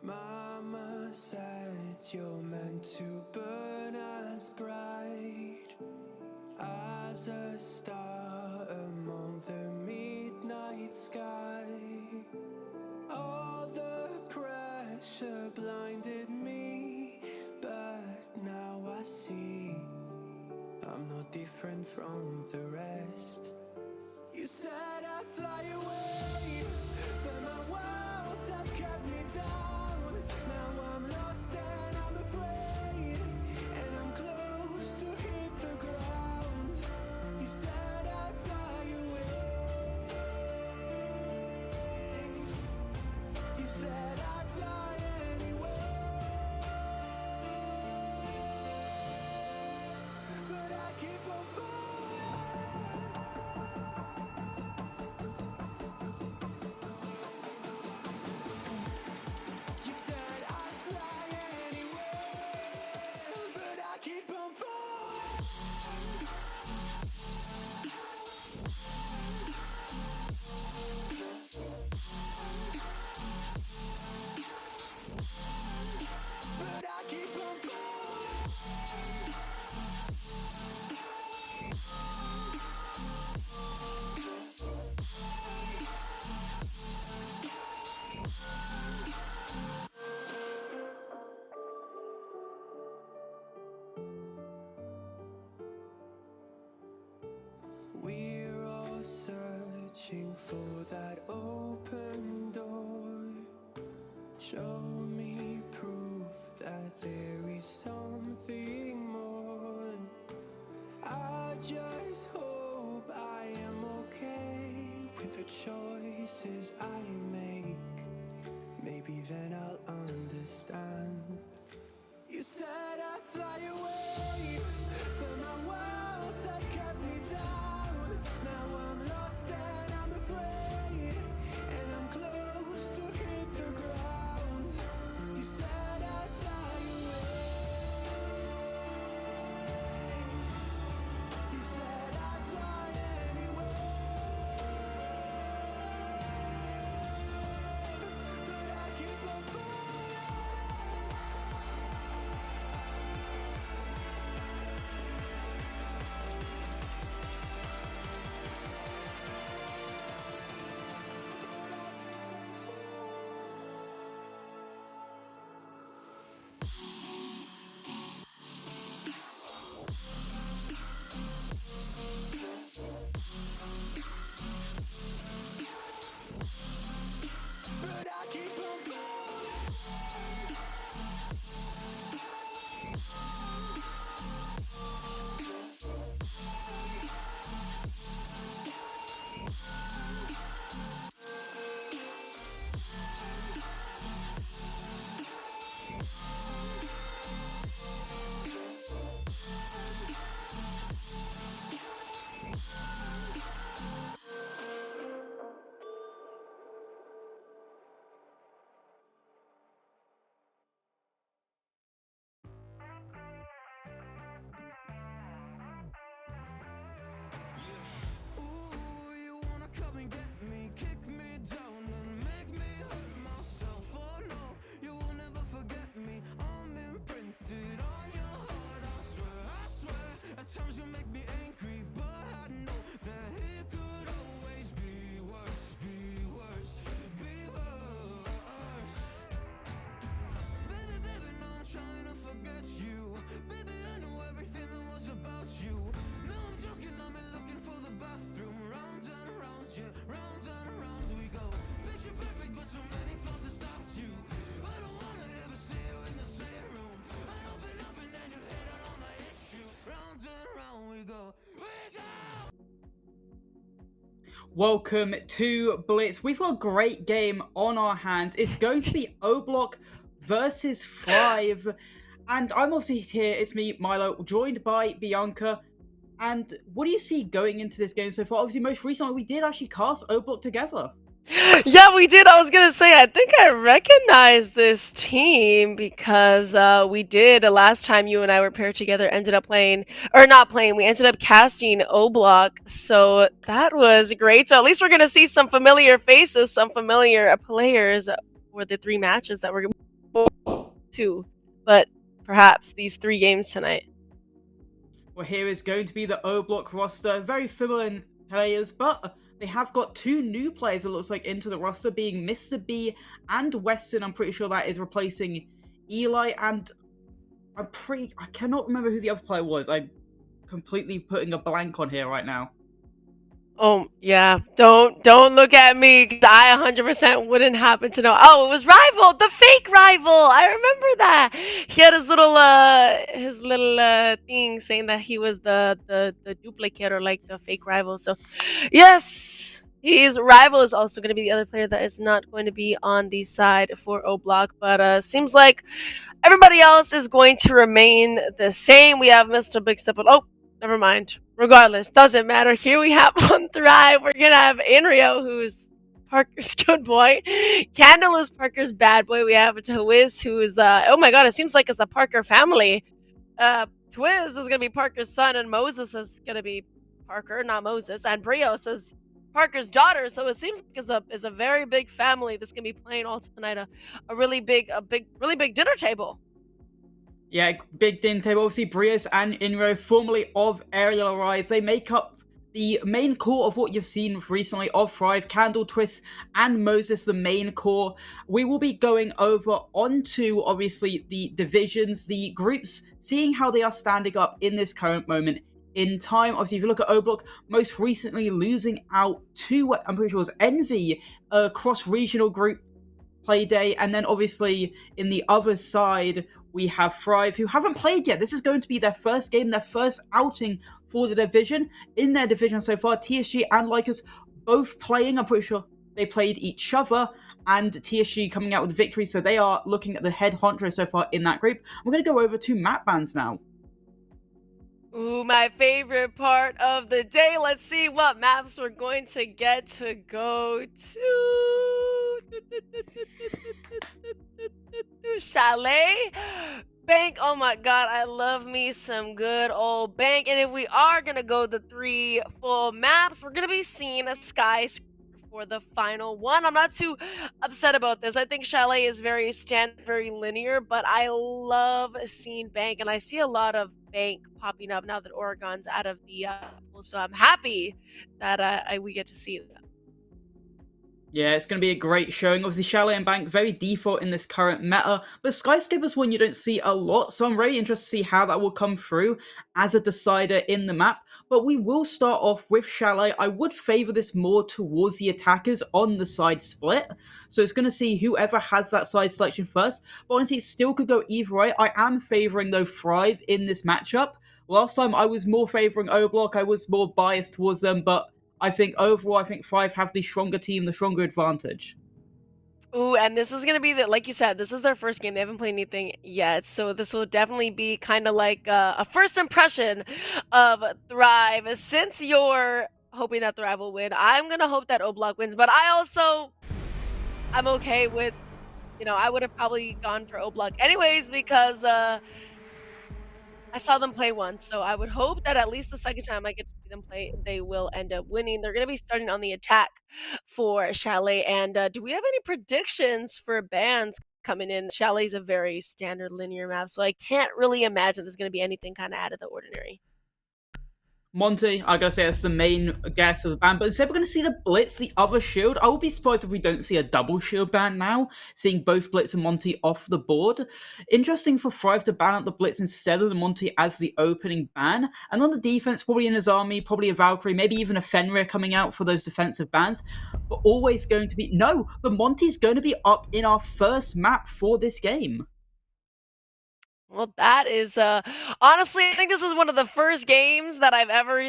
Speaker 2: Mama said you're meant to burn as bright as a star among the midnight sky. All the pressure blinded me, but now I see I'm no different from the rest. You said I'd fly away, but my walls have kept me down. Now I'm lost and I'm afraid, and I'm close to hit the ground. You said I'd fly away. You said
Speaker 6: but I keep on falling. You said I'd fly anywhere, but I keep on falling. But I keep on falling. We're all searching for that open door. Show me proof that there is something more. I just hope I am okay with the choices I make. Maybe then I'll understand. You said I'd fly away, but my walls have kept me down. Now I'm lost and I'm afraid, and I'm close to hit the ground. You said I'd fly away. You said I'd fly anywhere, but I keep on falling. But I keep on falling. Ooh, you wanna come and get me, kick me down and make me hurt myself. Oh no, you will never forget me. I'm imprinted on your heart, I swear. At times you make me angry, but I know that it could always be worse, be worse, be worse. Baby, now I'm trying to forget you. Baby, I knew everything that was about you. No, I'm joking, I'm looking for the bathroom. Round and round, yeah, round and round we go. Picture perfect, but so many flaws that stopped you. I don't wanna ever see you in the same room. I open up and then you hit on all my issues. Round and round we go.
Speaker 9: Welcome to Blitz. We've got a great game on our hands. It's going to be O-Block versus 5. And I'm obviously here. It's me, Milo, joined by Bianca. And what do you see going into this game so far? Obviously, most recently, we did actually cast O-Block together.
Speaker 10: Yeah, we did. I was gonna say, I think I recognize this team because we did last time you and I were paired together. Ended up playing, or not playing. We ended up casting O-Block, so that was great. So at least we're gonna see some familiar faces, some familiar players for the 3 matches that we're going to. But perhaps these 3 games tonight.
Speaker 9: Well, here is going to be the O-Block roster. Very familiar players, but they have got 2 new players, it looks like, into the roster, being Mr. B and Weston. I'm pretty sure that is replacing Eli, and I cannot remember who the other player was. I'm completely putting a blank on here right now.
Speaker 10: Oh, yeah. Don't look at me, 'cause I 100% wouldn't happen to know. Oh, it was Rival, the fake Rival. I remember that. He had his little thing saying that he was the duplicate, or like the fake Rival. So, yes, his Rival is also going to be the other player that is not going to be on the side for O-Block, but seems like everybody else is going to remain the same. We have Mr. Big Step. Oh, Never mind. Regardless, doesn't matter. Here we have on Thrive. We're gonna have Inrio, who's Parker's good boy. Candle is Parker's bad boy. We have Twiz, who is oh my god, it seems like it's the Parker family. Twiz is gonna be Parker's son, and Moses is gonna be Parker, not Moses, and Brios is Parker's daughter. So it seems like it's a very big family that's gonna be playing all tonight. A really big dinner table.
Speaker 9: Yeah, big din table. Obviously, Brios and Inro, formerly of Aerial Arise, they make up the main core of what you've seen recently of Thrive, Candle, Twist, and Moses, the main core. We will be going over onto, obviously, the divisions, the groups, seeing how they are standing up in this current moment in time. Obviously, if you look at O Block, most recently losing out to, I'm pretty sure it was Envy, a cross-regional group play day, and then obviously in the other side we have Thrive, who haven't played yet. This is going to be their first game, their first outing for the division. In their division so far, TSG and Lycos both playing. I'm pretty sure they played each other, and TSG coming out with victory, so they are looking at the head honcho so far in that group. We're going to go over to map bans now.
Speaker 10: Ooh, my favorite part of the day. Let's see what maps we're going to get to go to. Chalet? Bank. Oh my god, I love me some good old Bank. And if we are going to go the 3 full maps, we're going to be seeing a Sky for the final one. I'm not too upset about this. I think Chalet is very very linear, but I love seeing Bank, and I see a lot of Bank popping up now that Oregon's out of the pool, so I'm happy that we get to see that.
Speaker 9: Yeah, it's going to be a great showing. Obviously, Chalet and Bank, very default in this current meta, but Skyscraper's one you don't see a lot, so I'm very interested to see how that will come through as a decider in the map. But we will start off with Chalet. I would favour this more towards the attackers on the side split, so it's going to see whoever has that side selection first. But honestly, it still could go either way. I am favouring, though, Thrive in this matchup. Last time I was more favouring O Block, I was more biased towards them, but I think overall, Thrive have the stronger team, the stronger advantage.
Speaker 10: Ooh, and this is gonna be like you said, this is their first game. They haven't played anything yet, so this will definitely be kind of like a first impression of Thrive. Since you're hoping that Thrive will win, I'm gonna hope that O-Block wins. But I'm okay with, I would have probably gone for O-Block anyways because I saw them play once, so I would hope that at least the second time I get to see them play, they will end up winning. They're going to be starting on the attack for Chalet. And do we have any predictions for bans coming in? Chalet's a very standard linear map, so I can't really imagine there's going to be anything kind of out of the ordinary.
Speaker 9: Monty, I gotta say that's the main guess of the ban, but instead we're gonna see the Blitz, the other shield. I will be surprised if we don't see a double shield ban now, seeing both Blitz and Monty off the board. Interesting for Thrive to ban out the Blitz instead of the Monty as the opening ban. And on the defense, probably in his army, probably a Valkyrie, maybe even a Fenrir coming out for those defensive bans. But always going to be no, the Monty's going to be up in our first map for this game.
Speaker 10: Well, that is honestly, I think this is one of the first games that I've ever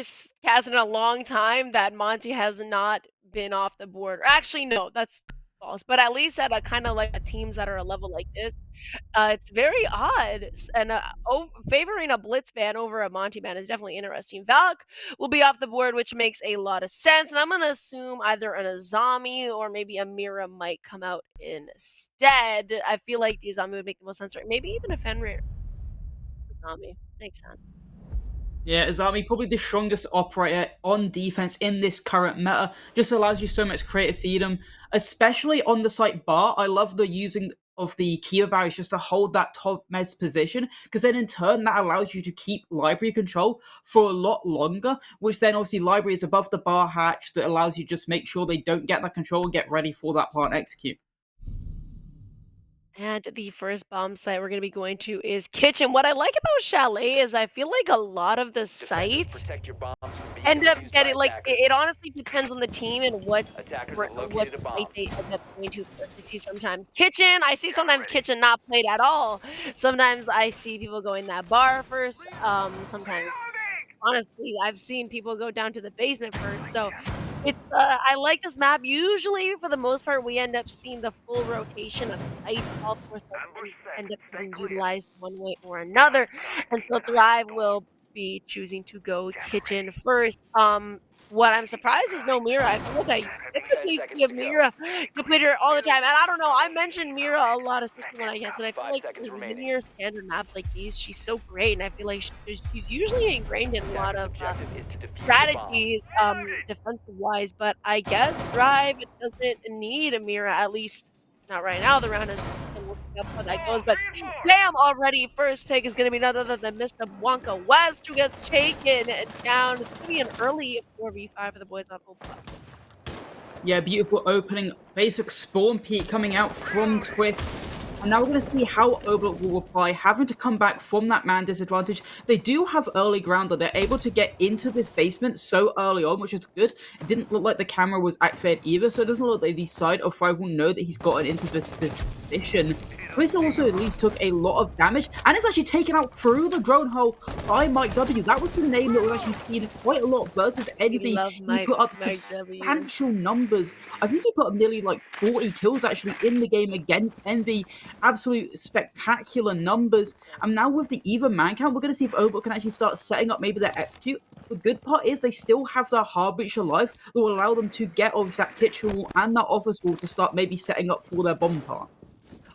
Speaker 10: cast in a long time that Monty has not been off the board. Or actually, no, that's false. But at least at a kind of like teams that are a level like this, it's very odd. And favoring a Blitz ban over a Monty ban is definitely interesting. Valk will be off the board, which makes a lot of sense. And I'm going to assume either an Azami or maybe a Mira might come out instead. I feel like the Azami would make the most sense, right? Maybe even a Fenrir. Azami. Makes sense.
Speaker 9: Yeah, Azami, probably the strongest operator on defense in this current meta. Just allows you so much creative freedom, especially on the site bar. I love the using of the Kiva barriers just to hold that top mes position, because then in turn that allows you to keep library control for a lot longer, which then obviously library is above the bar hatch that allows you just make sure they don't get that control and get ready for that plant execute.
Speaker 10: And the first bomb site we're going to be going to is Kitchen. What I like about Chalet is I feel like a lot of the sites end up getting, like, it honestly depends on the team and what site they end up going to first. I see sometimes Kitchen not played at all. Sometimes I see people going that bar first. Sometimes, honestly, I've seen people go down to the basement first. So it's I like this map. Usually, for the most part, we end up seeing the full rotation of sites. All four sites end up being utilized one way or another, and so Thrive will be choosing to go kitchen first. What I'm surprised is no Mira. I feel like I
Speaker 7: 10
Speaker 10: typically
Speaker 7: seconds
Speaker 10: see a
Speaker 7: to go.
Speaker 10: Mira completer all the time, and I don't know. I mentioned Mira a lot, especially when I guess, but I feel
Speaker 7: 5
Speaker 10: like
Speaker 7: seconds
Speaker 10: with
Speaker 7: remaining.
Speaker 10: linear standard maps like these, she's so great, and I feel like she's usually ingrained in a lot
Speaker 7: Attackers'
Speaker 10: of
Speaker 7: objective is to defuse the bomb.
Speaker 10: strategies, defensive wise. But I guess Thrive doesn't need a Mira, at least not right now. The round is still looking up how that goes, but damn, already first pick is gonna be none other than Mr. Wonka West, who gets taken down. It's gonna be an early 4v5 for the boys on Opa.
Speaker 9: Yeah, beautiful opening. Basic spawn peak coming out from Twist. And now we're going to see how Oblak will reply, having to come back from that man disadvantage. They do have early ground, though. They're able to get into this basement so early on, which is good. It didn't look like the camera was activated either, so it doesn't look like the side of Five will know that he's gotten into this position. Twist also at least took a lot of damage, and it's actually taken out through the drone hole by Mike W. That was the name that was actually seen quite a lot versus Envy.
Speaker 10: love
Speaker 9: He put up
Speaker 10: Mike W.
Speaker 9: substantial numbers. I think he put up nearly like 40 kills actually in the game against Envy. Absolute spectacular numbers. And now with the even man count, we're going to see if Oblak can actually start setting up maybe their execute. The good part is they still have their hard breach alive that will allow them to get over that kitchen wall and that office wall to start maybe setting up for their bomb part.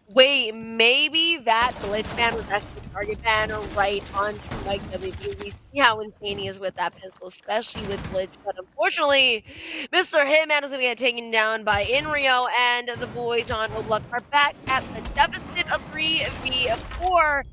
Speaker 10: Wait, maybe that Blitz ban was actually a target ban right onto Mike W. We see how insane he is with that pistol, especially with Blitz. But unfortunately, Mr. Hitman is going to get taken down by Inrio, and the boys on Oblak are back at the deficit of 3v4.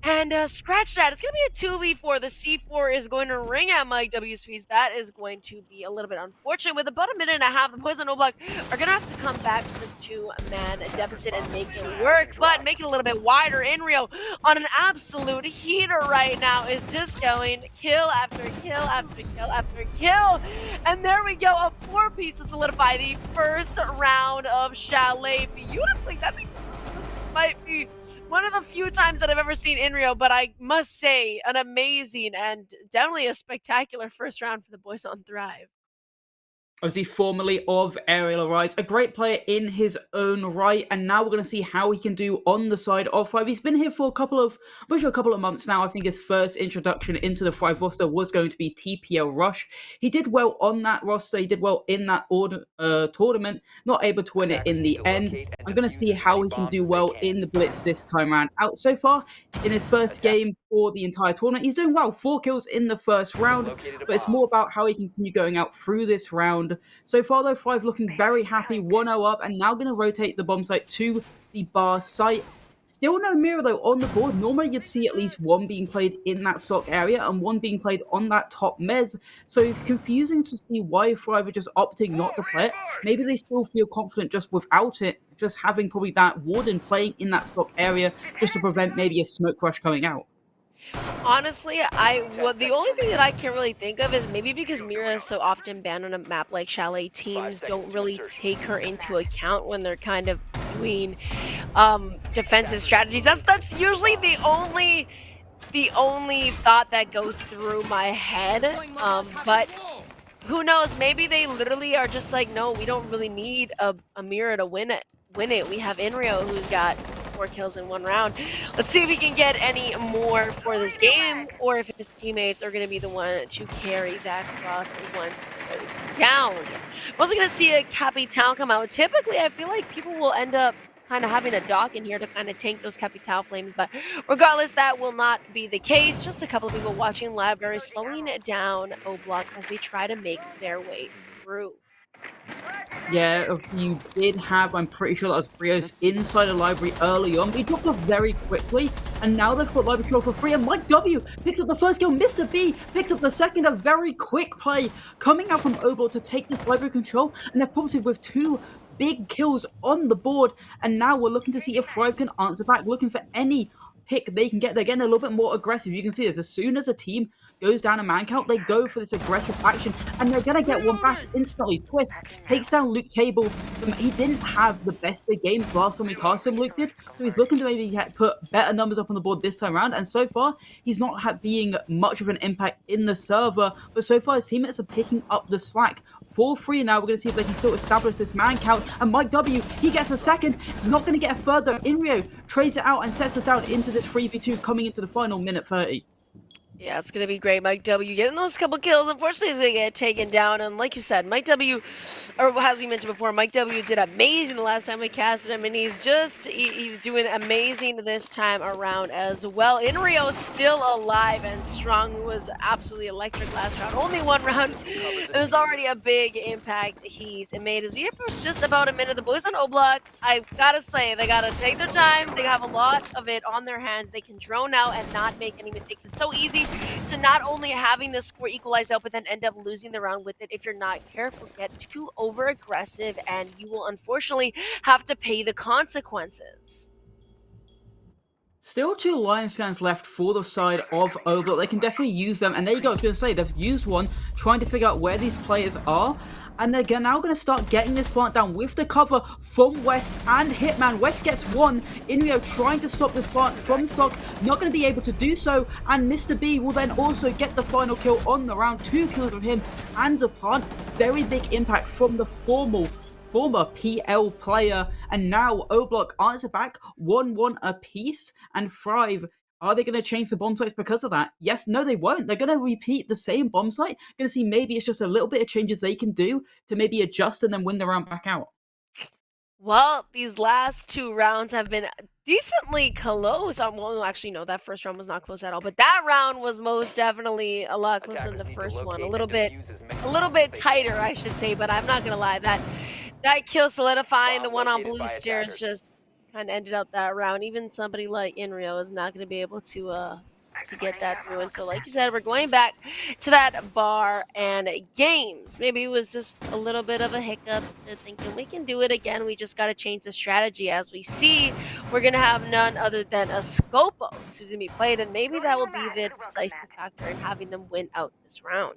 Speaker 10: And scratch that. It's going to be a 2v4. The C4 is going to ring at Mike W's feet. That is going to be a little bit unfortunate. With about a minute and a half, the boys on Oblak are going to have to come back to this two-man deficit and make it work. But make it a little bit wider. Inrio on an absolute heater right now is just going kill after kill after kill after kill. And there we go. A 4-piece to solidify the first round of Chalet. Beautifully. That means this might be one of the few times that I've ever seen Inrio, but I must say, an amazing and definitely a spectacular first round for the boys on Thrive.
Speaker 9: Obviously formerly of Aerial Rise, a great player in his own right, and now we're going to see how he can do on the side of Five. He's been here for a couple of months now. I think his first introduction into the Five roster was going to be TPL Rush. He did well on that roster. He did well in that tournament, not able to win it in the end. I'm going to see how he can do well in the Blitz this time around. Out so far, in his first game for the entire tournament, he's doing well. 4 kills in the first round, but it's more about how he can continue going out through this round. So far, though, Five looking very happy, 1-0 up, and now going to rotate the bomb site to the bar site. Still no mirror, though, on the board. Normally, you'd see at least one being played in that stock area and one being played on that top mez. So confusing to see why Five are just opting not to play it. Maybe they still feel confident just without it, just having probably that warden playing in that stock area just to prevent maybe a smoke rush coming out.
Speaker 10: Honestly, the only thing that I can really think of is maybe because Mira is so often banned on a map like Chalet, teams don't really take her into account when they're kind of doing defensive strategies. That's usually the only thought that goes through my head. But who knows? Maybe they literally are just like, no, we don't really need a Mira to win it. We have Inrio, who's got 4 kills in 1 round. Let's see if he can get any more for this game, or if his teammates are going to be the one to carry that cross once it goes down. We're also going to see a Capital come out. Typically, I feel like people will end up kind of having a dock in here to kind of tank those Capital flames, but regardless, that will not be the case. Just a couple of people watching live, very slowing down Oblak as they try to make their way through.
Speaker 9: Yeah, you did have, I'm pretty sure that was Brios inside the library early on, but he dropped off very quickly, and now they've got library control for free, and Mike W picks up the first kill, Mr. B picks up the second, a very quick play coming out from Oblak to take this library control, and they're prompted with 2 big kills on the board, and now we're looking to see if Thrive can answer back, looking for any pick they can get. They're getting a little bit more aggressive. You can see this, as soon as a team goes down a man count, they go for this aggressive action, and they're going to get one back instantly. Twist takes down Luke Table. He didn't have the best big games last time we cast him, Luke did, so he's looking to maybe put better numbers up on the board this time around, and so far, he's not being much of an impact in the server, but so far his teammates are picking up the slack. 4-3 now, we're going to see if they can still establish this man count, and Mike W, he gets a second, not going to get a third though. Inrio trades it out and sets us down into this 3v2 coming into the final minute 30.
Speaker 10: Yeah, it's gonna be great. Mike W getting those couple kills. Unfortunately, he's gonna get taken down. And like you said, Mike W, or as we mentioned before, Mike W did amazing the last time we casted him, and he's doing amazing this time around as well. Inrio still alive and strong, who was absolutely electric last round. Only one round. It was already a big impact he's made. As we approach just about a minute, the boys on O-Block, I gotta say, they gotta take their time. They have a lot of it on their hands. They can drone out and not make any mistakes. It's so easy to not only having the score equalize out, but then end up losing the round with it if you're not careful. Get too over aggressive, and you will unfortunately have to pay the consequences.
Speaker 9: Still 2 Lion scans left for the side of O-Block. They can definitely use them. And there you go, I was going to say, they've used one, trying to figure out where these players are. And they're now going to start getting this plant down with the cover from West and Hitman. West gets one. Inrio trying to stop this plant from stock, not going to be able to do so. And Mr. B will then also get the final kill on the round. 2 kills of him and the plant. Very big impact from the former PL player, and now O-Block answer back 1-1 apiece. And Thrive, are they going to change the bomb sites because of that? Yes, no, they won't. They're going to repeat the same bomb site. Going to see maybe it's just a little bit of changes they can do to maybe adjust and then win the round back out.
Speaker 10: Well, these last 2 rounds have been decently close. Well, actually, no, that first round was not close at all. But that round was most definitely a lot closer than the first one. A little bit tighter, I should say. But I'm not gonna lie, that kill solidifying the one on blue stairs just kind of ended out that round. Even somebody like Inrio is not gonna be able to get that through. And so, like you said, we're going back to that bar and games. Maybe it was just a little bit of a hiccup. They're thinking we can do it again. We just got to change the strategy. As we see, we're going to have none other than a Scopos who's going to be played, and maybe that will be the decisive factor in having them win out this round.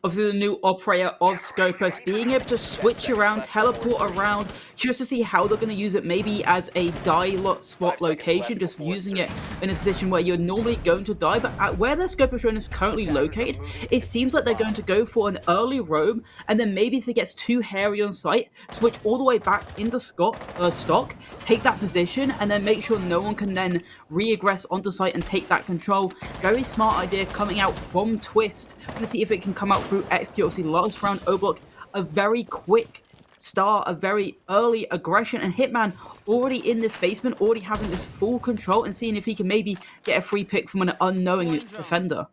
Speaker 9: Obviously, the new operator of Scopus, being able to switch around, teleport around, just to see how they're going to use it, maybe as a die spot location, just using it in a position where you're normally going to die. But at where the Scopus drone is currently located, it seems like they're going to go for an early roam, and then maybe if it gets too hairy on site, switch all the way back into stock, take that position, and then make sure no one can then re-aggress onto site and take that control. Very smart idea coming out from Twist. We're going to see if it can come out through execute. Obviously, last round, O-Block, a very quick start, a very early aggression, and Hitman already in this basement, already having this full control and seeing if he can maybe get a free pick from an unknowing defender.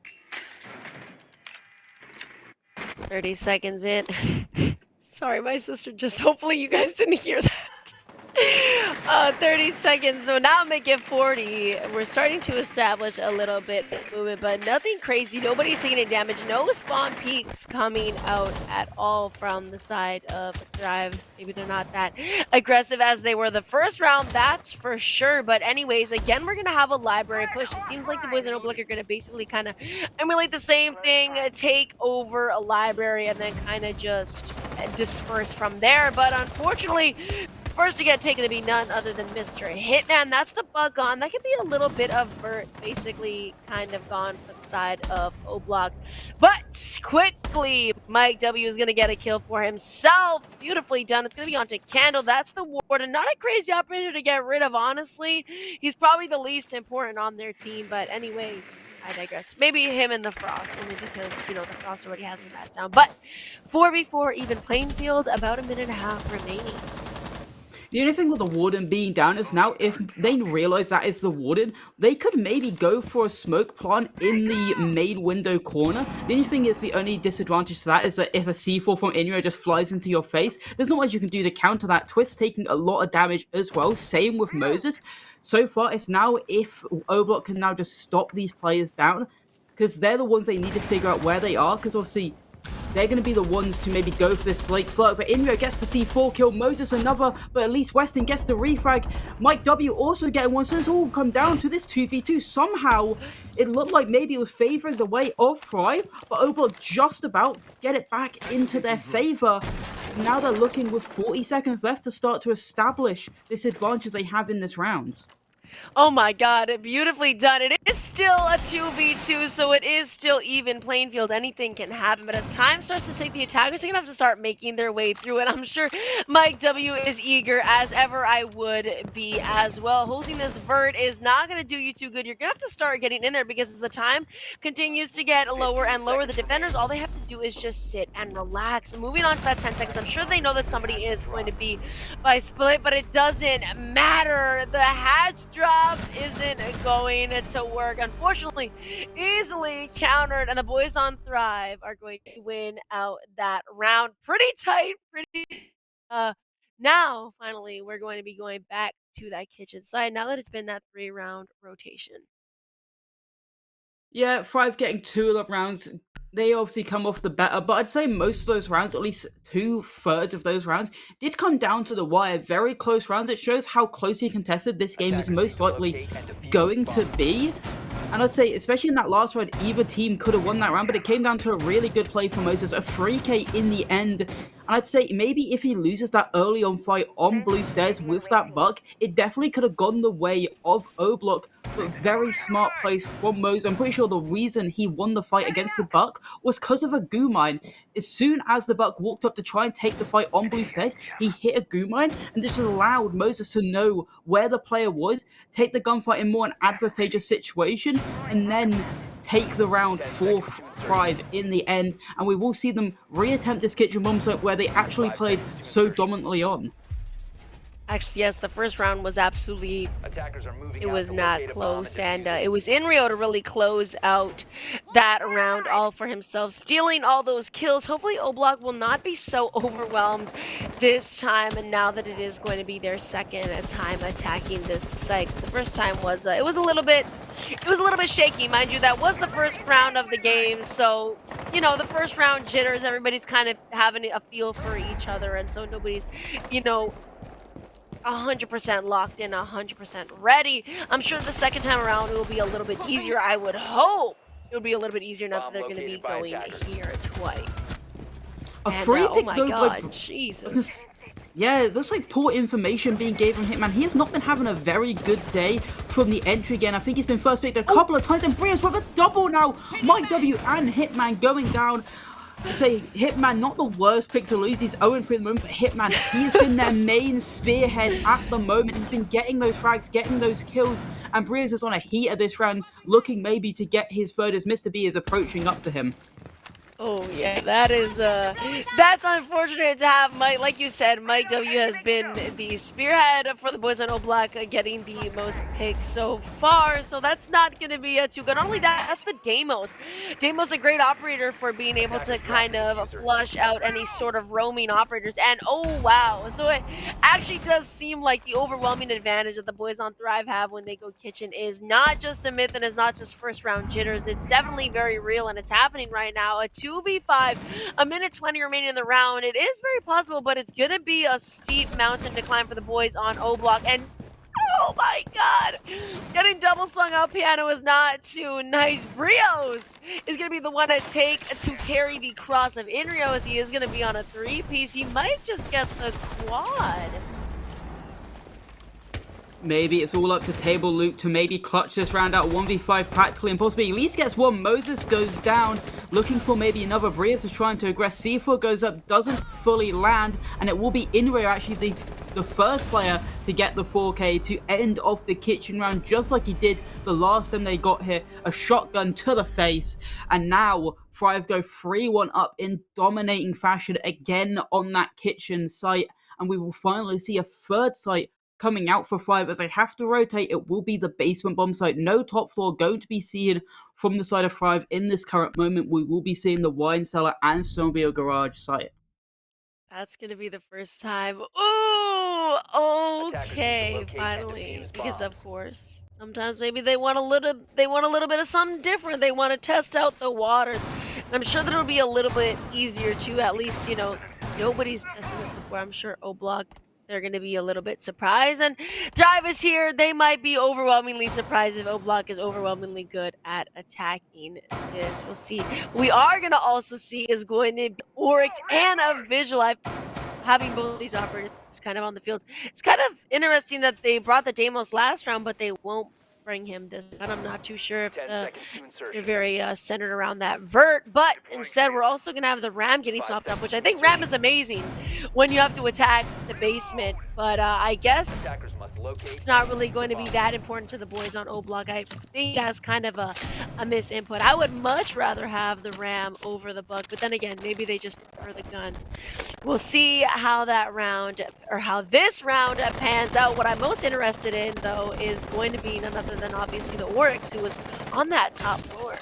Speaker 10: 30 seconds in. Sorry, my sister, just hopefully you guys didn't hear that. 30 seconds, so now make it 40. We're starting to establish a little bit of movement, but nothing crazy. Nobody's taking any damage. No spawn peaks coming out at all from the side of Thrive. Maybe they're not that aggressive as they were the first round, that's for sure. But anyways, again, we're going to have a library push. It seems like the boys in O-Block are going to basically kind of emulate the same thing, take over a library, and then kind of just disperse from there. But unfortunately, first to get taken to be none other than Mr. Hitman. That's the bug gone. That could be a little bit of vert, basically kind of gone for the side of O-Block. But quickly, Mike W is going to get a kill for himself. Beautifully done. It's going to be onto Candle. That's the Warden. Not a crazy operator to get rid of, honestly. He's probably the least important on their team. But anyways, I digress. Maybe him and the Frost, only because, you know, the Frost already has him pass down. But 4v4 even playing field, about a minute and a half remaining.
Speaker 9: The only thing with the Warden being down is now if they realize that it's the Warden, they could maybe go for a smoke plant in the main window corner. The only thing is, the only disadvantage to that is that if a C4 from Inrio just flies into your face, there's not much you can do to counter that. Twist taking a lot of damage as well, same with Moses. So far, it's now if O-Block can now just stop these players down, because they're the ones they need to figure out where they are, because obviously they're going to be the ones to maybe go for this late float. But Inrio gets the C4 kill, Moses another, but at least Weston gets the refrag. Mike W also getting one, so it's all come down to this 2v2. Somehow, it looked like maybe it was favouring the way of Thrive, but O-Block just about get it back into their favour. Now they're looking with 40 seconds left to start to establish this advantage they have in this round.
Speaker 10: Oh my god, beautifully done. It is still a 2v2, so it is still even playing field. Anything can happen, but as time starts to take, the attackers are going to have to start making their way through it. I'm sure Mike W is eager, as ever I would be as well. Holding this vert is not going to do you too good. You're going to have to start getting in there, because as the time continues to get lower and lower, the defenders, all they have to do is just sit and relax. Moving on to that 10 seconds, I'm sure they know that somebody is going to be by split, but it doesn't matter. The hatch drop isn't going to work. Unfortunately, easily countered, and the boys on Thrive are going to win out that round. Pretty tight, now, finally, we're going to be going back to that kitchen side now that it's been that 3-round rotation.
Speaker 9: Yeah, Thrive getting 2 of the rounds. They obviously come off the better, but I'd say most of those rounds, at least 2/3 of those rounds, did come down to the wire. Very close rounds. It shows how closely contested this game is most likely going to be. And I'd say, especially in that last round, either team could have won that round, but it came down to a really good play from Moses, a 3K in the end. And I'd say maybe if he loses that early on fight on blue stairs with that buck, it definitely could have gone the way of O-Block, but very smart plays from Moses. I'm pretty sure the reason he won the fight against the buck was because of a goo mine. As soon as the buck walked up to try and take the fight on blue stairs, he hit a goo mine, and this just allowed Moses to know where the player was, take the gunfight in more an advantageous situation, and then take the round for Thrive in the end. And we will see them reattempt this kitchen bomb site where they actually played so dominantly on.
Speaker 10: Actually, yes, the first round was absolutely, it was not close, and it was Inrio to really close out that round all for himself, stealing all those kills. Hopefully O-Block will not be so overwhelmed this time, and now that it is going to be their second time attacking this site. The first time was, it was a little bit shaky, mind you. That was the first round of the game, so, you know, the first round jitters, everybody's kind of having a feel for each other, and so nobody's, you know, 100% locked in, 100% ready. I'm sure the second time around it will be a little bit easier. I would hope it would be a little bit easier now that they're going to be going here twice.
Speaker 9: A free pick,
Speaker 10: oh my
Speaker 9: though,
Speaker 10: god, Jesus.
Speaker 9: Yeah, it looks like poor information being given from Hitman. He has not been having a very good day from the entry again. I think he's been first picked a couple of times, and Brian's with a double now. Mike W and Hitman going down. I say Hitman, not the worst pick to lose. He's 0-3 at the moment, but Hitman, he has been their main spearhead at the moment. He's been getting those frags, getting those kills, and Brian's is on a heater this round, looking maybe to get his third as Mr. B is approaching up to him.
Speaker 10: Oh yeah, that is that's unfortunate to have Mike. Like you said, Mike W has been the spearhead for the boys on O-Block, getting the most picks so far. So that's not going to be too good. Not only that, that's the Deimos. Deimos a great operator for being able to kind of flush out any sort of roaming operators. And oh wow, so it actually does seem like the overwhelming advantage that the boys on Thrive have when they go kitchen is not just a myth and is not just first round jitters. It's definitely very real, and it's happening right now. A 2v5, a minute 20 remaining in the round. It is very possible, but it's gonna be a steep mountain to climb for the boys on O-Block. And oh my god, getting double swung out piano is not too nice. Brios is gonna be the one to carry the cross of Inrio, as he is gonna be on a 3-piece. He might just get the quad.
Speaker 9: Maybe it's all up to Table Luke to maybe clutch this round out. 1v5 practically impossible. At least gets one. Moses goes down, looking for maybe another. Brios is trying to aggress. C4 goes up, doesn't fully land, and it will be Inrio actually the first player to get the 4K to end off the kitchen round, just like he did the last time they got here. A shotgun to the face, and now Thrive go 3-1 up in dominating fashion again on that kitchen site, and we will finally see a third site coming out for Thrive. As they have to rotate, it will be the basement bomb site. No top floor going to be seen from the side of Thrive in this current moment. We will be seeing the wine cellar and snowmobile garage site.
Speaker 10: That's gonna be the first time. Ooh, okay, finally, because of course, sometimes maybe they want a little bit of something different. They want to test out the waters. And I'm sure that it'll be a little bit easier to, at least, you know, nobody's tested this before. I'm sure O-Block, they're going to be a little bit surprised. And Jive is here. They might be overwhelmingly surprised if O-Block is overwhelmingly good at attacking this. We'll see. We are going to also see is going to be Oryx and a Vigil. having both these operators kind of on the field. It's kind of interesting that they brought the Deimos last round, but they won't bring him this round. I'm not too sure if they're very centered around that Vert, but instead we're also going to have the Ram getting swapped up, which I think Ram is amazing when you have to attack the basement, but I guess it's not really going to be that important to the boys on O Block. I think that's kind of a misinput. I would much rather have the Ram over the Buck, but then again, maybe they just prefer the gun. We'll see how that round, or how this round pans out. What I'm most interested in, though, is going to be none other than obviously the Oryx, who was on that top floor.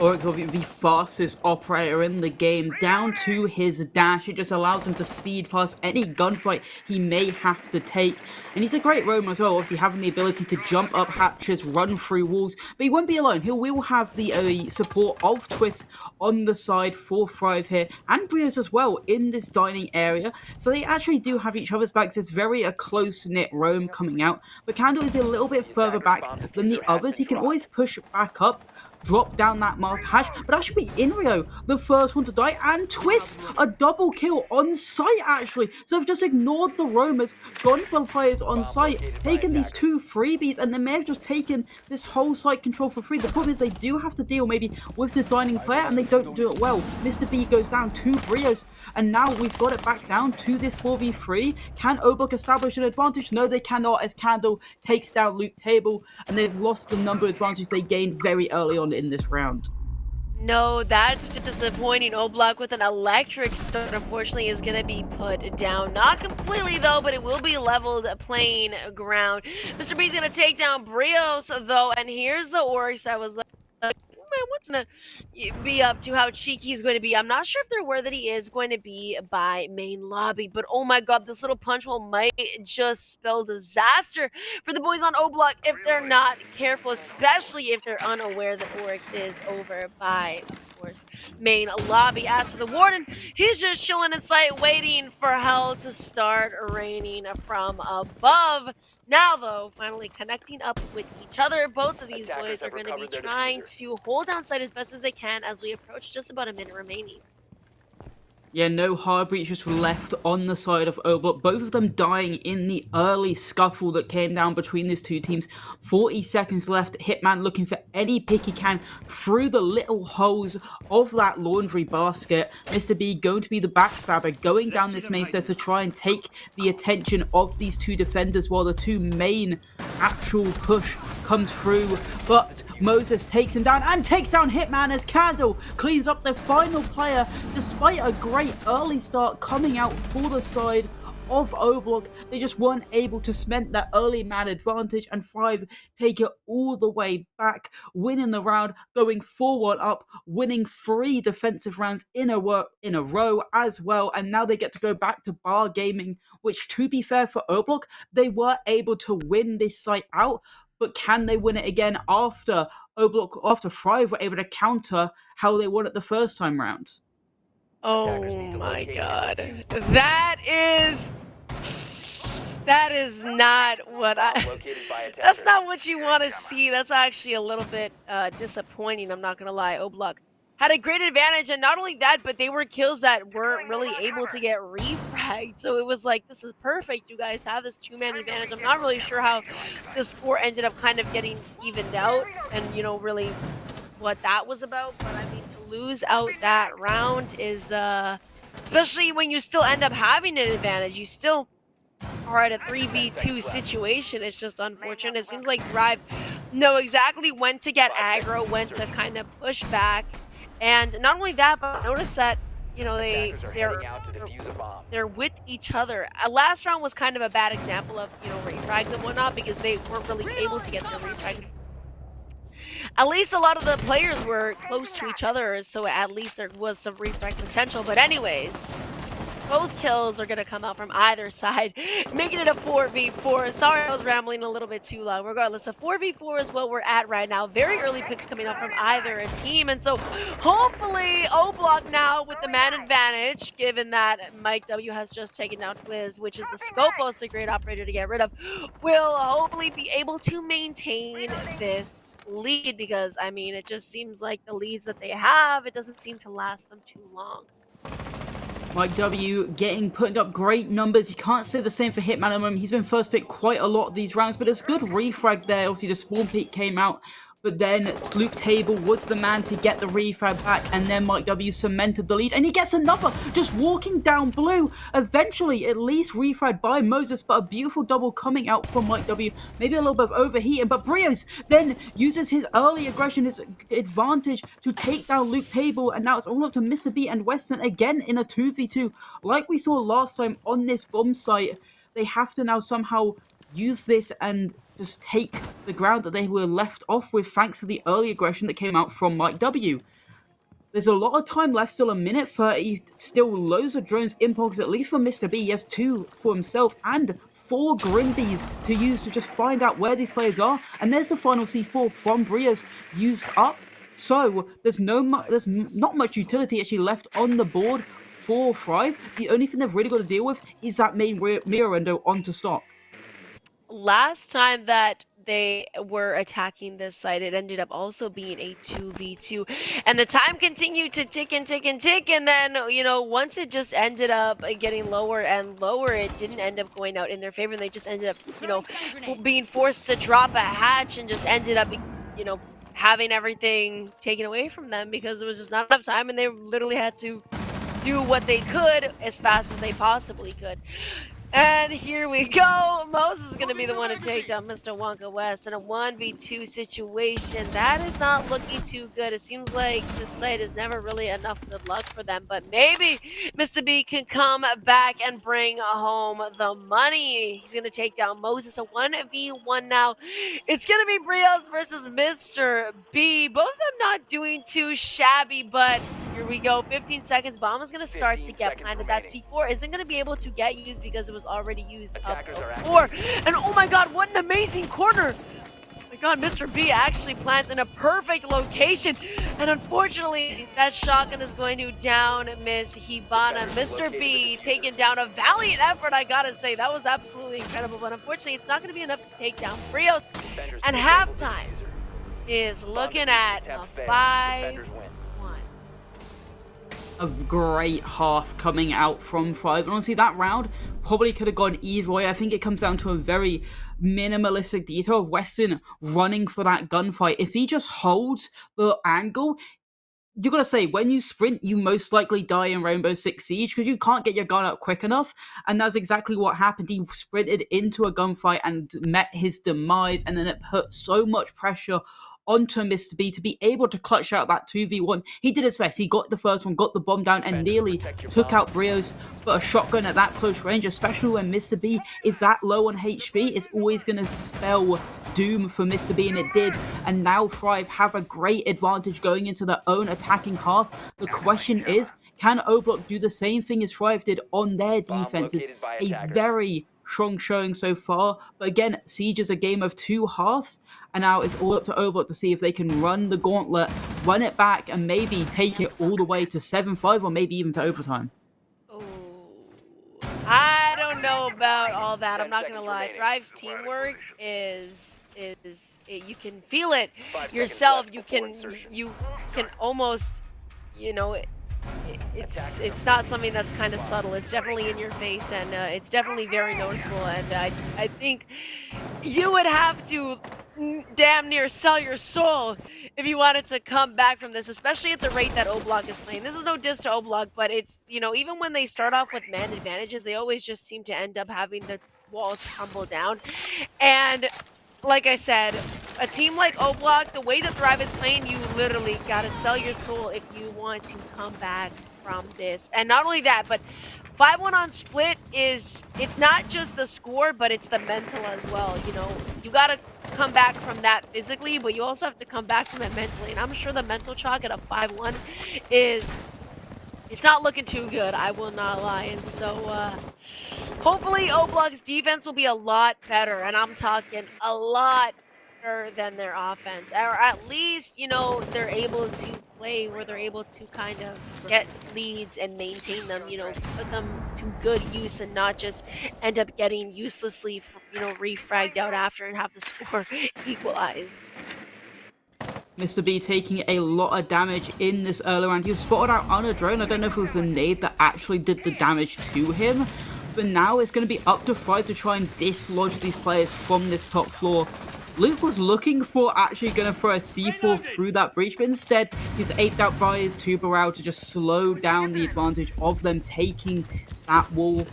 Speaker 9: Oryx will be the fastest operator in the game, down to his dash. It just allows him to speed past any gunfight he may have to take. And he's a great roamer as well, obviously having the ability to jump up hatches, run through walls. But he won't be alone. He will have the support of Twist on the side for Thrive here, and Brios as well in this dining area. So they actually do have each other's backs. It's very a close-knit roam coming out. But Candle is a little bit further back than the others. He can always push back up, drop down that master hash, but that should be Inrio, the first one to die, and Twist, a double kill on site actually. So they've just ignored the roamers, gone for players on site, taken these 2 freebies, and they may have just taken this whole site control for free. The problem is they do have to deal maybe with the dining player, and they don't do it well. Mr. B goes down to Brios, and now we've got it back down to this 4v3. Can Obok establish an advantage? No, they cannot, as Candle takes down Loot Table, and they've lost the number of advantages they gained very early on in this round.
Speaker 10: No, that's disappointing. Oblak with an electric start, unfortunately, is going to be put down. Not completely, though, but it will be leveled playing ground. Mr. B's going to take down Brios, though, and here's the Oryx that was like, man, what's gonna be up to, how cheeky he's going to be. I'm not sure if they're aware that he is going to be by main lobby, but oh my god, this little punch hole might just spell disaster for the boys on O Block if they're not careful, especially if they're unaware that Oryx is over by, of course, main lobby. As for the Warden, he's just chilling in sight, waiting for hell to start raining from above. Now, though, finally connecting up with each other, both of these boys are going to be trying to hold down site as best as they can as we approach just about a minute remaining.
Speaker 9: Yeah, no hard breaches left on the side of Oblock. Both of them dying in the early scuffle that came down between these two teams. 40 seconds left. Hitman looking for any pick he can through the little holes of that laundry basket. Mr. B going to be the backstabber, going down this main stairs to try and take the attention of these two defenders while the two main actual push comes through. But Moses takes him down and takes down Hitman as Candle cleans up the final player despite a great early start coming out for the side of O-Block. They just weren't able to cement that early man advantage, and Thrive take it all the way back, winning the round, going 4-1 up, winning 3 defensive rounds in a row as well, and now they get to go back to bar gaming, which, to be fair for O-Block, they were able to win this site out. But can they win it again after O-Block, after Thrive were able to counter how they won it the first time round?
Speaker 10: Oh my god. That is not what that's not what you want to see. That's actually a little bit disappointing, I'm not gonna lie. Oblak had a great advantage, and not only that, but they were kills that weren't really able to get refragged. So it was like, this is perfect. You guys have this 2-man advantage. I'm not really sure how the score ended up kind of getting evened out, and you know, really what that was about. But I mean, to lose out that round is especially when you still end up having an advantage, you still are at a 3v2 situation. It's just unfortunate. It seems like Thrive know exactly when to get aggro, when to kind of push back. And not only that, but notice that, you know, they're with each other. Last round was kind of a bad example of, you know, refrags and whatnot, because they weren't really able to get the refrag. At least a lot of the players were close to each other, so at least there was some refrag potential. But anyways, both kills are going to come out from either side, making it a 4v4. Sorry, I was rambling a little bit too long. Regardless, a 4v4 is what we're at right now. Very early picks coming out from either team. And so hopefully O-Block now with the man advantage, given that Mike W has just taken down Twiz, which is the Scopos, a great operator to get rid of, will hopefully be able to maintain this lead, because, I mean, it just seems like the leads that they have, it doesn't seem to last them too long.
Speaker 9: Mike W putting up great numbers. You can't say the same for Hitman at the moment. He's been first pick quite a lot of these rounds, but it's good refrag there. Obviously, the spawn peak came out, but then Luke Table was the man to get the refrag back, and then Mike W cemented the lead, and he gets another, just walking down blue. Eventually, at least refragged by Moses, but a beautiful double coming out from Mike W. Maybe a little bit of overheating, but Brios then uses his early aggression, his advantage to take down Luke Table, and now it's all up to Mr. B and Weston again in a 2v2. Like we saw last time on this bomb site, they have to now somehow use this and just take the ground that they were left off with thanks to the early aggression that came out from Mike W. There's a lot of time left, still a minute 30, still loads of drones in pockets, at least for Mr. B. He has 2 for himself and 4 Grimbees to use to just find out where these players are. And there's the final C4 from Brios used up. So there's not much utility actually left on the board for Thrive. The only thing they've really got to deal with is that main mirror window onto stock.
Speaker 10: Last time that they were attacking this site, it ended up also being a 2v2, and the time continued to tick and tick and tick, and then, you know, once it just ended up getting lower and lower, it didn't end up going out in their favor, and they just ended up, you know, being forced to drop a hatch and just ended up, you know, having everything taken away from them because there was just not enough time, and they literally had to do what they could as fast as they possibly could. And here we go. Moses is going to be the one to take down Mr. Wonka West in a 1v2 situation. That is not looking too good. It seems like this site is never really enough good luck for them. But maybe Mr. B can come back and bring home the money. He's going to take down Moses. A 1v1 now. It's going to be Brios versus Mr. B. Both of them not doing too shabby, but here we go. 15 seconds. Bomb is going to start to get planted. That C4 isn't going to be able to get used because it was already used up before. And oh my god, what an amazing corner! Oh my god, Mr. B actually plants in a perfect location. And unfortunately, that shotgun is going to down Miss Hibana. Mr. B taking down a valiant effort, I gotta say. That was absolutely incredible. But unfortunately, it's not going to be enough to take down Brios. And halftime is looking at a 5-1.
Speaker 9: A great half coming out from Thrive. And honestly, that round probably could have gone either way. I think it comes down to a very minimalistic detail of Weston running for that gunfight. If he just holds the angle, you gotta say, when you sprint, you most likely die in Rainbow Six Siege because you can't get your gun up quick enough. And that's exactly what happened. He sprinted into a gunfight and met his demise, and then it put so much pressure onto Mr. B to be able to clutch out that 2v1. He did his best. He got the first one, got the bomb down, and nearly took out Brios. But a shotgun at that close range, especially when Mr. B is that low on HP, is always going to spell doom for Mr. B, and it did. And now Thrive have a great advantage going into their own attacking half. The question is, can O-Block do the same thing as Thrive did on their defenses? A very strong showing so far. But again, Siege is a game of 2 halves, and now it's all up to O-Block to see if they can run the gauntlet, run it back, and maybe take it all the way to 7-5 or maybe even to overtime.
Speaker 10: Oh, I don't know about all that. I'm not gonna lie. Thrive's teamwork is you can feel it yourself. You can almost, you know, it's not something that's kind of subtle. It's definitely in your face, and it's definitely very noticeable. And I think you would have to damn near sell your soul if you wanted to come back from this, especially at the rate that O-Block is playing. This is no diss to O-Block, but it's, you know, even when they start off with man advantages, they always just seem to end up having the walls crumble down. And like I said, a team like O-Block, the way that Thrive is playing, you literally gotta sell your soul if you want to come back from this. And not only that, but 5-1 on split it's not just the score, but it's the mental as well. You know, you gotta come back from that physically, but you also have to come back from it mentally. And I'm sure the mental chalk at a 5-1 it's not looking too good, I will not lie. And so hopefully O-Block's defense will be a lot better, and I'm talking a lot better than their offense, or at least, you know, they're able to play where they're able to kind of get leads and maintain them, you know, put them to good use and not just end up getting uselessly, you know, refragged out after and have the score equalized.
Speaker 9: Mr. B taking a lot of damage in this early round. He was spotted out on a drone. I don't know if it was the nade that actually did the damage to him. But now it's going to be up to Fry to try and dislodge these players from this top floor. Luke was looking for actually going to throw a C4 through that breach, but instead he's aped out by his tuber route to just slow down the advantage of them taking that wall.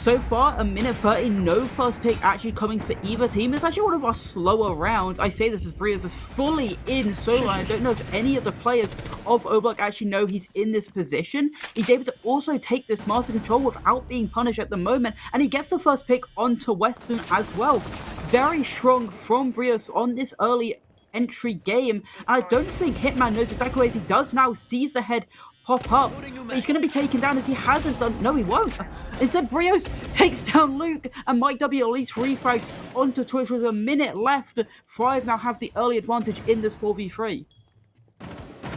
Speaker 9: So far, a minute 30, no first pick actually coming for either team. It's actually one of our slower rounds. I say this as Brios is fully in solo. I don't know if any of the players of Oblak actually know he's in this position. He's able to also take this master control without being punished at the moment, and he gets the first pick onto Western as well. Very strong from Brios on this early entry game, and I don't think Hitman knows exactly what he does now. Sees the head pop up, but he's going to be taken down as he hasn't done. No, he won't. Instead, Brios takes down Luke, and Mike W at least refrags onto Twitch with a minute left. Thrive now have the early advantage in this 4v3.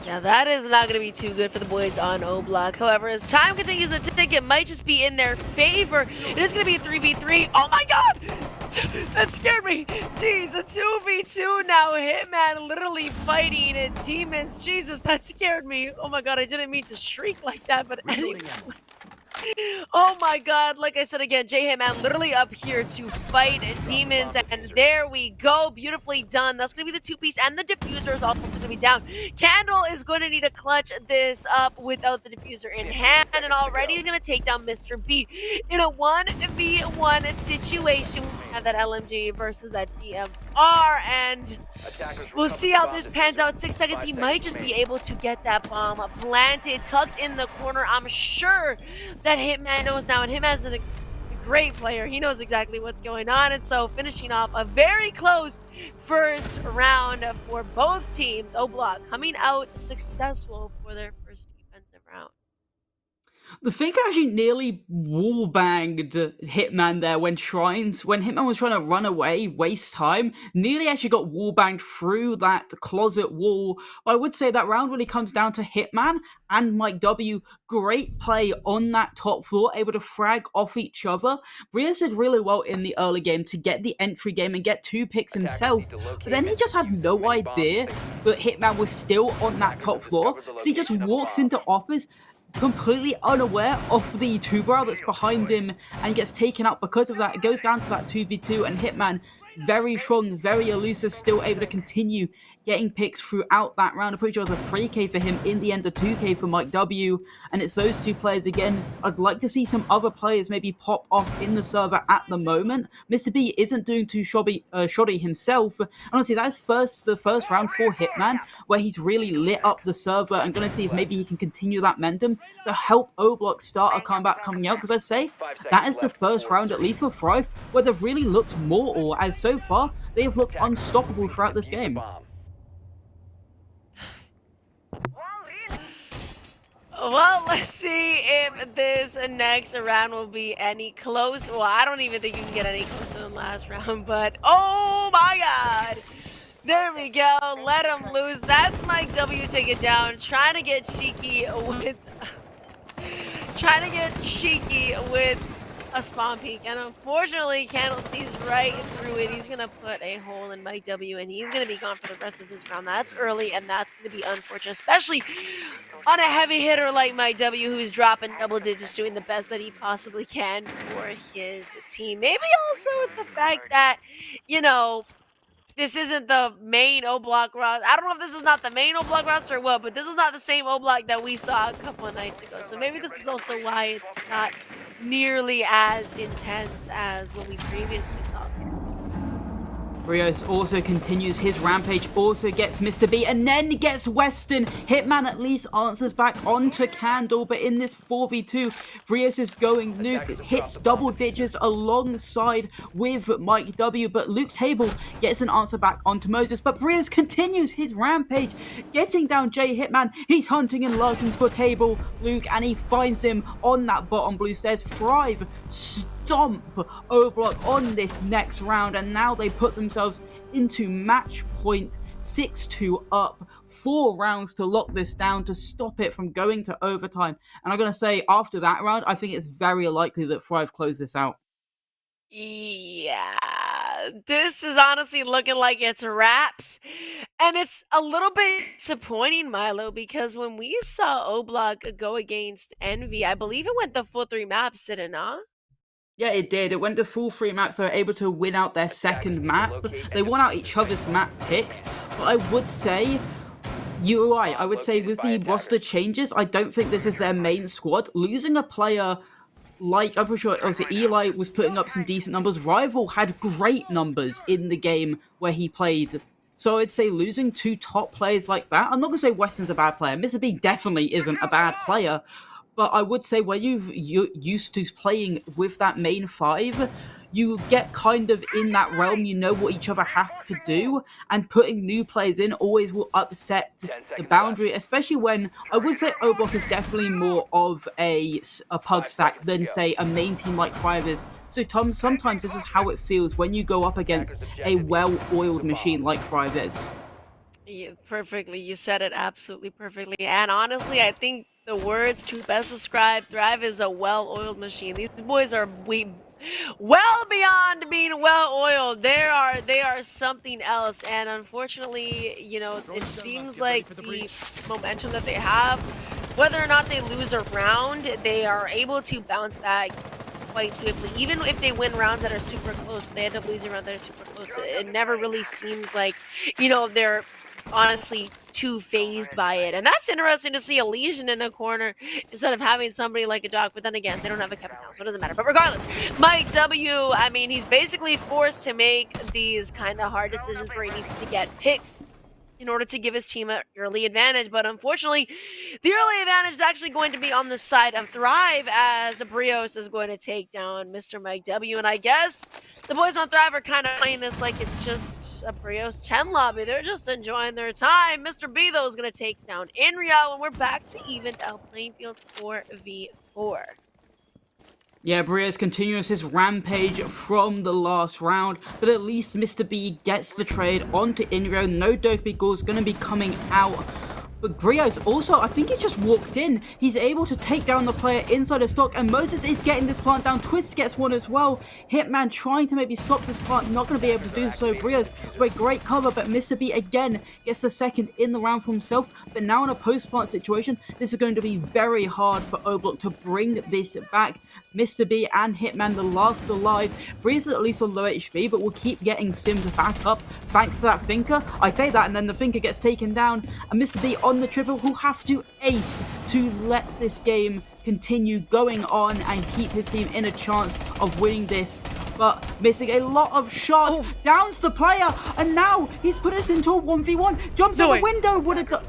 Speaker 10: Yeah, that is not going to be too good for the boys on Oblak. However, as time continues to tick, it might just be in their favor. It is going to be a 3v3. Oh my god! That scared me. Jeez, a 2v2 now. Hitman literally fighting demons. Jesus, that scared me. Oh my god, I didn't mean to shriek like that, but anyway. Oh my god, like I said again, J-Hitman literally up here to fight demons, and there we go. Beautifully done. That's going to be the two-piece, and the diffuser is also going to be down. Candle is going to need to clutch this up without the diffuser in hand, and already he's going to take down Mr. B in a 1v1 situation. We have that LMG versus that DMR, and we'll see how this pans out. 6 seconds, he might just be able to get that bomb planted, tucked in the corner. I'm sure that Hitman knows now, and Hitman's a great player. He knows exactly what's going on, and so finishing off a very close first round for both teams. Oblak coming out successful for their first defensive round.
Speaker 9: The thing actually nearly wallbanged Hitman there when Hitman was trying to run away, waste time, nearly actually got wallbanged through that closet wall. I would say that round really comes down to Hitman and Mike W. Great play on that top floor, able to frag off each other. Brios did really well in the early game to get the entry game and get 2 picks himself, but then he just had no idea that Hitman was still on that top floor, so he just walks into office, completely unaware of the tuber that's behind him, and gets taken out because of that. It goes down to that 2v2, and Hitman, very strong, very elusive, still able to continue getting picks throughout that round. I'm pretty sure it was a 3k for him in the end, a 2k for Mike W, and it's those two players again. I'd like to see some other players maybe pop off in the server at the moment. Mr. B isn't doing too shoddy himself. Honestly, that's the first round for Hitman, where he's really lit up the server, and gonna see if maybe he can continue that momentum to help Oblak start a comeback coming out, because I say that is the first round, at least for Thrive, where they've really looked mortal, as so far they have looked unstoppable throughout this game.
Speaker 10: Well, let's see if this next round will be any close. Well, I don't even think you can get any closer than last round, but oh my god. There we go. Let him loose. That's Mike W take it down. Trying to get cheeky with a spawn peek, and unfortunately Candle sees right through it. He's gonna put a hole in Mike W, and he's gonna be gone for the rest of this round. That's early, and that's gonna be unfortunate, especially on a heavy hitter like Mike W, who's dropping double digits, doing the best that he possibly can for his team. Maybe also it's the fact that, you know, this isn't the main Oblak roster. I don't know if this is not the main Oblak roster or what, but this is not the same Oblak that we saw a couple of nights ago. So maybe this is also why it's not nearly as intense as what we previously saw.
Speaker 9: Brios also continues his rampage, also gets Mr. B, and then gets Western. Hitman at least answers back onto Candle, but in this 4v2, Brios is going nuke, hits double digits alongside with Mike W, but Luke Table gets an answer back onto Moses, but Brios continues his rampage, getting down J Hitman. He's hunting and lurking for Table, Luke, and he finds him on that bottom blue stairs. Thrive stomp Oblak on this next round, and now they put themselves into match point, 6-2 up, 4 rounds to lock this down to stop it from going to overtime. And I'm going to say after that round, I think it's very likely that Thrive close this out.
Speaker 10: Yeah, this is honestly looking like it's wraps. And it's a little bit disappointing, Milo, because when we saw Oblak go against Envy, I believe it went the full 3 maps, did it not?
Speaker 9: Yeah, it did. It went to full 3 maps. They were able to win out their second map. They won out each other's map picks. But I would say, you're right. I would say with the roster changes, I don't think this is their main squad. Losing a player like, I'm pretty sure, obviously, Eli was putting up some decent numbers. Rival had great numbers in the game where he played. So I'd say losing 2 top players like that, I'm not going to say Weston's a bad player. Mr. B definitely isn't a bad player. But I would say where you're used to playing with that main 5, you get kind of in that realm, you know what each other have to do, and putting new players in always will upset the boundary, especially when I would say Oblock is definitely more of a pug stack than, say, a main team like Thrive is. So Tom, sometimes this is how it feels when you go up against a well-oiled machine like Thrive is.
Speaker 10: Yeah, perfectly. You said it absolutely perfectly. And honestly, I think the words to best describe Thrive is a well-oiled machine. These boys are well beyond being well-oiled. They are something else. And unfortunately, you know, it seems like the momentum that they have, whether or not they lose a round, they are able to bounce back quite swiftly. Even if they win rounds that are super close, they end up losing rounds that are super close. It never really seems like, you know, they're honestly too phased by it. And that's interesting to see a Legion in a corner instead of having somebody like a Doc. But then again, they don't have a Kevin House, so it doesn't matter. But regardless, Mike W, I mean, he's basically forced to make these kind of hard decisions where he needs to get picks in order to give his team an early advantage. But unfortunately, the early advantage is actually going to be on the side of Thrive, as Brios is going to take down Mr. Mike W. And I guess the boys on Thrive are kind of playing this like it's just a Brios 10 lobby. They're just enjoying their time. Mr. B, though, is going to take down Inreal, and we're back to evened out playing field 4v4.
Speaker 9: Yeah, Brios continues his rampage from the last round, but at least Mr. B gets the trade onto Inrio. No Dopey Ghoul's going to be coming out. But Brios also, I think he just walked in. He's able to take down the player inside the stock, and Moses is getting this plant down. Twist gets one as well. Hitman trying to maybe stop this plant, not going to be able to do so. Brios with a great cover, but Mr. B again gets the second in the round for himself. But now in a post-plant situation, this is going to be very hard for Oblock to bring this back. Mr. B and Hitman the last alive. Breeze is at least on low HP, but will keep getting simmed back up thanks to that Thinker. I say that, and then the Thinker gets taken down, and Mr. B on the triple who have to ace to let this game continue going on and keep his team in a chance of winning this. But missing a lot of shots, downs the player, and now he's put us into a 1v1. Jumps out the window,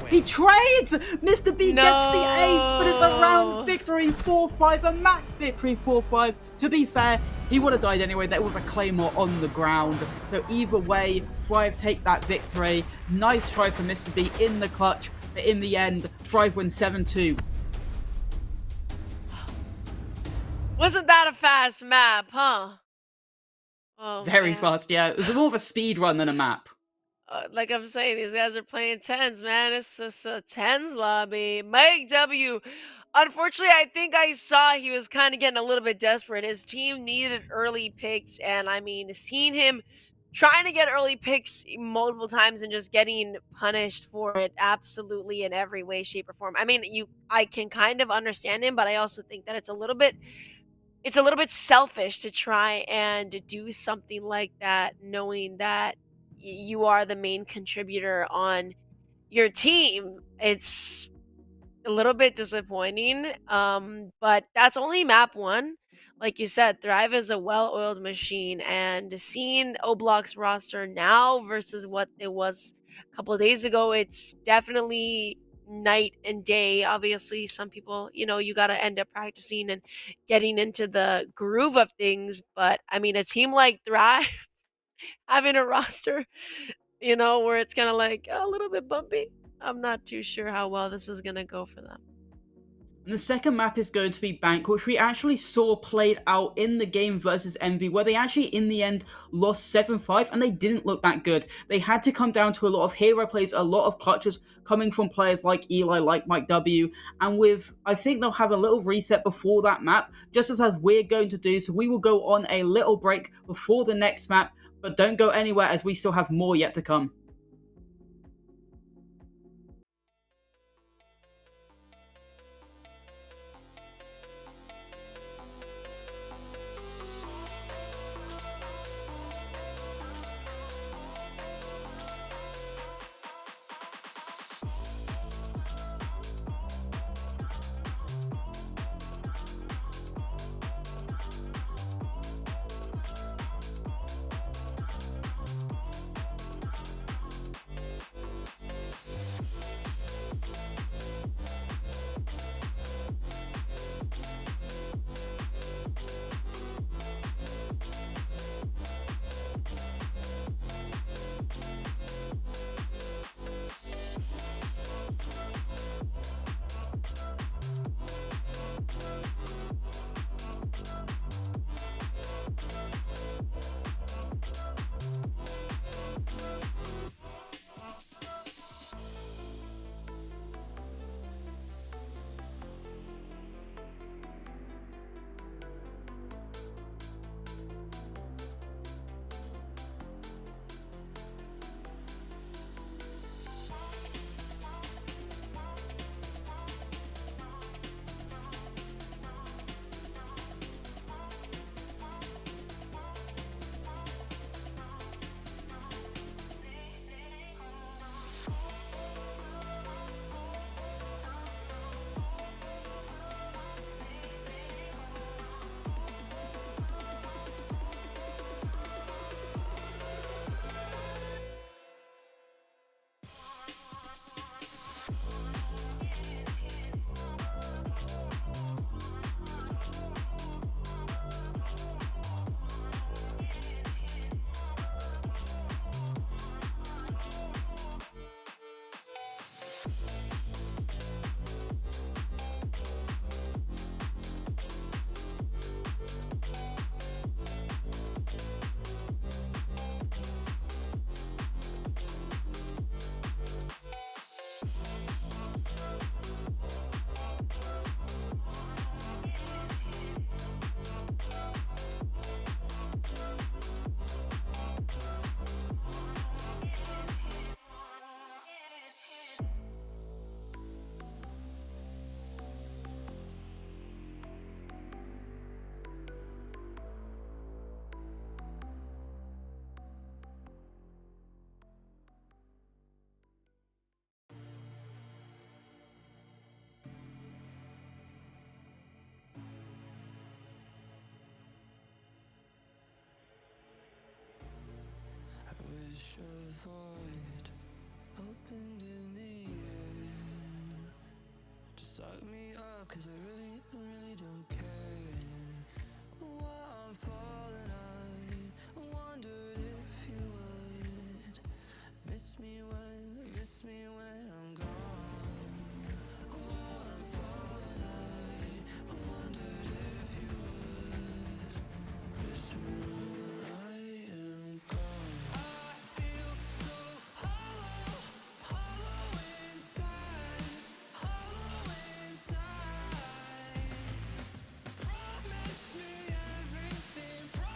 Speaker 9: he trades! Mr. B gets the ace, but it's a round victory 4-5, a match victory 4-5. To be fair, he would have died anyway. There was a Claymore on the ground. So either way, Thrive take that victory. Nice try for Mr. B in the clutch, but in the end, Thrive wins 7-2.
Speaker 10: Wasn't that a fast map, huh? Oh,
Speaker 9: Very
Speaker 10: man.
Speaker 9: fast, yeah. It was more of a speed run than a map.
Speaker 10: Like I'm saying, these guys are playing 10s, man. It's just a 10s lobby. Mike W. Unfortunately, I think I saw he was kind of getting a little bit desperate. His team needed early picks, and I mean, seeing him trying to get early picks multiple times and just getting punished for it absolutely in every way, shape, or form. I mean, I can kind of understand him, but I also think that it's a little bit selfish to try and do something like that, knowing that you are the main contributor on your team. It's a little bit disappointing, but that's only map 1. Like you said, Thrive is a well-oiled machine, and seeing Oblock's roster now versus what it was a couple of days ago, it's definitely night and day. Obviously, some people, you know, you got to end up practicing and getting into the groove of things, but I mean, a team like Thrive having a roster, you know, where it's kind of like a little bit bumpy, I'm not too sure how well this is going to go for them.
Speaker 9: And the second map is going to be Bank, which we actually saw played out in the game versus Envy, where they actually, in the end, lost 7-5, and they didn't look that good. They had to come down to a lot of hero plays, a lot of clutches coming from players like Eli, like Mike W, and I think they'll have a little reset before that map, just as we're going to do, so we will go on a little break before the next map. But don't go anywhere, as we still have more yet to come.
Speaker 6: wish a void opened in the air to suck me up, 'cause I really don't care. While I'm falling, I wondered if you would miss me when I'm gone. While I'm falling, I wondered if you would miss me when I am gone. I feel so hollow inside. Promise me everything.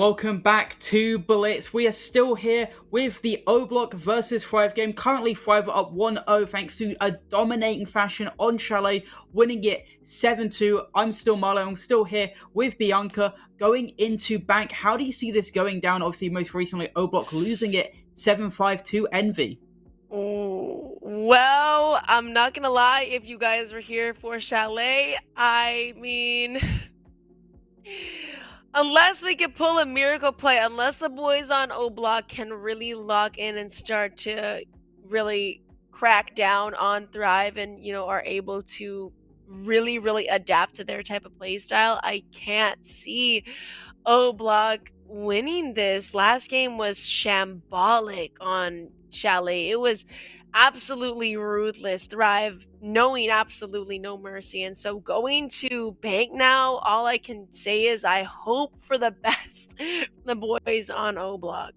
Speaker 9: Welcome back to Blitz. We are still here with the O Block versus Thrive game. Currently, Thrive are up 1-0 thanks to a dominating fashion on Chalet, winning it 7-2. I'm still Marlo. I'm still here with Bianca going into Bank. How do you see this going down? Obviously, most recently, O Block losing it 7-5 to Envy.
Speaker 10: Ooh, well, I'm not gonna lie, if you guys were here for Chalet, I mean, unless we can pull a miracle play, unless the boys on O Block can really lock in and start to really crack down on Thrive and, you know, are able to really adapt to their type of play style, I can't see O Block winning this. Last game was shambolic on Chalet. It was absolutely ruthless. Thrive knowing absolutely no mercy. And so going to Bank now, all I can say is I hope for the best from the boys on O Block.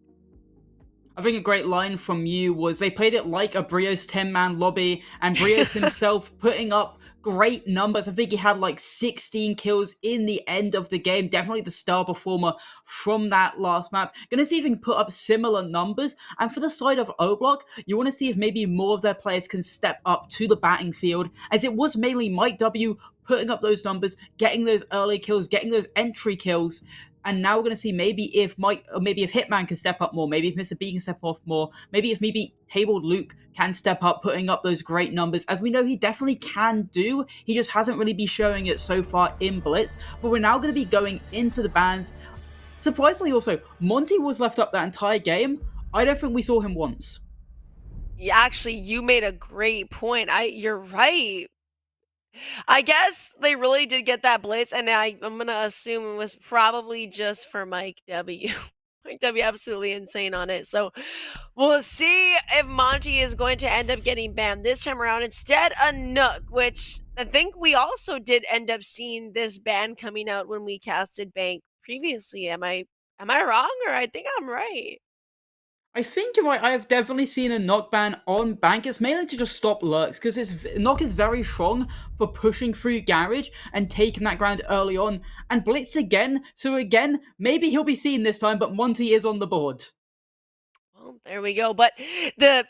Speaker 9: I think a great line from you was they played it like a Brios 10-man lobby, and Brios himself putting up great numbers. I think he had like 16 kills in the end of the game. Definitely the star performer from that last map. Gonna see if he can put up similar numbers. And for the side of O Block, you want to see if maybe more of their players can step up to the batting field, as it was mainly Mike W putting up those numbers, getting those early kills, getting those entry kills. And now we're going to see maybe if Hitman can step up more, maybe if Mr. B can step off more, maybe if Tabled Luke can step up, putting up those great numbers, as we know he definitely can do. He just hasn't really been showing it so far in Blitz. But we're now going to be going into the bans. Surprisingly also, Monty was left up that entire game. I don't think we saw him once.
Speaker 10: Yeah, actually, you made a great point. You're right. I guess they really did get that blitz, and I'm gonna assume it was probably just for Mike W. Mike W absolutely insane on it. So we'll see if Monty is going to end up getting banned this time around. Instead, a Nook, which I think we also did end up seeing this ban coming out when we casted Bank previously. Am I wrong, or I think I'm right?
Speaker 9: I think you're right. I have definitely seen a knock ban on Bank. It's mainly to just stop lurks, because knock is very strong for pushing through Garage and taking that ground early on. And Blitz again, so again, maybe he'll be seen this time, but Monty is on the board.
Speaker 10: Well, there we go. But the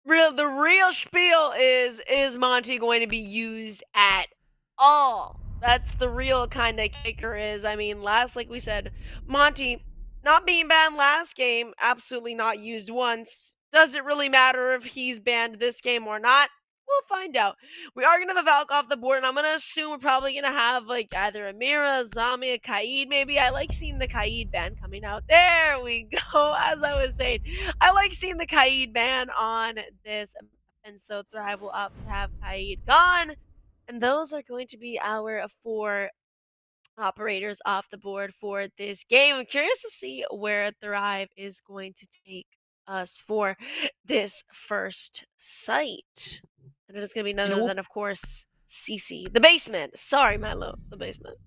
Speaker 10: real spiel is Monty going to be used at all? That's the real kind of kicker is, I mean, like we said, Monty not being banned last game, absolutely not used once. Does it really matter if he's banned this game or not? We'll find out. We are going to have a Valk off the board, and I'm going to assume we're probably going to have like either a Mira, Zami, a Kaid maybe. I like seeing the Kaid ban coming out. There we go. As I was saying, I like seeing the Kaid ban on this. And so Thrive will opt to have Kaid gone. And those are going to be our 4 operators off the board for this game. I'm curious to see where Thrive is going to take us for this first site. And it is going to be none other than, of course, CC. The basement. Sorry, Matlo. The basement.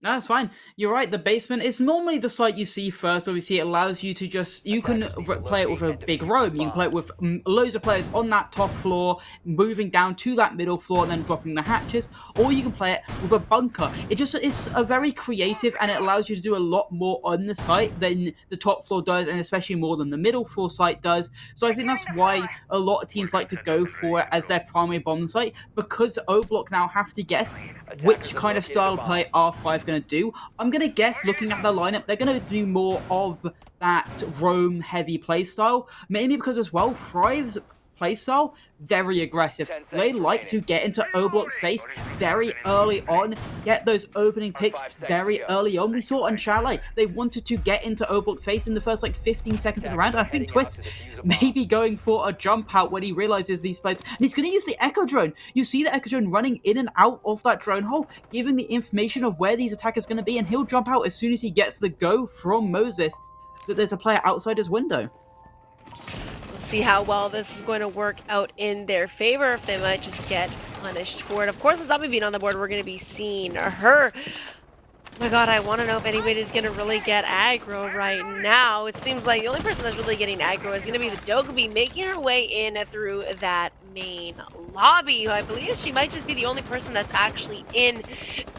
Speaker 9: No, that's fine. You're right. The basement is normally the site you see first. Obviously, it allows you to you can play it with a big roam. You can play it with loads of players on that top floor, moving down to that middle floor, and then dropping the hatches. Or you can play it with a bunker. It just is a very creative, and it allows you to do a lot more on the site than the top floor does, and especially more than the middle floor site does. So I think that's why a lot of teams like to go for it as their primary bomb site, because O Block now have to guess which kind of style of play R5 going to do. I'm going to guess, looking at the lineup, they're going to do more of that roam heavy playstyle, mainly because as well Thrive's playstyle very aggressive. They like to get into O Block's face very early on, get those opening picks very early on. We saw on Chalet, they wanted to get into O Block's face in the first like 15 seconds of the round. I think Twist may be going for a jump out when he realizes these plays, and he's going to use the Echo Drone. You see the Echo Drone running in and out of that drone hole, giving the information of where these attackers are going to be, and he'll jump out as soon as he gets the go from Moses that there's a player outside his window.
Speaker 10: See how well this is going to work out in their favor, if they might just get punished for it. Of course, the Zombie being on the board, we're going to be seeing her My god, I want to know if anybody's going to really get aggro right now. It seems like the only person that's really getting aggro is going to be the Dokkaebi making her way in through that main lobby. I believe she might just be the only person that's actually in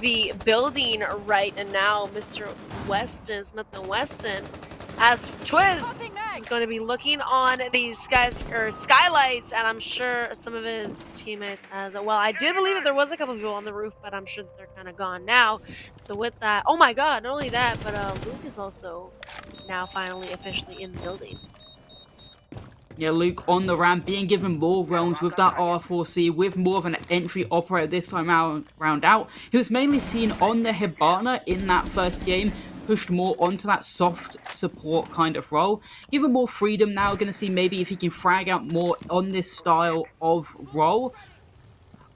Speaker 10: the building right now. Mr. Weston, Smith & Wesson, as Twiz is going to be looking on these skylights, and I'm sure some of his teammates as well. I did believe that there was a couple people on the roof, but I'm sure that they're kind of gone now. So with that, oh my god, not only that, but Luke is also now finally officially in the building.
Speaker 9: Yeah, Luke on the ramp, being given more rounds with that R4C, with more of an entry operator this time round out. He was mainly seen on the Hibana in that first game, pushed more onto that soft support kind of role. Given more freedom now, going to see maybe if he can frag out more on this style of role.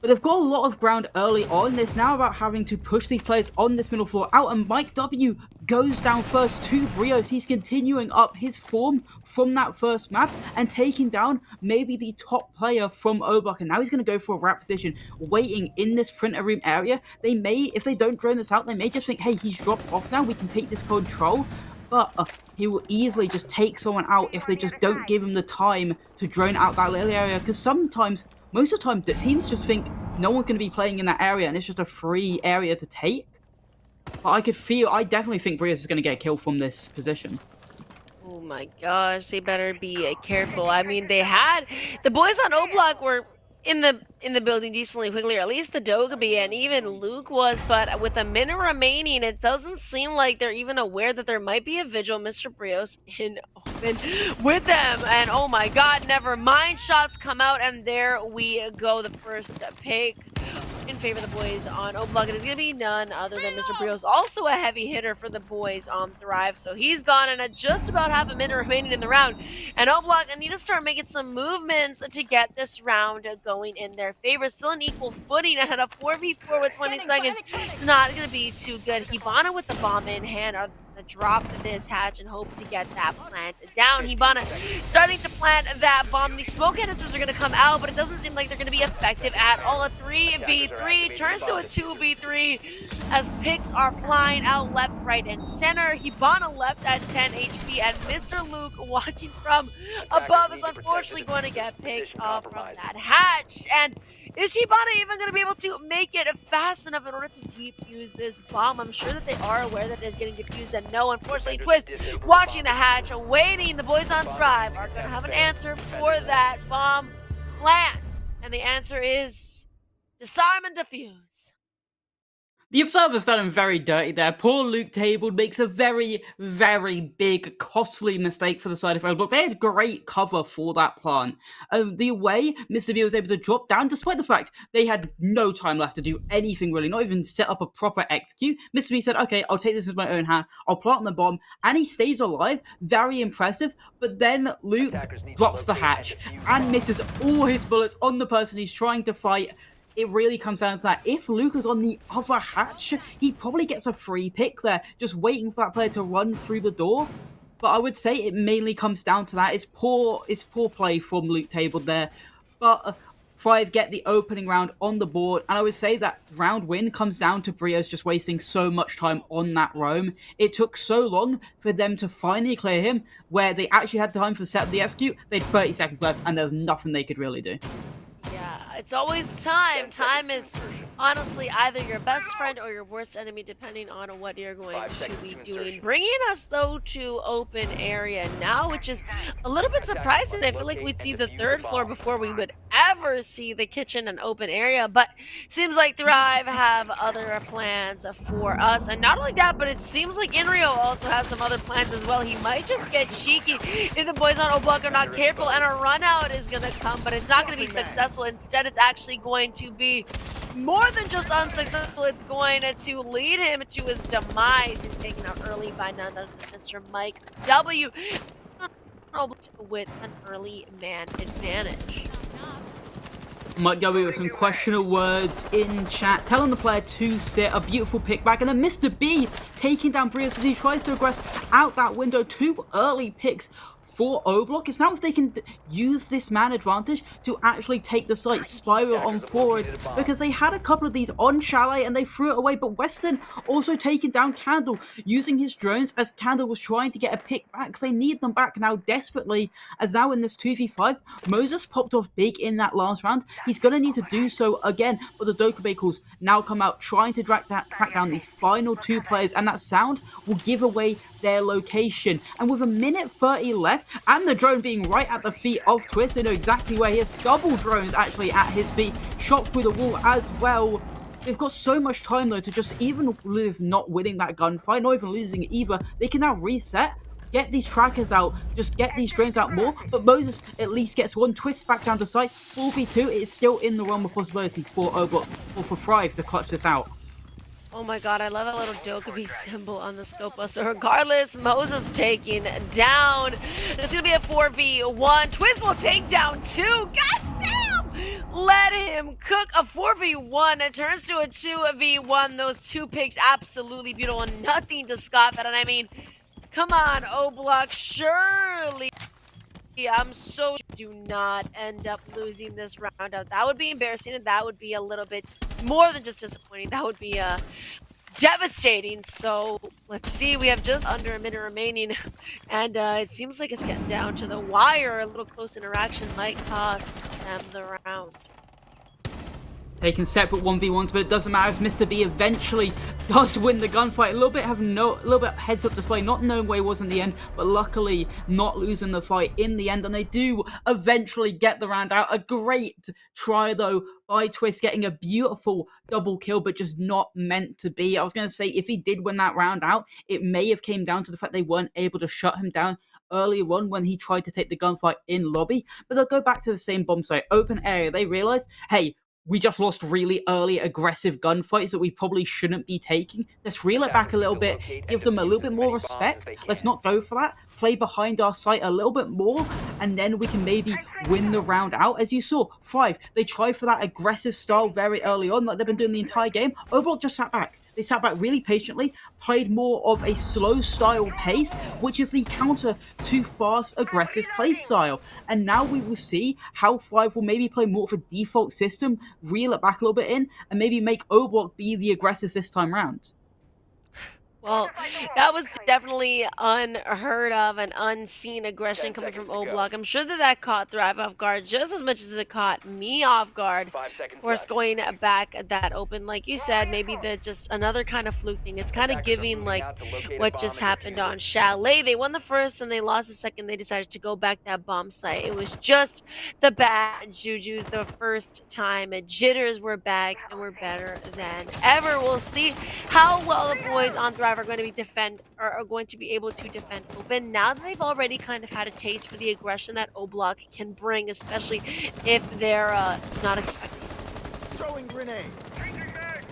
Speaker 9: But they've got a lot of ground early on. It's now about having to push these players on this middle floor out, and Mike W goes down first to Brios. He's continuing up his form from that first map and taking down maybe the top player from Oblock, and now he's going to go for a wrap position, waiting in this printer room area. They may, if they don't drone this out, they may just think, hey, he's dropped off now, we can take this control. But he will easily just take someone out if they just don't give him the time to drone out that little area, because sometimes, most of the time, the teams just think no one's going to be playing in that area and it's just a free area to take. But I definitely think Brios is going to get a kill from this position.
Speaker 10: Oh my gosh, they better be careful. I mean, the boys on O-Block were in the building decently quickly, or at least the Dokkaebi and even Luke was, but with a minute remaining, it doesn't seem like they're even aware that there might be a vigil. Mr. Brios in open with them, and oh my god, never mind, shots come out, and there we go, the first pick in favor of the boys on O-Block. It is going to be none other than Mr. Brios, also a heavy hitter for the boys on Thrive. So he's gone, and at just about half a minute remaining in the round. And O-Block need to start making some movements to get this round going in their favor. Still an equal footing and at a 4v4 with 20 seconds. It's not going to be too good. Hibana with the bomb in hand are going to drop this hatch and hope to get that plant down. Hibana starting to plant that bomb. The smoke canisters are going to come out, but it doesn't seem like they're going to be effective at all. A 3v3 turns to a 2v3 as picks are flying out left, right, and center. Hibana left at 10 HP, and Mr. Luke watching from above is unfortunately going to get picked off from that hatch. And is Hibana even going to be able to make it fast enough in order to defuse this bomb? I'm sure that they are aware that it is getting defused, and no, unfortunately, Twiz watching the hatch, waiting. The boys on Thrive are going to have an answer for that bomb plant, and the answer is disarm and defuse.
Speaker 9: The Observer's done him very dirty there. Poor Luke Table makes a very, very big, costly mistake for the side of Roblox. They had great cover for that plant. The way Mr. B was able to drop down, despite the fact they had no time left to do anything really, not even set up a proper execute, Mr. B said, okay, I'll take this into my own hand, I'll plant the bomb, and he stays alive. Very impressive. But then Luke drops the hatch and misses all his bullets on the person he's trying to fight. It really comes down to that. If Luke was on the other hatch, he probably gets a free pick there, just waiting for that player to run through the door. But I would say it mainly comes down to that. It's poor play from Luke Table there. But Thrive get the opening round on the board, and I would say that round win comes down to Brios just wasting so much time on that roam. It took so long for them to finally clear him, where they actually had time for set up the execute. They had 30 seconds left, and there was nothing they could really do.
Speaker 10: Yeah, it's always time. Time is honestly either your best friend or your worst enemy, depending on what you're going to be doing. Bringing us, though, to open area now, which is a little bit surprising. I feel like we'd see the third floor before we would ever see the kitchen and open area, but seems like Thrive have other plans for us. And not only that, but it seems like Inrio also has some other plans as well. He might just get cheeky if the boys on O-Block are not careful, and a run out is going to come, but it's not going to be successful. Instead, it's actually going to be more than just unsuccessful. It's going to lead him to his demise. He's taken out early by none other than Mr. Mike W. with an early man advantage.
Speaker 9: Mike W with some questionable words in chat, telling the player to sit, a beautiful pick back, and then Mr. B taking down Brios as he tries to aggress out that window. 2 early picks for O-Block is now if they can use this man advantage to actually take the site spiral on forward, because they had a couple of these on Chalet and they threw it away, but Western also taking down Candle, using his drones as Candle was trying to get a pick back, because they need them back now desperately, as now in this 2v5, Moses popped off big in that last round. He's going to need to do so again, but the Dokkaebi calls now come out trying to track down these final two players, and that sound will give away their location. And with a minute 30 left, and the drone being right at the feet of Twist, they know exactly where he is. Double drones actually at his feet, shot through the wall as well. They've got so much time though to just even live not winning that gunfight, not even losing it either. They can now reset, get these trackers out, just get these drones out more, but Moses at least gets one. Twist back down to site, 4v2, it is still in the realm of possibility for O-Block, or for Thrive to clutch this out.
Speaker 10: Oh my god, I love that little Dokkaebi symbol on the scope buster. Regardless, Moses taken down. It's going to be a 4v1. Twist will take down 2. God damn! Let him cook a 4v1. It turns to a 2v1. Those 2 picks absolutely beautiful and nothing to scoff at. And I mean, come on, O-Block, surely. I'm so do not end up losing this round out. That would be embarrassing, and that would be a little bit more than just disappointing. That would be devastating. So let's see. We have just under a minute remaining, and it seems like it's getting down to the wire. A little close interaction might cost them the round.
Speaker 9: Taking separate 1v1s, but it doesn't matter as Mr. B eventually does win the gunfight. A little bit heads up display, not knowing where he was in the end, but luckily not losing the fight in the end, and they do eventually get the round out. A great try though by Twist, getting a beautiful double kill, but just not meant to be. I was going to say, if he did win that round out, it may have came down to the fact they weren't able to shut him down earlier on when he tried to take the gunfight in lobby, but they'll go back to the same bomb site, open area. They realize, hey, we just lost really early aggressive gunfights that we probably shouldn't be taking. Let's reel it back a little bit, give them a little bit more respect. Let's not go for that. Play behind our site a little bit more, and then we can maybe win the round out. As you saw, Thrive, they tried for that aggressive style very early on, like they've been doing the entire game. O-Block just sat back. They sat back really patiently, played more of a slow style pace, which is the counter to fast aggressive play style. And now we will see how Thrive will maybe play more of a default system, reel it back a little bit in, and maybe make O-Block be the aggressors this time round.
Speaker 10: Well, that was definitely unheard of and unseen aggression coming from O-Block. I'm sure that caught Thrive off guard just as much as it caught me off guard. Of course, going back at that open, like you said, maybe just another kind of fluke thing. It's kind of giving like what just happened on Chalet. They won the first and they lost the second. They decided to go back that bomb site. It was just the bad juju's the first time. Jitters were back and we're better than ever. We'll see how well the boys on Thrive are going to be able to defend open now that they've already kind of had a taste for the aggression that O-Block can bring, especially if they're not expecting it.
Speaker 6: Throwing grenade.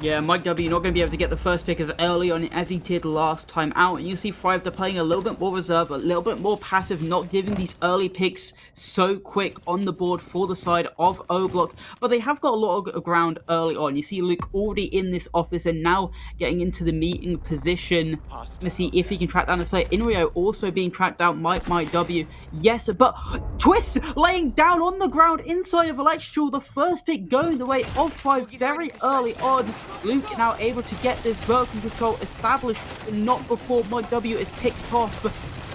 Speaker 9: Yeah, Mike W not going to be able to get the first pick as early on as he did last time out. And you see Thrive, they're playing a little bit more reserve, a little bit more passive, not giving these early picks so quick on the board for the side of O-Block. But they have got a lot of ground early on. You see Luke already in this office and now getting into the meeting position. Let's see if he can track down this player. Inrio also being tracked down. Mike W. Yes, but Twist laying down on the ground inside of Electrical. The first pick going the way of Thrive very early on. Luke now able to get this vertical control established, but not before Mike W is picked off.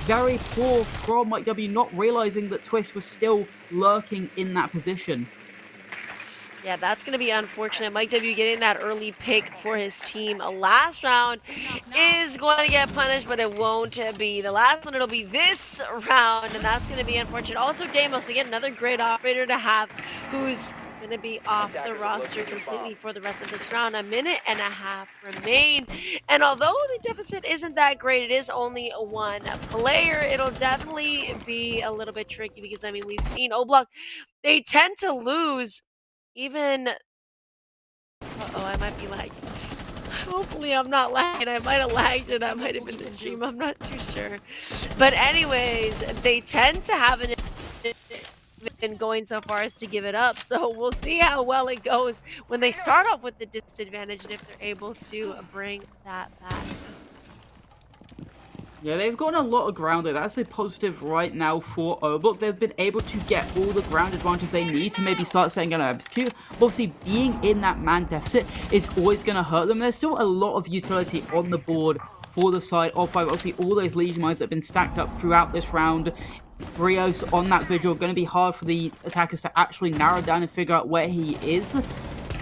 Speaker 9: Very poor from Mike W, not realizing that Twist was still lurking in that position.
Speaker 10: Yeah, that's going to be unfortunate. Mike W getting that early pick for his team. Last round is going to get punished, but it won't be the last one. It'll be this round, and that's going to be unfortunate. Also, Damos, again, another great operator to have who's going to be off the roster completely for the rest of this round. A minute and a half remain. And although the deficit isn't that great, it is only one player. It'll definitely be a little bit tricky because, I mean, we've seen O-Block, they tend to lose even... Uh-oh, I might be lagging. Hopefully I'm not lagging. I might have lagged or that might have been the stream. I'm not too sure. But anyways, they tend to have an... been going so far as to give it up, so we'll see how well it goes when they start off with the disadvantage and if they're able to bring that back.
Speaker 9: Yeah, they've gotten a lot of ground. That's a positive right now for Oblock. They've been able to get all the ground advantage they need to maybe start setting an execute. Obviously, being in that man deficit is always going to hurt them. There's still a lot of utility on the board for the side of 5. Obviously, all those Legion mines that have been stacked up throughout this round. Brios on that Vigil, going to be hard for the attackers to actually narrow down and figure out where he is.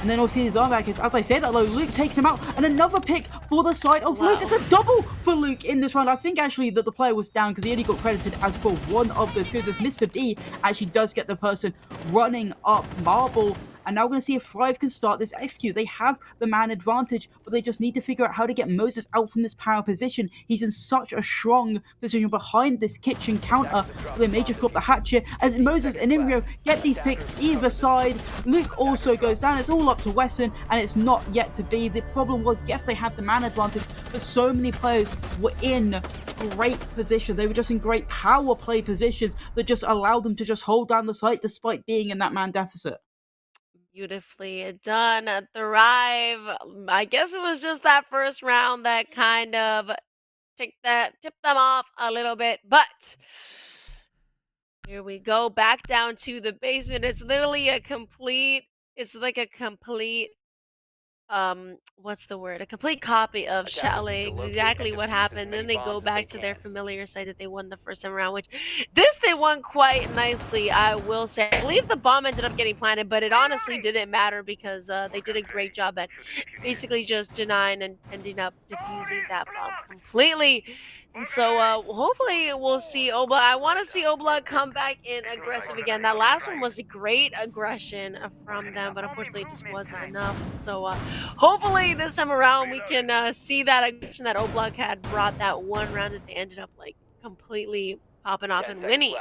Speaker 9: And then obviously his arm back is, as I said, although Luke takes him out, and another pick for the side of Luke. It's a double for Luke in this round. I think actually that the player was down because he only got credited as for one of those kills, as Mr. B actually does get the person running up Marble. And now we're going to see if Thrive can start this execute. They have the man advantage, but they just need to figure out how to get Moses out from this power position. He's in such a strong position behind this kitchen counter. They may just drop the hatch here as Moses and Imrio get these picks either side. Luke also goes down. It's all up to Weston, and it's not yet to be. The problem was, yes, they had the man advantage, but so many players were in great positions. They were just in great power play positions that just allowed them to just hold down the site despite being in that man deficit.
Speaker 10: Beautifully done, Thrive. I guess it was just that first round that kind of tipped them off a little bit, but here we go back down to the basement. It's literally it's like a complete what's the word, a complete copy of Chalet, exactly what happened. Then they go back to their familiar site that they won the first time around, which this they won quite nicely, I will say. I believe the bomb ended up getting planted, but it honestly didn't matter because they did a great job at basically just denying and ending up defusing that bomb completely. And so hopefully we'll see Obla. I want to see Obla come back in aggressive again. That last one was a great aggression from them, but unfortunately it just wasn't enough. So hopefully this time around we can see that aggression that Oblak had brought that one round that they ended up like completely popping off and winning.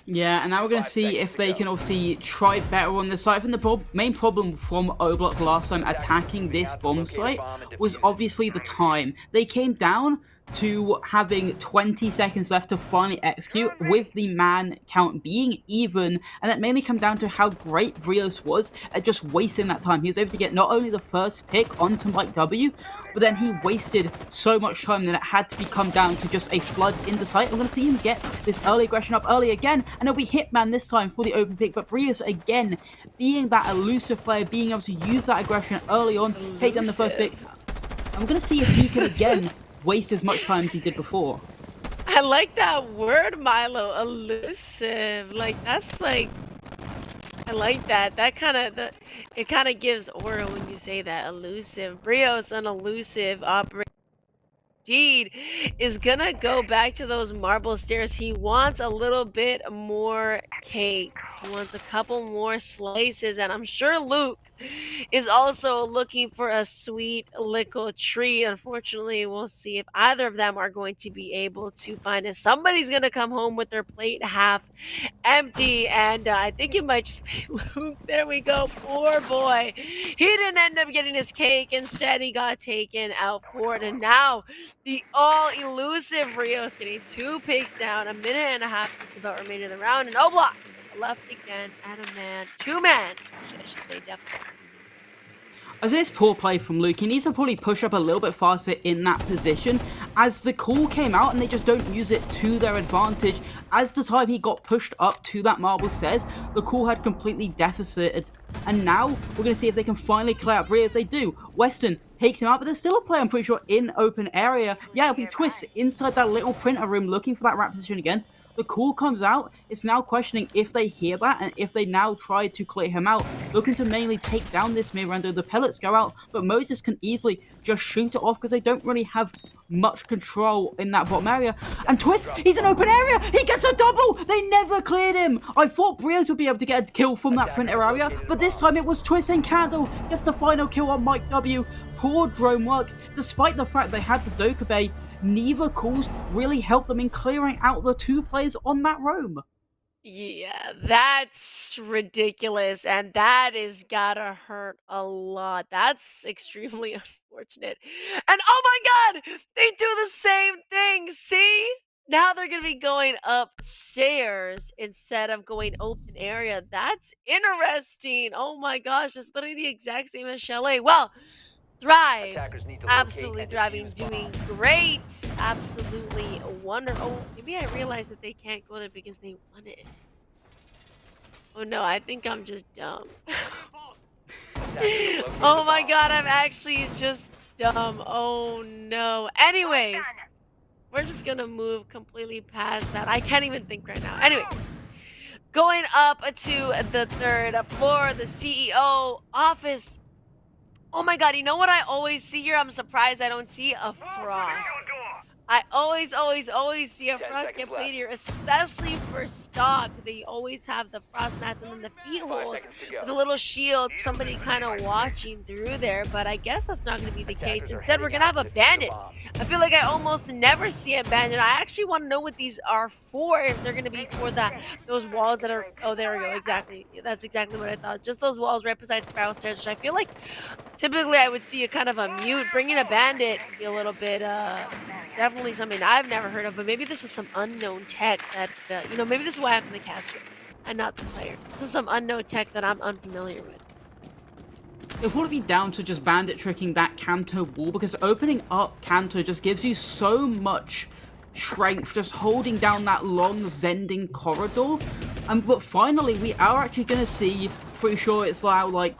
Speaker 9: Yeah, and now we're going to see if they can obviously try better on the site. I think the main problem from Oblock last time attacking this bomb site was obviously the time. They came down to having 20 seconds left to finally execute with the man count being even, and that mainly come down to how great Brios was at just wasting that time. He was able to get not only the first pick onto Mike W, but then he wasted so much time that it had to come down to just a flood in the site. We're going to see him get this early aggression up early again, and it'll be Hitman this time for the open pick, but Brios again, being that elusive player, being able to use that aggression early on, take down the first pick. And we're going to see if he can again waste as much time as he did before.
Speaker 10: I like that word, Milo, elusive. Like, that's like, I like that. That kind of, it kind of gives aura when you say that, elusive. Brios, an elusive operator. Indeed, is gonna go back to those marble stairs. He wants a little bit more cake. He wants a couple more slices, and I'm sure Luke is also looking for a sweet little treat. Unfortunately, we'll see if either of them are going to be able to find it. Somebody's gonna come home with their plate half empty, and I think it might just be Luke. There we go. Poor boy. He didn't end up getting his cake. Instead, he got taken out for it, and now the all-elusive Rios getting 2 picks down, a minute and a half just about remaining of the round, and Oblock left again at a man, 2-man, I should say, deficit.
Speaker 9: As it's poor play from Luke, he needs to probably push up a little bit faster in that position, as the call came out and they just don't use it to their advantage. As the time he got pushed up to that marble stairs, the call had completely deficited, and now we're going to see if they can finally clear out Brios. They do. Weston takes him out, but there's still a player, I'm pretty sure, in open area. Yeah, it'll be Twist inside that little printer room looking for that rat position again. The call comes out. It's now questioning if they hear that and if they now try to clear him out, looking to mainly take down this Miranda. The pellets go out, but Moses can easily just shoot it off because they don't really have much control in that bottom area. And Twist, he's in open area. He gets a double. They never cleared him. I thought Brios would be able to get a kill from that printer area, but this time it was Twist and Candle gets the final kill on Mike W. Poor drone work, despite the fact they had the Doka Bay. Neither calls really helped them in clearing out the 2 players on that roam.
Speaker 10: Yeah, that's ridiculous, and that is gotta hurt a lot. That's extremely unfortunate. And oh my god, they do the same thing. See? Now they're gonna be going upstairs instead of going open area. That's interesting. Oh my gosh, it's literally the exact same as Chalet. Well, thrive.
Speaker 6: Attackers need to
Speaker 10: Absolutely
Speaker 6: locate and
Speaker 10: thriving,
Speaker 6: defuse
Speaker 10: doing
Speaker 6: bomb.
Speaker 10: great. Absolutely wonderful. Oh, maybe I realized that they can't go there because they won it. Oh no, I think I'm just dumb.
Speaker 6: Attackers have located
Speaker 10: Oh
Speaker 6: the
Speaker 10: my
Speaker 6: bomb.
Speaker 10: god, I'm actually just dumb. Oh no. Anyways, we're just gonna move completely past that. I can't even think right now. Anyways, going up to the third floor, the CEO office. Oh my god, you know what I always see here? I'm surprised I don't see a Frost. I always see a
Speaker 6: 10
Speaker 10: Frost
Speaker 6: seconds
Speaker 10: get played
Speaker 6: left.
Speaker 10: here, especially for stock. They always have the Frost mats and then the feet
Speaker 6: 5
Speaker 10: holes
Speaker 6: seconds to go.
Speaker 10: with a little shield, somebody kind of watching through there, but I guess that's not going to be the case.
Speaker 6: Attackers are
Speaker 10: Instead, we're
Speaker 6: heading
Speaker 10: going to
Speaker 6: out
Speaker 10: have
Speaker 6: to
Speaker 10: a
Speaker 6: defuse the
Speaker 10: bandit.
Speaker 6: bomb.
Speaker 10: I feel like I almost never see a bandit. I actually want to know what these are for, if they're going to be for those walls that are, oh, there we go, exactly. That's exactly what I thought. Just those walls right beside Spiral Stairs, which I feel like typically I would see a kind of a mute. Bringing a bandit would be a little bit, definitely something I've never heard of, but maybe this is some unknown tech that, maybe this is why I'm the caster and not the player. This is some unknown tech that I'm unfamiliar with.
Speaker 9: It'll probably be down to just bandit tricking that Canto wall, because opening up Canto just gives you so much strength, just holding down that long vending corridor. But finally, we are actually going to see, pretty sure it's now like,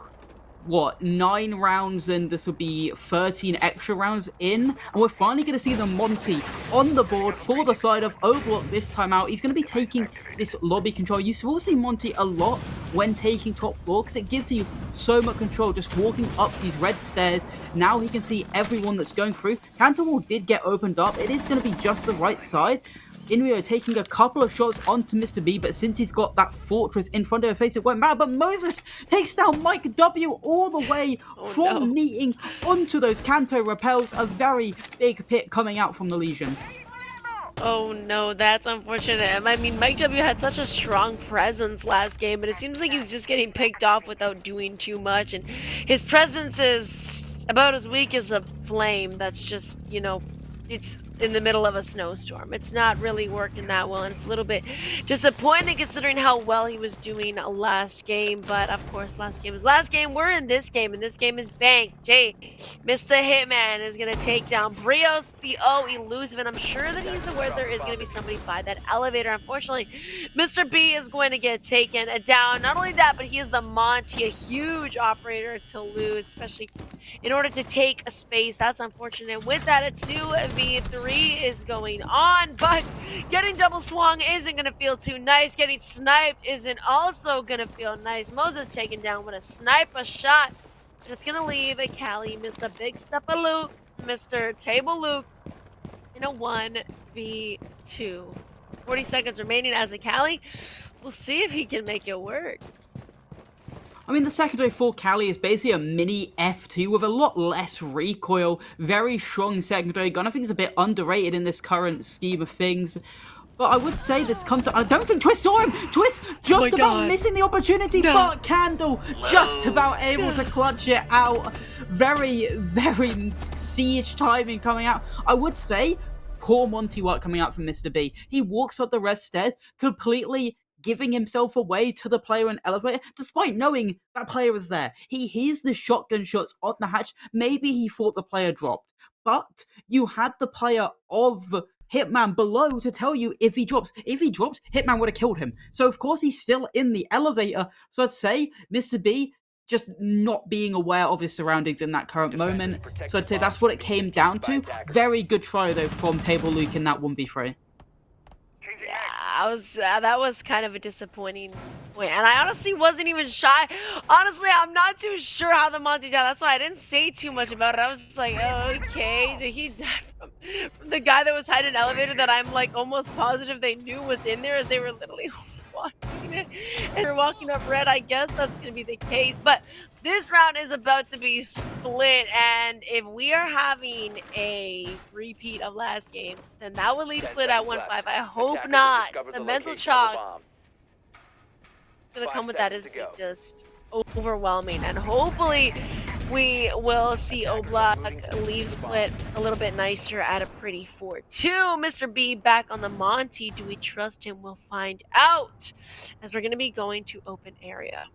Speaker 9: what, 9 rounds, and this would be 13 extra rounds in, and we're finally going to see the Monty on the board for the side of O-Block this time out. He's going to be taking this lobby control. You will see Monty a lot when taking top floor, because it gives you so much control just walking up these red stairs. Now he can see everyone that's going through. Cantor wall did get opened up. It is going to be just the right side. Inrio taking a couple of shots onto Mr. B, but since he's got that fortress in front of her face, it went bad. But Moses takes down Mike W all the way from meeting onto those Canto repels. A very big pit coming out from the Legion.
Speaker 10: Oh no, that's unfortunate. I mean, Mike W had such a strong presence last game, but it seems like he's just getting picked off without doing too much, and his presence is about as weak as a flame that's just, it's in the middle of a snowstorm. It's not really working that well, and it's a little bit disappointing considering how well he was doing last game. But of course, last game is last game. We're in this game, and this game is Bank. Mr. Hitman is going to take down Brios, the elusive, and I'm sure that he's aware there is going to be somebody by that elevator. Unfortunately, Mr. B is going to get taken down. Not only that, but he is the Monty, a huge operator to lose, especially in order to take a space. That's unfortunate. With that, a 2v3 is going on, but getting double swung isn't going to feel too nice. Getting sniped isn't also going to feel nice. Moses taken down with a sniper shot. And it's going to leave a Cali, Mr. Big Stepper Luke, Mr. Table Luke, in a 1v2. 40 seconds remaining as a Cali. We'll see if he can make it work.
Speaker 9: I mean, the secondary for Cali is basically a mini F2 with a lot less recoil. Very strong secondary gun. I think it's a bit underrated in this current scheme of things. But I would say this comes... I don't think Twist saw him! Twist just about missing the opportunity, but Candle just about able to clutch it out. Very, very siege timing coming out. I would say poor Monty work coming out from Mr. B. He walks up the red stairs, completely giving himself away to the player in elevator, despite knowing that player was there. He hears the shotgun shots on the hatch. Maybe he thought the player dropped, but you had the player of Hitman below to tell you if he drops. If he drops, Hitman would have killed him. So of course he's still in the elevator. So I'd say Mr. B just not being aware of his surroundings in that current moment. So I'd say that's what it came down to. Very good try though from Table Luke in that 1v3.
Speaker 10: Yeah, that was kind of a disappointing point, and I honestly wasn't even shy. Honestly, I'm not too sure how the Monty died. That's why I didn't say too much about it. I was just like, oh, okay, did he die from the guy that was hiding in an elevator that I'm like almost positive they knew was in there as they were literally watching it and they're walking up red? I guess that's gonna be the case, but this round is about to be split, and if we are having a repeat of last game, then that would leave split at 1-5. I hope not. The mental chalk gonna come with that is just overwhelming, and hopefully we will see O-Block leave split a little bit nicer at a pretty 4-2. Mr. B back on the Monty. Do we trust him? We'll find out, as we're gonna be going to open area.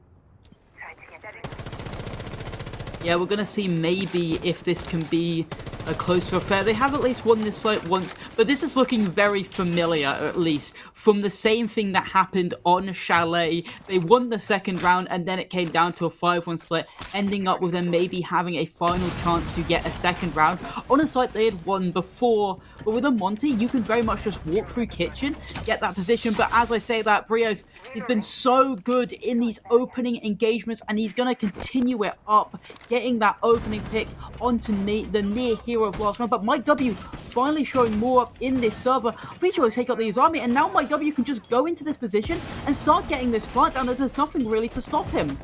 Speaker 9: Yeah, we're going to see maybe if this can be a closer affair. They have at least won this site once, but this is looking very familiar, at least, from the same thing that happened on Chalet. They won the second round, and then it came down to a 5-1 split, ending up with them maybe having a final chance to get a second round on a site they had won before. But with a Monty, you can very much just walk through Kitchen, get that position. But as I say that, Brios, he's been so good in these opening engagements, and he's going to continue it up, getting that opening pick onto the near hero of last round. But Mike W finally showing more up in this server. Pretty sure he'll take out the Azami, and now Mike W can just go into this position and start getting this plant down, as there's nothing really to stop him.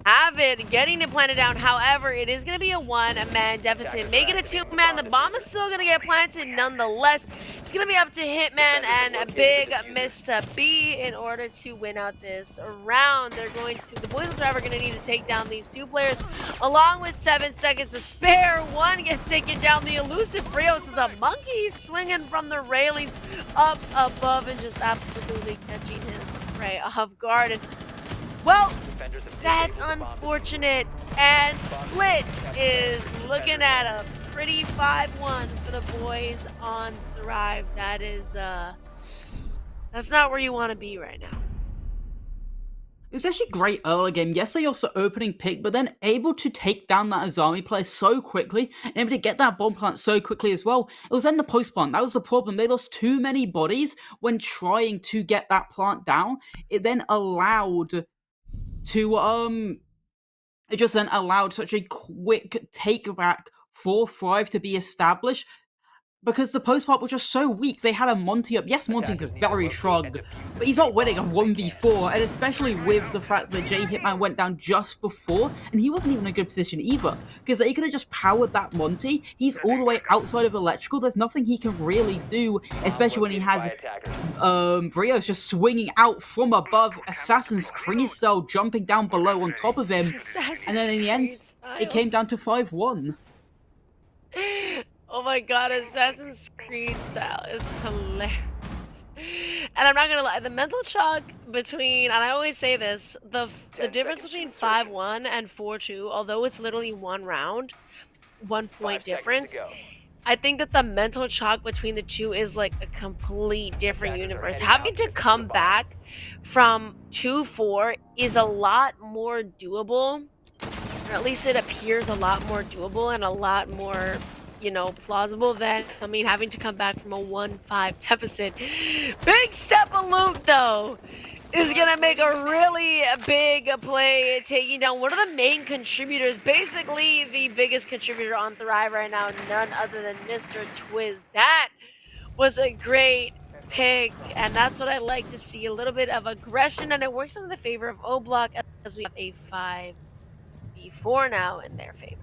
Speaker 10: Have it, getting it planted down. However, it is going to be a one-man deficit. Make it a two-man. The bomb is still going to get planted nonetheless. It's going to be up to Hitman and Big Mr. B in order to win out this round. The boys of Drive are going to need to take down these two players along with 7 seconds to spare. One gets taken down. The elusive Brios is a monkey swinging from the railings up above and just absolutely catching his prey off guard. And, well, that's unfortunate, and Split is looking at a pretty 5-1 for the boys on Thrive. That is, that's not where you want to be right now.
Speaker 9: It was actually great early game. Yes, they also opening pick, but then able to take down that Azami player so quickly, and able to get that bomb plant so quickly as well. It was then the post plant. That was the problem. They lost too many bodies when trying to get that plant down. It then allowed it just then allowed such a quick take back for Thrive to be established, because the post plant was just so weak. They had a Monty up. Yes, Monty's a very strong, but he's not winning a 1v4, and especially with the fact that J Hitman went down just before, and he wasn't even in a good position either, because they could have just powered that Monty. He's all the way outside of electrical. There's nothing he can really do, especially when he has Brios just swinging out from above, Assassin's Creed style, jumping down below on top of him, and then in the end, it came down to 5-1.
Speaker 10: Oh my god, Assassin's Creed style is hilarious. And I'm not gonna lie, the mental chalk between, and I always say this, the difference between 5-1 and 4-2, although it's literally 1 round, 1 point difference, I think that the mental chalk between the two is like a complete different universe. Having to come back from 2-4 is a lot more doable, or at least it appears a lot more doable and a lot more, you know, plausible than, having to come back from a 1-5 deficit. Big step of Luke, though, is going to make a really big play, taking down one of the main contributors, basically the biggest contributor on Thrive right now, none other than Mr. Twiz. That was a great pick, and that's what I like to see, a little bit of aggression, and it works in the favor of O-Block as we have a 5v4 now in their favor.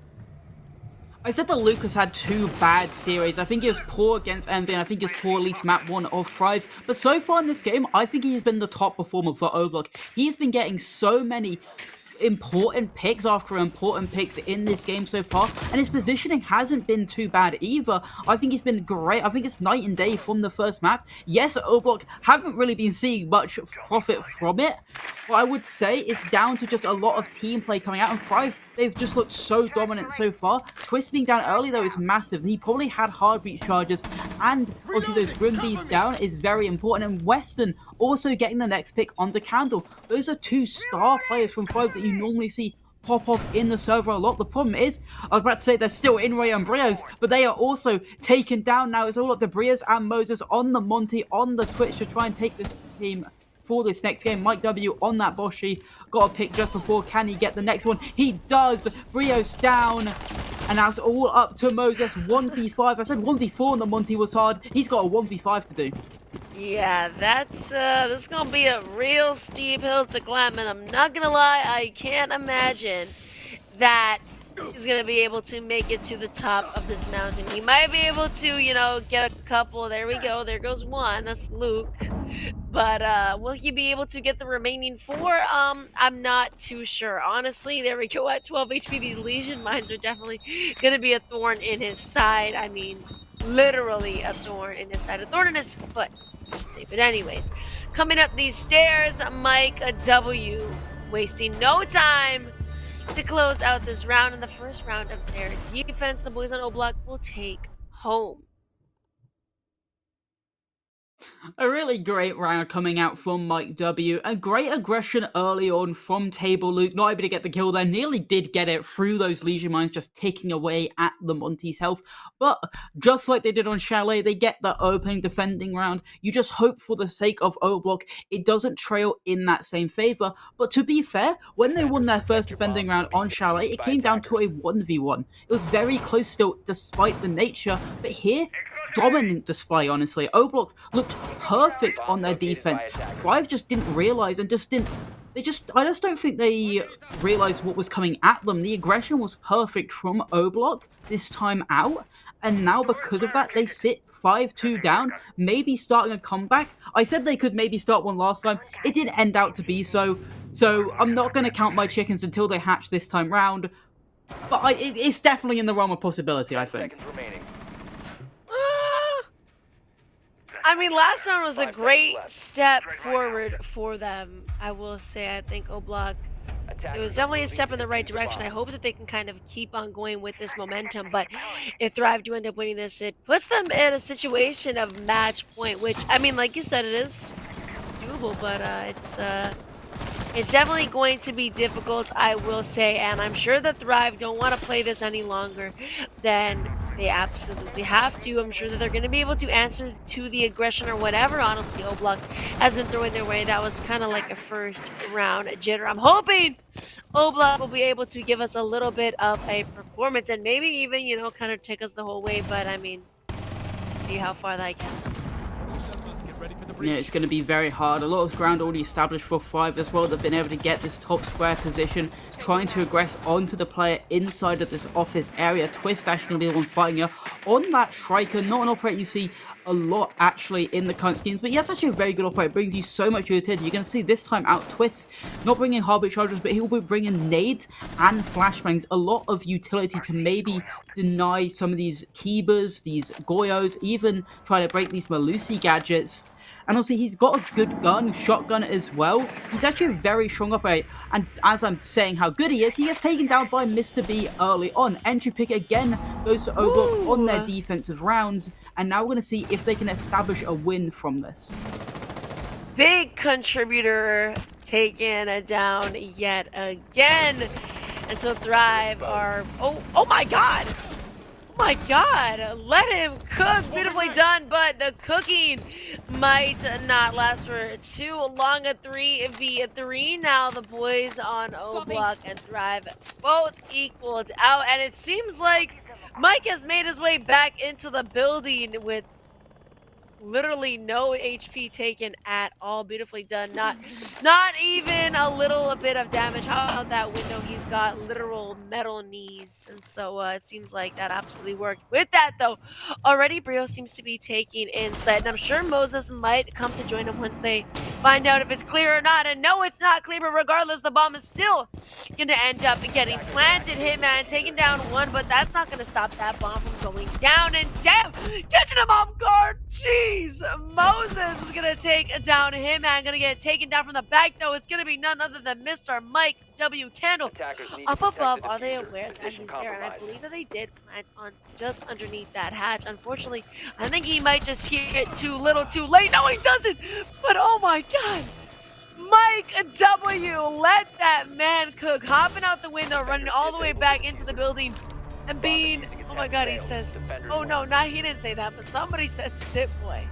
Speaker 9: I said that Lucas had 2 bad series. I think he was poor against Envy, and I think he was poor at least map 1 of Thrive. But so far in this game, I think he's been the top performer for O-Block. He's been getting so many important picks after important picks in this game so far, and his positioning hasn't been too bad either. I think he's been great. I think it's night and day from the first map. Yes, O-Block haven't really been seeing much profit from it, but I would say it's down to just a lot of team play coming out, and Thrive, they've just looked so dominant so far. Twist being down early, though, is massive. He probably had hard reach charges, and obviously those Grim Bees down is very important. And Western also getting the next pick on the Candle. Those are 2 star players from Thrive that you normally see pop off in the server a lot. The problem is, I was about to say they're still in Ray and Brios, but they are also taken down now. It's all up to Brios and Moses on the Monty, on the Twitch to try and take this team for this next game. Mike W on that Boshi, got a pick just before. Can he get the next one? He does. Brios down, and now it's all up to Moses. 1v5. I said 1v4 and the Monty was hard. He's got a 1v5 to do.
Speaker 10: Yeah, that's this is gonna be a real steep hill to climb, and I'm not gonna lie, I can't imagine that he's gonna be able to make it to the top of this mountain. He might be able to, you know, get a couple. There we go. There goes one. That's Luke. But will he be able to get the remaining 4? I'm not too sure. Honestly, there we go at 12 HP. These Legion mines are definitely gonna be a thorn in his side. I mean, literally a thorn in his side. A thorn in his foot, I should say. But anyways, coming up these stairs, Mike W, wasting no time, to close out this round. In the first round of their defense, the boys on O Block will take home.
Speaker 9: A really great round coming out from Mike W. A great aggression early on from Table Luke, not able to get the kill there. Nearly did get it through those Legion Mines, just ticking away at the Monty's health. But just like they did on Chalet, they get the opening defending round. You just hope for the sake of O Block it doesn't trail in that same favor. But to be fair, when they won their first defending round on Chalet, it came down to a 1v1. It was very close still, despite the nature. But here, dominant display, honestly. O-Block looked perfect on their defense. Thrive just didn't realize and just didn't. I just don't think they realized what was coming at them. The aggression was perfect from O-Block this time out. And now, because of that, they sit 5-2 down, maybe starting a comeback. I said they could maybe start one last time. It didn't end out to be so. So I'm not going to count my chickens until they hatch this time round. But it's definitely in the realm of possibility, I think.
Speaker 10: I mean, last round was a great step forward for them. I will say, I think O-Block, it was definitely a step in the right direction. I hope that they can kind of keep on going with this momentum. But if Thrive do end up winning this, it puts them in a situation of match point, which, I mean, like you said, it is doable, but it's definitely going to be difficult, I will say. And I'm sure that Thrive don't want to play this any longer than they absolutely have to. I'm sure that they're going to be able to answer to the aggression or whatever, honestly, O-Block has been throwing their way. That was kind of like a first round jitter. I'm hoping O-Block will be able to give us a little bit of a performance and maybe even, you know, kind of take us the whole way. But, I mean, see how far that gets.
Speaker 9: Yeah, it's going to be very hard. A lot of ground already established for Thrive as well. They've been able to get this top square position, trying to aggress onto the player inside of this office area. Twist actually going to be the one fighting her on that Striker. Not an operator you see a lot actually in the current schemes, but yes, actually a very good operator. Brings you so much utility. You're going to see this time out Twist not bringing Heartbeat Chargers, but he will be bringing nades and flashbangs. A lot of utility to maybe deny some of these Keebers, these Goyos, even try to break these Malusi gadgets. And also, he's got a good gun, shotgun as well. He's actually a very strong operator. And as I'm saying how good he gets taken down by Mr. B early on. Entry pick again goes to O-Block on their defensive rounds. And now we're going to see if they can establish a win from this.
Speaker 10: Big contributor taken down yet again. And so Thrive are... Oh my god! My god, let him cook. Beautifully done, but the cooking might not last for too long. A 3v3 now. The boys on O-Block and Thrive both equaled out, and it seems like Mike has made his way back into the building with literally no HP taken at all. Beautifully done. Not even a little bit of damage. How about that window? He's got literal metal knees, and so it seems like that absolutely worked. With that though, already Brio seems to be taking inside, and I'm sure Moses might come to join him once they find out if it's clear or not. And no, it's not clear, but regardless, the bomb is still gonna end up getting planted. Hitman taking down one, but that's not gonna stop that bomb from going down. And damn, catching him off guard. Jeez, Moses is gonna take down Hitman. Gonna get taken down from the back though. It's gonna be none other than Mr. Mike W. Candle. Up above, are they aware that he's there? And I believe that they did plant on just underneath that hatch. Unfortunately, I think he might just hear it too little too late. No, he doesn't. But oh my god. Mike W. let that man cook. Hopping out the window, running all the way back into the building. And being, oh my god, he says, oh no, he didn't say that, but somebody said sit boy.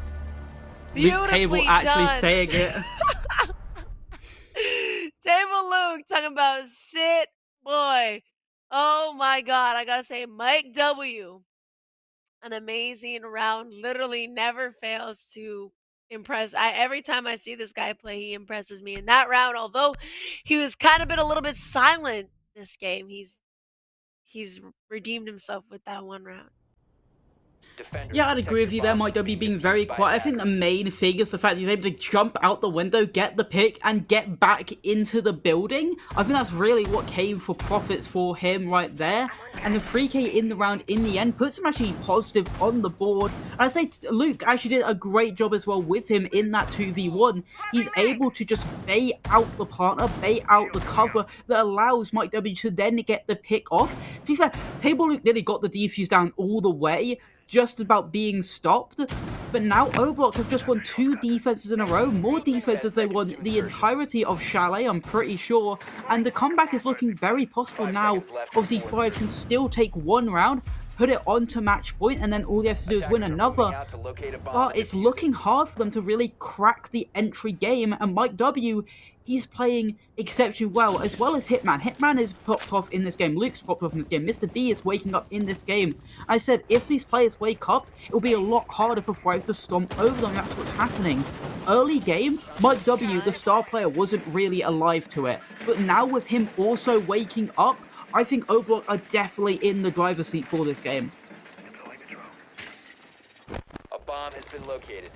Speaker 10: Beautifully
Speaker 9: Table
Speaker 10: done.
Speaker 9: actually saying it.
Speaker 10: Table Luke talking about sit boy. Oh my god, I gotta say, Mike W. An amazing round. Literally never fails to impress. Every time I see this guy play, he impresses me. In that round, although he was kind of been a little bit silent this game, he's redeemed himself with that one round.
Speaker 9: Yeah, I'd agree with you there, Mike W being very quiet. I think the main thing is the fact he's able to jump out the window, get the pick, and get back into the building. I think that's really what came for profits for him right there. And the 3K in the round in the end puts him actually positive on the board. And I say Luke actually did a great job as well with him in that 2v1. He's able to just bait out the partner, bait out the cover that allows Mike W to then get the pick off. To be fair, Table Luke nearly got the defuse down all the way, just about being stopped, but now O-Block have just won 2 defenses in a row, more defenses they won the entirety of Chalet, I'm pretty sure, and the comeback is looking very possible now. Obviously, 5 can still take 1 round, put it onto match point, and then all they have to do is win another, but it's looking hard for them to really crack the entry game, and Mike W, he's playing exceptionally well as Hitman. Hitman is popped off in this game. Luke's popped off in this game. Mr. B is waking up in this game. I said, if these players wake up, it'll be a lot harder for Thrive to stomp over them. That's what's happening. Early game, Mike W, the star player, wasn't really alive to it. But now with him also waking up, I think O-Block are definitely in the driver's seat for this game.
Speaker 11: A bomb has been located.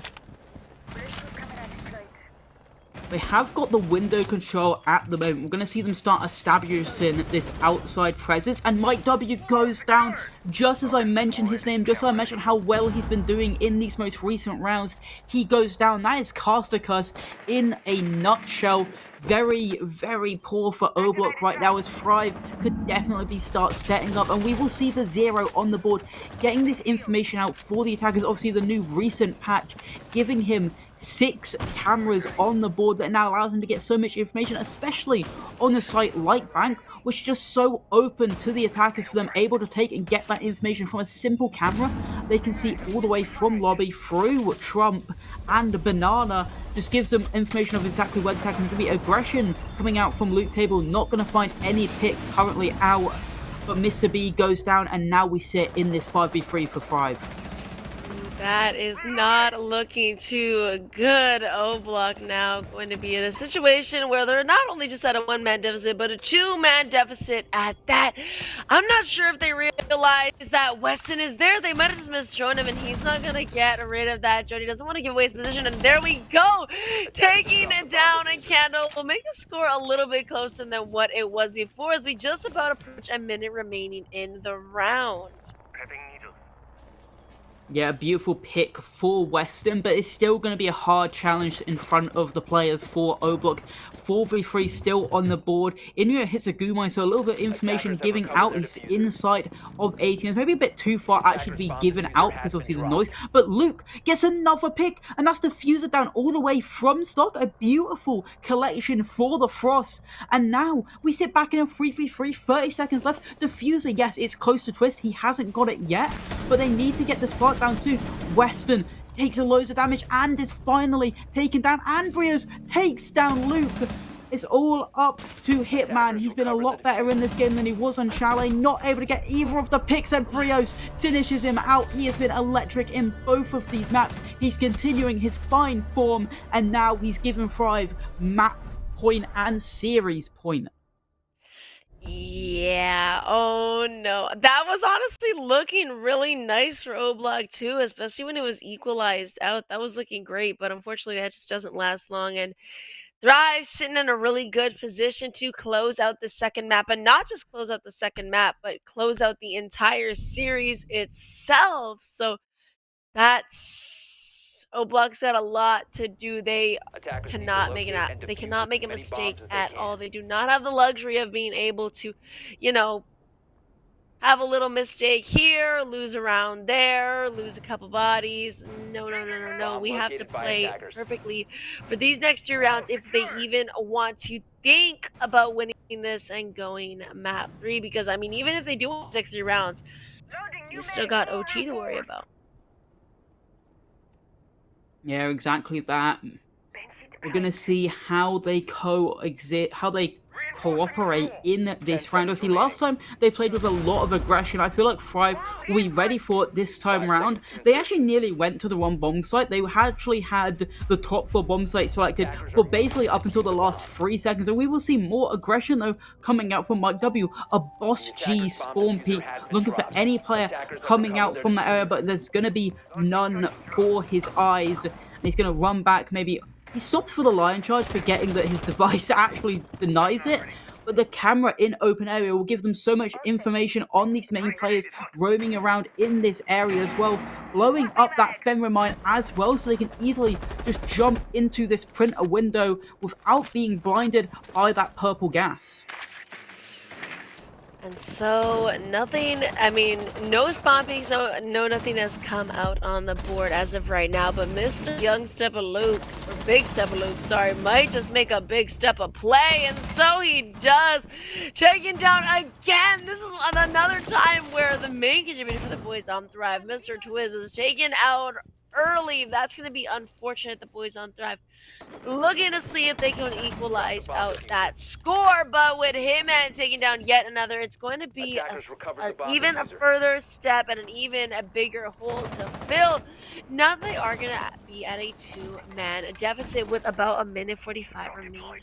Speaker 9: They have got the window control at the moment. We're going to see them start establishing this outside presence. And Mike W goes down just as I mentioned his name, just as I mentioned how well he's been doing in these most recent rounds. He goes down. That is Caster Curse in a nutshell. Very, very poor for O-Block right now, as Thrive could definitely start setting up, and we will see the 0 on the board, getting this information out for the attackers. Obviously, the new recent patch giving him 6 cameras on the board that now allows him to get so much information, especially on a site like Bank, which is just so open to the attackers for them able to take and get that information from a simple camera. They can see all the way from lobby through Trump and Banana. Just gives them information of exactly where the attack is going to be. Aggression coming out from Luke Table, not going to find any pick currently out, but Mr. B goes down, and now we sit in this 5v3 for Thrive.
Speaker 10: That is not looking too good. O-Block now going to be in a situation where they're not only just at a 1-man deficit, but a 2-man deficit at that. I'm not sure if they realize that Weston is there. They might have just misjoined him, and he's not going to get rid of that. Jody doesn't want to give away his position, and there we go. Taking it down, and Candle will make the score a little bit closer than what it was before, as we just about approach a minute remaining in the round.
Speaker 9: Yeah, a beautiful pick for Western, but it's still going to be a hard challenge in front of the players for O-Block. 4v3 still on the board. Inuya hits a Gumai, so a little bit of information giving out is inside of 18. Maybe a bit too far actually to be given out because obviously the noise. But Luke gets another pick, and that's Diffuser down all the way from stock. A beautiful collection for the Frost. And now we sit back in a 3v3, 30 seconds left. Diffuser, yes, it's close to Twist. He hasn't got it yet, but they need to get the spark down soon. Western takes a loads of damage and is finally taken down. And Brios takes down Luke. It's all up to Hitman. He's been a lot better in this game than he was on Chalet. Not able to get either of the picks, and Brios finishes him out. He has been electric in both of these maps. He's continuing his fine form, and now he's given Thrive map point and series point.
Speaker 10: Yeah, oh no. That was honestly looking really nice for O-Block too, especially when it was equalized out. That was looking great, but unfortunately that just doesn't last long. And Thrive sitting in a really good position to close out the second map, and not just close out the second map, but close out the entire series itself. So that's O-Block's got a lot to do. They cannot make a mistake at all. They do not have the luxury of being able to, have a little mistake here, lose around there, lose a couple bodies. No. We have to play perfectly for these next 3 rounds if they even want to think about winning this and going map 3. Because, I mean, even if they do win the next 3 rounds, you still got OT to worry about.
Speaker 9: Yeah, exactly that. We're going to see how they coexist, how they cooperate in this round. Obviously, last time they played with a lot of aggression. I feel like Thrive will be ready for it this time round. They actually nearly went to the wrong bomb site. They actually had the top floor bomb site selected for basically up until the last 3 seconds. And we will see more aggression, though, coming out from Mike W. A Boss G spawn peak, looking for any player coming out from that area, but there's going to be none for his eyes. And he's going to run back, maybe. He stops for the lion charge, forgetting that his device actually denies it. But the camera in open area will give them so much information on these main players roaming around in this area as well, blowing up that Fenrir mine as well, so they can easily just jump into this printer window without being blinded by that purple gas.
Speaker 10: And so nothing, I mean, no spawn peaks, no nothing has come out on the board as of right now, but Mr. Young Step of Luke, or Big Step of Luke, sorry, might just make a big step of play, and so he does. Taken down again. This is another time where the main contributor for the boys on Thrive, Mr. Twiz, is taken out early. That's going to be unfortunate. The boys on Thrive looking to see if they can equalize out that score, but with Hitman taking down yet another, it's going to be an even further step and an even a bigger hole to fill. Now they are going to be at a 2-man deficit with about a minute 45 remaining.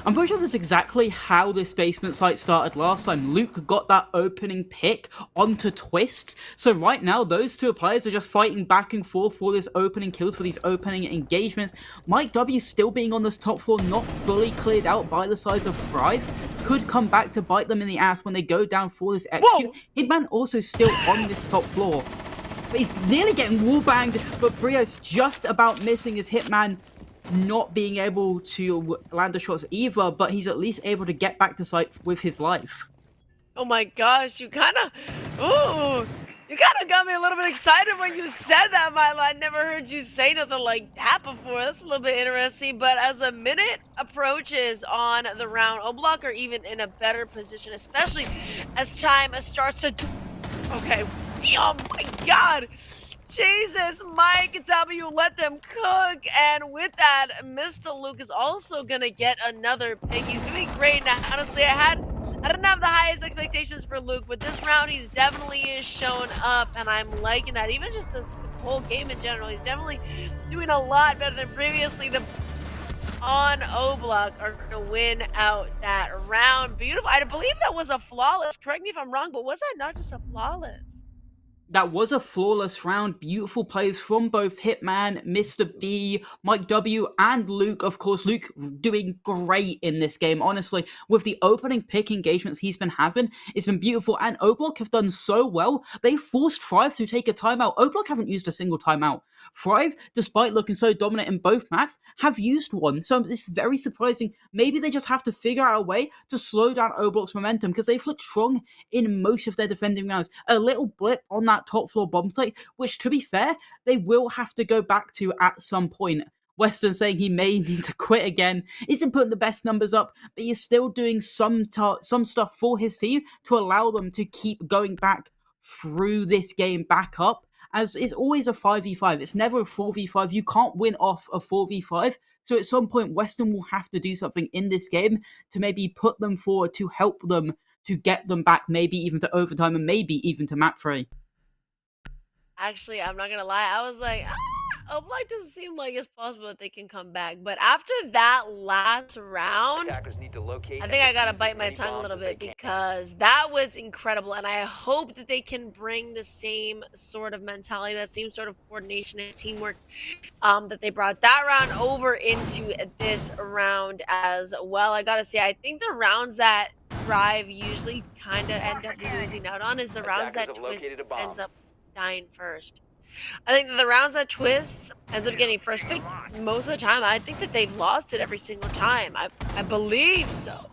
Speaker 9: I'm pretty sure that's exactly how this basement site started last time. Luke got that opening pick onto Twist. So right now, those two players are just fighting back and forth for this opening kills, for these opening engagements. Mike W still being on this top floor, not fully cleared out by the sides of Thrive. Could come back to bite them in the ass when they go down for this execute. Hitman also still on this top floor. But he's nearly getting wallbanged, but Brio's just about missing his Hitman not being able to land the shots either, but he's at least able to get back to site with his life.
Speaker 10: Oh my gosh, you kind of got me a little bit excited when you said that, Milo. I never heard you say nothing like that before. That's a little bit interesting, but as a minute approaches on the round, Oblock are even in a better position, especially as time starts to... Okay, oh my god! Jesus, Mike W, let them cook. And with that, Mr. Luke is also going to get another pick. He's doing great now. Honestly, I didn't have the highest expectations for Luke, but this round he's definitely shown up, and I'm liking that. Even just this whole game in general, he's definitely doing a lot better than previously. The on O-Block are going to win out that round. Beautiful. I believe that was a flawless. Correct me if I'm wrong, but was that not just a flawless?
Speaker 9: That was a flawless round. Beautiful plays from both Hitman, Mr. B, Mike W, and Luke. Of course, Luke doing great in this game, honestly. With the opening pick engagements he's been having, it's been beautiful. And O-Block have done so well. They forced Thrive to take a timeout. O-Block haven't used a single timeout. Thrive, despite looking so dominant in both maps, have used one. So it's very surprising. Maybe they just have to figure out a way to slow down O-Block's momentum, because they've looked strong in most of their defending rounds. A little blip on that top floor bomb site, which, to be fair, they will have to go back to at some point. Weston saying he may need to quit again. Isn't putting the best numbers up, but he's still doing some stuff for his team to allow them to keep going back through this game back up. As it's always a 5v5, it's never a 4v5. You can't win off a 4v5. So at some point, Weston will have to do something in this game to maybe put them forward, to help them, to get them back, maybe even to overtime and maybe even to map 3.
Speaker 10: Actually, I'm not gonna lie, I was like, Oblak doesn't seem like it's possible that they can come back. But after that last round, I think I gotta bite my tongue a little bit, because that was incredible. And I hope that they can bring the same sort of mentality, that same sort of coordination and teamwork that they brought that round over into this round as well. I gotta say, I think the rounds that Thrive usually kind of end up losing out on is the rounds that Twist ends up dying first. I think that the rounds that Twist ends up getting first pick most of the time, I think that they've lost it every single time. I believe so.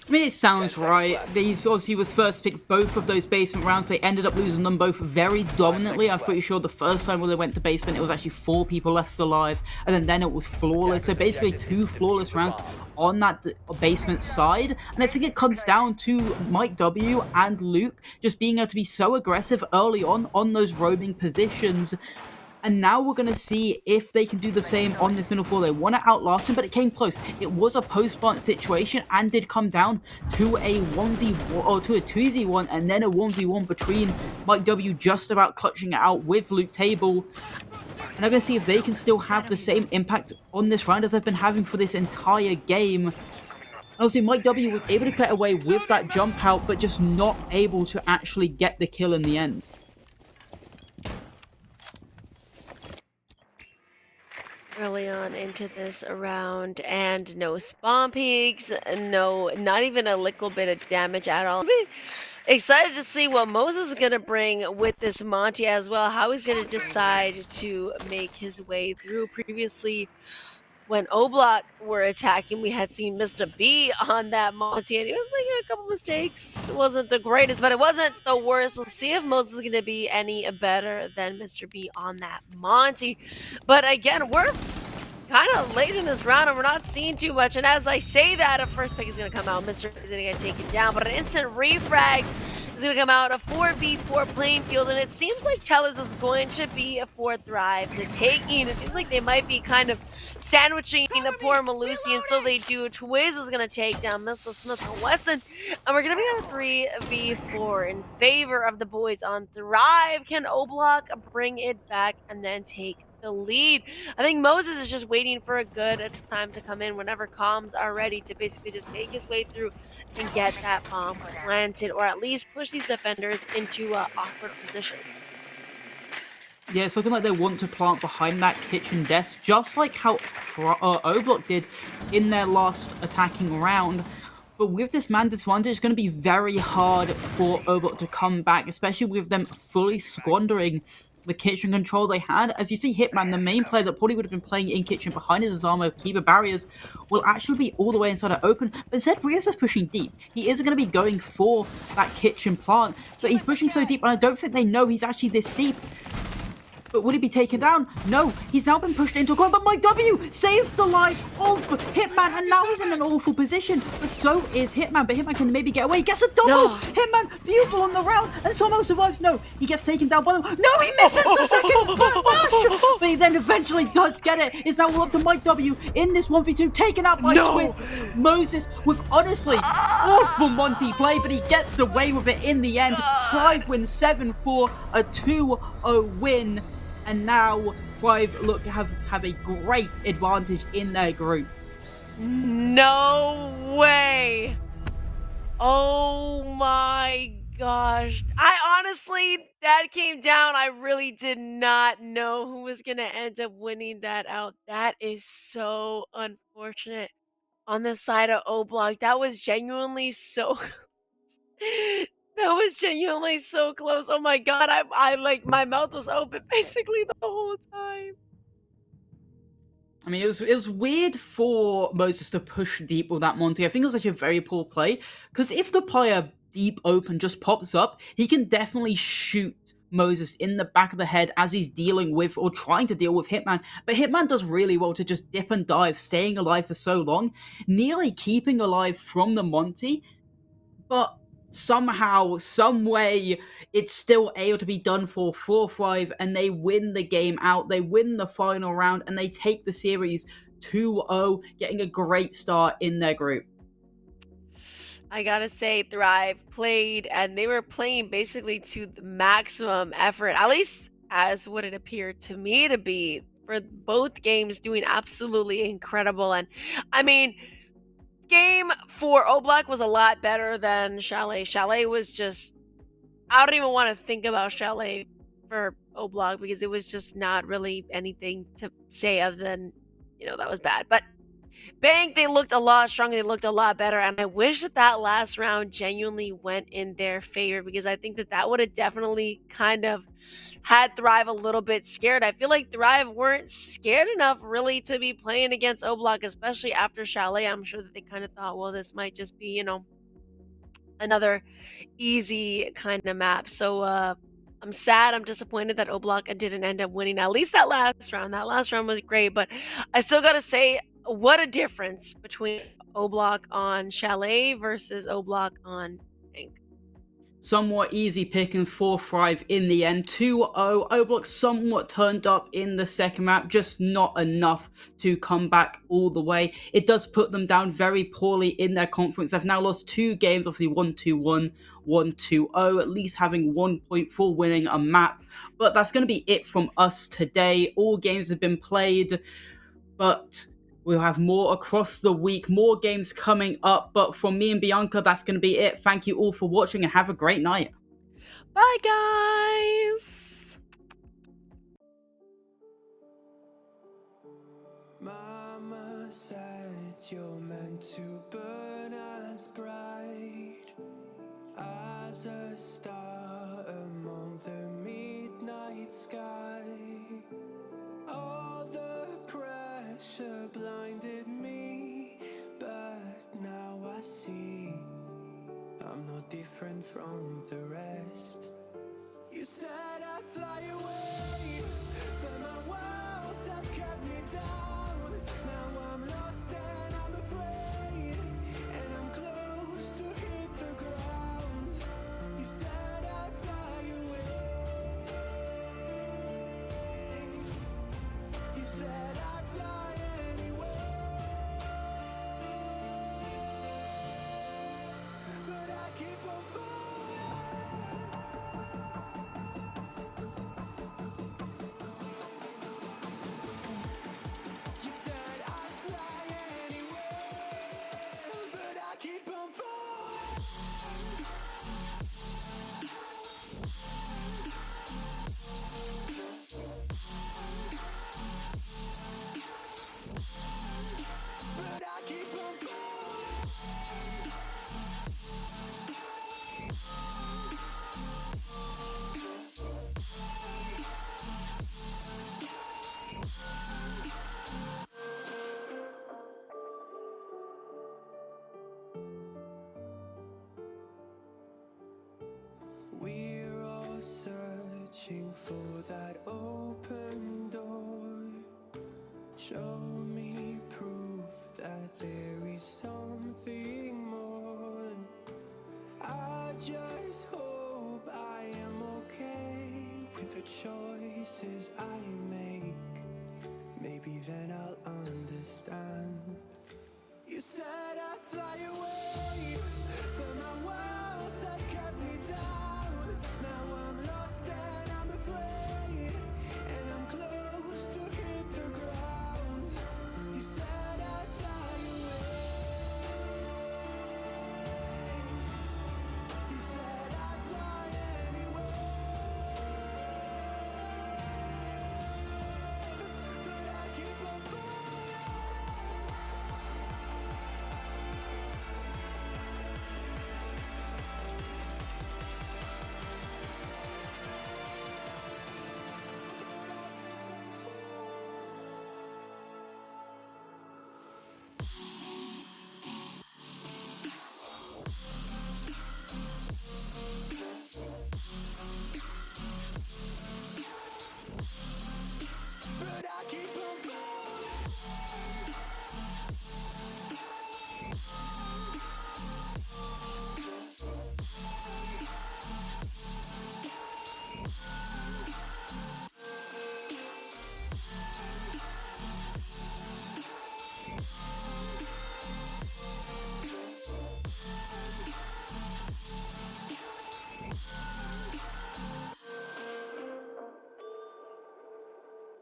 Speaker 9: I mean, it sounds right. These obviously was first picked both of those basement rounds. They ended up losing them both very dominantly. I'm pretty sure the first time when they went to basement, it was actually 4 people left alive, and then it was flawless. So basically 2 flawless rounds on that basement side. And I think it comes down to Mike W and Luke just being able to be so aggressive early on those roaming positions. And now we're going to see if they can do the same on this middle floor. They want to outlast him, but it came close. It was a post-plant situation and did come down to a 1v1 or to a 2v1 and then a 1v1 between Mike W just about clutching it out with Luke Table. And they're going to see if they can still have the same impact on this round as they've been having for this entire game. Obviously, Mike W was able to get away with that jump out, but just not able to actually get the kill in the end.
Speaker 10: Early on into this round, and no spawn peaks, no, not even a little bit of damage at all. I'm excited to see what Moses is going to bring with this Monty as well, how he's going to decide to make his way through. Previously, when Oblak were attacking, we had seen Mr. B on that Monty, and he was making a couple mistakes. It wasn't the greatest, but it wasn't the worst. We'll see if Moses is going to be any better than Mr. B on that Monty. But again, we're kind of late in this round, and we're not seeing too much. And as I say that, a first pick is going to come out. Mr. B is going to get taken down, but an instant refrag is going to come out, a 4v4 playing field, and it seems like Tellers is going to be a 4 Thrives, a taking. It seems like they might be kind of sandwiching the poor Malusi, and so they do. Twiz is going to take down Mr. Smith and Wesson, and we're going to be on a 3v4 in favor of the boys on Thrive. Can Oblak bring it back and then take the lead? I think Moses is just waiting for a good time to come in whenever comms are ready to basically just make his way through and get that bomb planted, or at least push these defenders into awkward positions.
Speaker 9: Yeah, it's looking like they want to plant behind that kitchen desk, just like how Oblak did in their last attacking round. But with this man disadvantage, it's going to be very hard for Oblak to come back, especially with them fully squandering the kitchen control they had. As you see, Hitman, the main player that probably would have been playing in kitchen behind his Azamo keeper barriers, will actually be all the way inside of open. But instead, Rios is pushing deep. He isn't going to be going for that kitchen plant, but he's pushing so deep, and I don't think they know he's actually this deep. But will he be taken down? No, he's now been pushed into a corner, but Mike W saves the life of Hitman, and now he's in an awful position. But so is Hitman, but Hitman can maybe get away. He gets a double! No. Hitman, beautiful on the round, and somehow survives. No, he gets taken down by them. No, he misses the second bash! But he then eventually does get it. It's now up to Mike W in this 1v2, taken out by Twist. Moses with honestly awful Monty play, but he gets away with it in the end. Thrive wins 7-4, a 2-0 win. And now Thrive look have a great advantage in their group.
Speaker 10: No way! Oh my gosh. I honestly, that came down. I really did not know who was going to end up winning that out. That is so unfortunate on the side of Oblak. That was genuinely so... That was genuinely so close. Oh my god, I like, my mouth was open basically the whole time.
Speaker 9: I mean, it was weird for Moses to push deep with that Monty. I think it was actually a very poor play, because if the player deep open just pops up, he can definitely shoot Moses in the back of the head as he's dealing with or trying to deal with Hitman. But Hitman does really well to just dip and dive, staying alive for so long, nearly keeping alive from the Monty, but somehow, some way, it's still able to be done for 4-5, and they win the game out. They win the final round, and they take the series 2-0, getting a great start in their group.
Speaker 10: I gotta say, Thrive played, and they were playing basically to the maximum effort, at least as what it appeared to me to be, for both games, doing absolutely incredible. And I mean, game for Oblak was a lot better than Chalet. Chalet was just, I don't even want to think about Chalet for Oblak, because it was just not really anything to say other than, that was bad. But Bank, they looked a lot stronger, they looked a lot better, and I wish that last round genuinely went in their favor, because I think that would have definitely kind of had Thrive a little bit scared. I feel like Thrive weren't scared enough really to be playing against Oblak, especially after Chalet. I'm sure that they kind of thought, well, this might just be, another easy kind of map. So I'm sad, I'm disappointed that Oblak didn't end up winning at least that last round. That last round was great, but I still gotta say, what a difference between Oblak on Chalet versus Oblak on Bank.
Speaker 9: somewhat easy pickings for Thrive in the end. 2-0. O-Block somewhat turned up in the second map, just not enough to come back all the way. It does put them down very poorly in their conference. They've now lost 2 games, obviously 1-2-1, 1-2-0, at least having 1 point for winning a map. But that's going to be it from us today. All games have been played, but we'll have more across the week, more games coming up. But from me and Bianca, that's going to be it. Thank you all for watching and have a great night.
Speaker 10: Bye, guys.
Speaker 6: Mama said you're meant to burn as bright as a star among the midnight sky. All the pressure blinded me, but now I see I'm no different from the rest. You said I'd fly away, but my walls have kept me down. Now I'm lost and I'm afraid, and I'm close to hit the ground. You said I'd fly away. You said I'd fly anyway, but I keep on falling. You said I'd fly anyway, but I keep on falling. But I keep on falling. We're all searching for that open door. Show me proof that there is something more. I just hope I am okay with the choices I make. Maybe then I'll understand. You said I'd fly away, but my walls have kept me down. Now I'm lost and I'm afraid, and I'm close